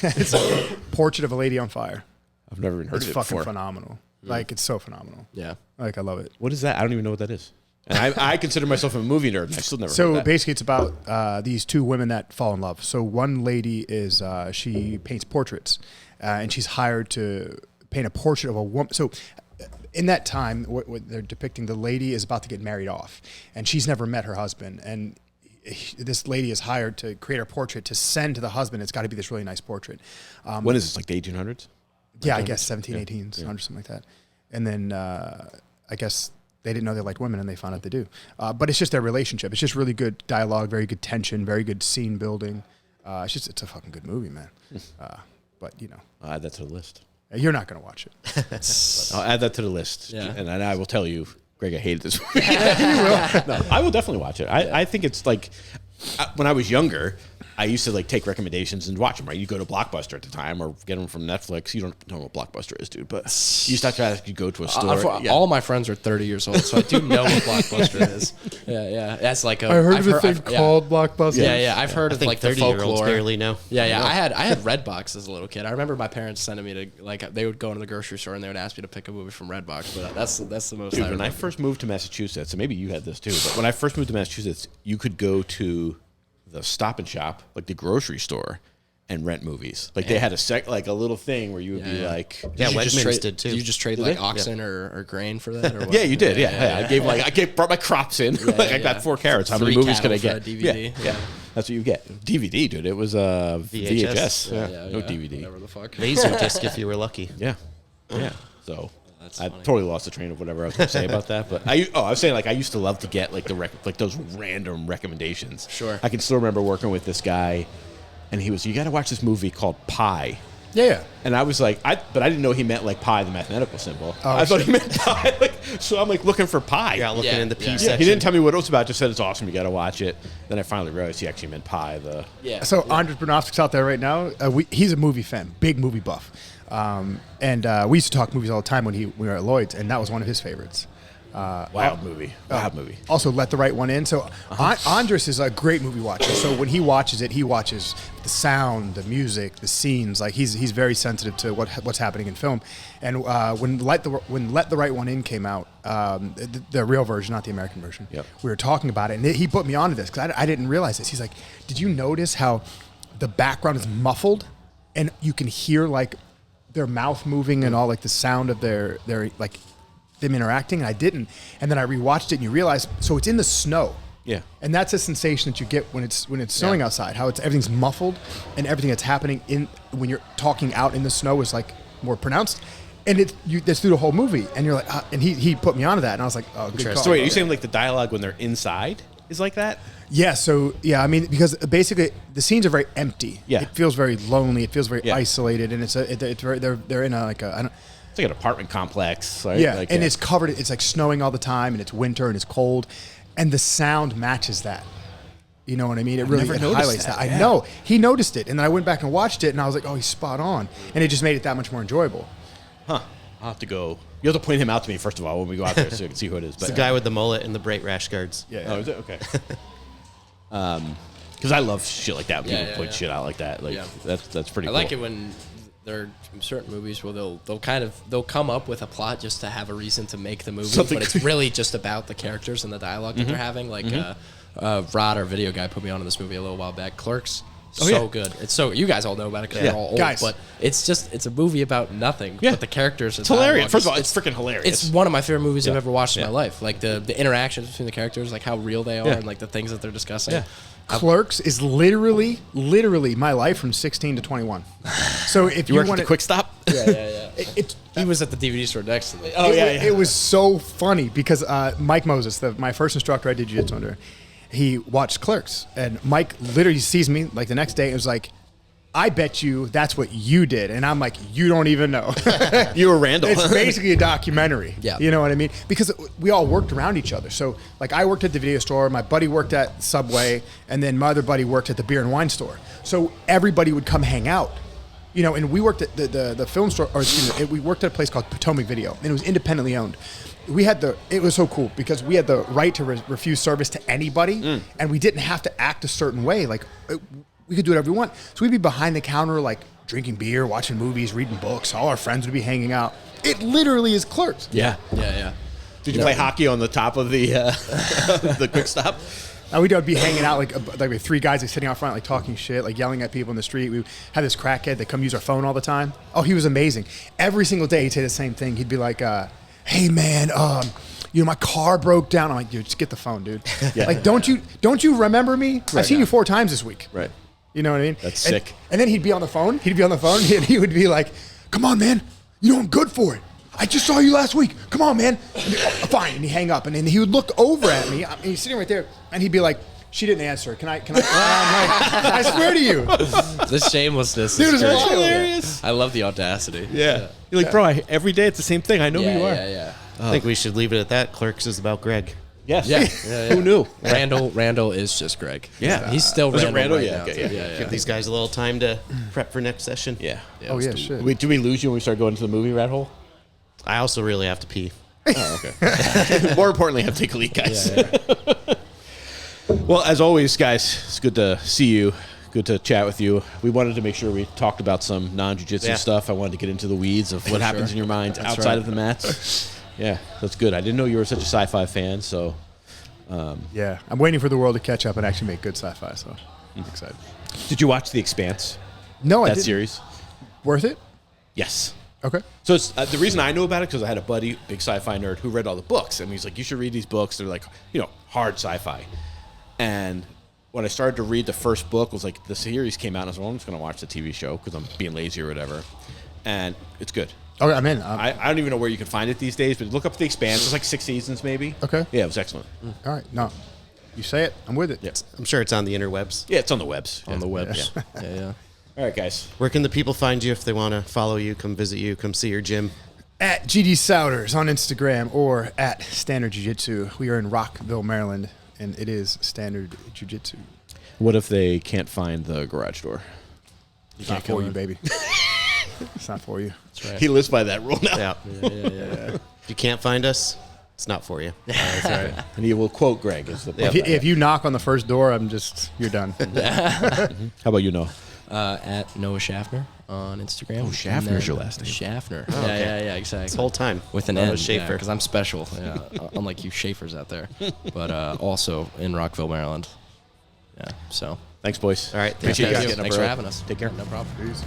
It's a Portrait of a Lady on Fire. I've never even heard It's of it fucking before. phenomenal. Like, it's so phenomenal. yeah. Like, I love it. What is that? I don't even know what that is. And I consider myself a movie nerd. And I still never. heard So of that. basically, it's about these two women that fall in love. So one lady is she paints portraits, and she's hired to paint a portrait of a woman. So in that time, what they're depicting, the lady is about to get married off, and she's never met her husband, and this lady is hired to create a portrait to send to the husband. It's got to be this really nice portrait. When is this? Like the 1800s? Yeah, I guess 17, 18, 100, something like that. And then I guess they didn't know they liked women, and they found out they do. But it's just their relationship. It's just really good dialogue, very good tension, very good scene building. It's a fucking good movie, man. But I'll add that to the list. you're not gonna watch it. I'll add that to the list. Yeah. And I will tell you, Greg, I hated this movie. No, I will definitely watch it. I think it's like, when I was younger, I used to like take recommendations and watch them, right? You go to Blockbuster at the time or get them from Netflix. You don't know what Blockbuster is, dude, but you used to have to go to a store. All my friends are 30 years old, so I do know what Blockbuster is. Yeah. That's like I've called Blockbuster. Yeah. I've heard I of think like the 30-year-olds folklore. barely know. Yeah. I had Redbox as a little kid. I remember my parents sending me to like they would go into the grocery store and they would ask me to pick a movie from Redbox. But that's the most. Dude, I when remember. I first moved to Massachusetts, and maybe you had this too, but when I first moved to Massachusetts, you could go to the Stop and Shop, like the grocery store, and rent movies. Like they had a little thing where you would be like, Yeah, Did you just Wegmans trade- did too. Did you just trade Did like they? oxen or grain for that? Or what? yeah, you did. Yeah. I brought my crops in. I got 4 carrots. How many 3 movies could I cattle get? for a DVD. Yeah. That's what you get. DVD, dude. It was VHS. VHS. No DVD. Whatever the fuck. Laser disc if you were lucky. Yeah. So I totally lost the train of whatever I was going to say about that. But I was saying like I used to love to get like those random recommendations. Sure. I can still remember working with this guy, and he was, you got to watch this movie called Pi. Yeah. And I was like, but I didn't know he meant like pi, the mathematical symbol. I thought he meant pi. So I'm like looking for pi. Yeah, looking in the P section. Yeah, he didn't tell me what it was about. Just said it's awesome. You got to watch it. Then I finally realized he actually meant pi. So Andres Bernovsk's out there right now. He's a movie fan, big movie buff, and we used to talk movies all the time when we were at Lloyd's, and that was one of his favorites. Wild movie. Also, Let the Right One In. So Andres is a great movie watcher. So when he watches it, he watches the sound, the music, the scenes. Like he's very sensitive to what's happening in film. And when Let the Right One In came out, the real version, not the American version, we were talking about it, and he put me onto this because I didn't realize this. He's like, "Did you notice how the background is muffled, and you can hear like their mouth moving and all like the sound of their like." Them interacting, and I didn't, and then I rewatched it, and you realize, so it's in the snow, and that's a sensation that you get when it's snowing outside. How everything's muffled, and everything that's happening when you're talking out in the snow is like more pronounced, and that's through the whole movie, and you're like, and he put me onto that, and I was like, oh, good call. So wait, are you saying like the dialogue when they're inside is like that? Yeah. So I mean, because basically the scenes are very empty. Yeah. It feels very lonely. It feels very isolated, and they're in It's like an apartment complex. Right? Yeah, and it's covered. It's like snowing all the time, and it's winter, and it's cold, and the sound matches that. You know what I mean? It really highlights that. I know. He noticed it, and then I went back and watched it, and I was like, oh, he's spot on. And it just made it that much more enjoyable. Huh. I'll have to go. You have to point him out to me, first of all, when we go out there so you can see who it is. It's the guy with the mullet and the bright rash guards. Yeah. Oh, is it? Okay. Because I love shit like that. When people point shit out like that. Like that's pretty cool. I like it when there are certain movies where they'll come up with a plot just to have a reason to make the movie, but it's really just about the characters and the dialogue that they're having. Like Rod, our video guy, put me on this movie a little while back. Clerks, good. It's you guys all know about it because you're all old, guys. But it's a movie about nothing. But the characters, it's hilarious. First of all, it's freaking hilarious. It's one of my favorite movies I've ever watched in my life. Like the interactions between the characters, like how real they are, and like the things that they're discussing. Yeah. Clerks is literally my life from 16 to 21. So if you worked want at the Quick Stop, He was at the DVD store next to me. It was so funny because Mike Moses, my first instructor I did jiu-jitsu under, he watched Clerks, and Mike literally sees me like the next day and was like, I bet you that's what you did. And I'm like, you don't even know. You were Randall. It's basically a documentary. Yeah. You know what I mean? Because we all worked around each other. So, like, I worked at the video store, my buddy worked at Subway, and then my other buddy worked at the beer and wine store. So everybody would come hang out. You know, and we worked at the film store, or excuse me, we worked at a place called Potomac Video, and it was independently owned. It was so cool because we had the right to refuse service to anybody, and we didn't have to act a certain way. Like, we could do whatever we want. So we'd be behind the counter, like drinking beer, watching movies, reading books. All our friends would be hanging out. It literally is Clerks. Yeah. Did you play hockey on the top of the the Quick Stop? We'd be hanging out like three guys like sitting out front, like talking shit, like yelling at people in the street. We had this crackhead that come use our phone all the time. Oh, he was amazing. Every single day he'd say the same thing. He'd be like, "Hey man, my car broke down." I'm like, "Dude, just get the phone, dude." Like, don't you remember me? Right, I've seen you 4 times this week. Right. You know what I mean? That's sick. And then he'd be on the phone. And he would be like, "Come on, man. You know I'm good for it. I just saw you last week. Come on, man." Fine. And he'd hang up. And then he would look over at me. And he's sitting right there. And he'd be like, "She didn't answer. Can I?" I swear to you. The shamelessness Dude, is it's great. hilarious. I love the audacity. Yeah. You're like, bro, every day it's the same thing. I know who you are. Yeah. I think we should leave it at that. Clerks is about Greg. Yes. Yeah. Who knew? Randall is just Greg. Yeah. He's still Was it Randall Randall? right Yeah, now. okay, Give these guys a little time to prep for next session. Yeah. Oh, yeah, shit. Did we lose you when we started going to the movie rat hole? I also really have to pee. Oh, okay. More importantly, I have to take a leak, guys. Well, as always, guys, it's good to see you. Good to chat with you. We wanted to make sure we talked about some non-jiu-jitsu stuff. I wanted to get into the weeds of what happens in your mind outside of the mats. Yeah, that's good. I didn't know you were such a sci-fi fan, so... Yeah, I'm waiting for the world to catch up and actually make good sci-fi, so I'm excited. Did you watch The Expanse? No, I didn't. That series? Worth it? Yes. Okay. So it's, the reason I know about it because I had a buddy, big sci-fi nerd, who read all the books, and he's like, "You should read these books. They're like, hard sci-fi." And when I started to read the first book, it was like the series came out, and I was like, "Well, I'm just going to watch the TV show because I'm being lazy or whatever." And it's good. Okay, I'm in. I don't even know where you can find it these days, but look up The Expanse. It's like 6 seasons, maybe. Okay. Yeah, it was excellent. All right. No, you say it. I'm with it. Yeah. I'm sure it's on the interwebs. Yeah, it's on the webs. On the webs. Yeah. Yeah. All right, guys. Where can the people find you if they want to follow you, come visit you, come see your gym? At GD Souders on Instagram or at Standard Jiu-Jitsu. We are in Rockville, Maryland, and it is Standard Jiu-Jitsu. What if they can't find the garage door? It's not for you, baby. It's not for you. That's right. He lives by that rule now. Yeah. Yeah. If you can't find us, it's not for you. That's right. And he will quote Greg. As the If you knock on the first door, you're done. How about you, Noah? At Noah Shaffner on Instagram. Oh, Shaffner's your last name. Shaffner. Oh, okay. Yeah, exactly. This whole time. With an Noah N, Schaefer. because I'm special. Yeah, unlike you Schaefers out there. But also in Rockville, Maryland. Yeah, so. Thanks, boys. All right. Appreciate you guys Thank getting up Thanks for early. having us. Take care. No problem. Peace.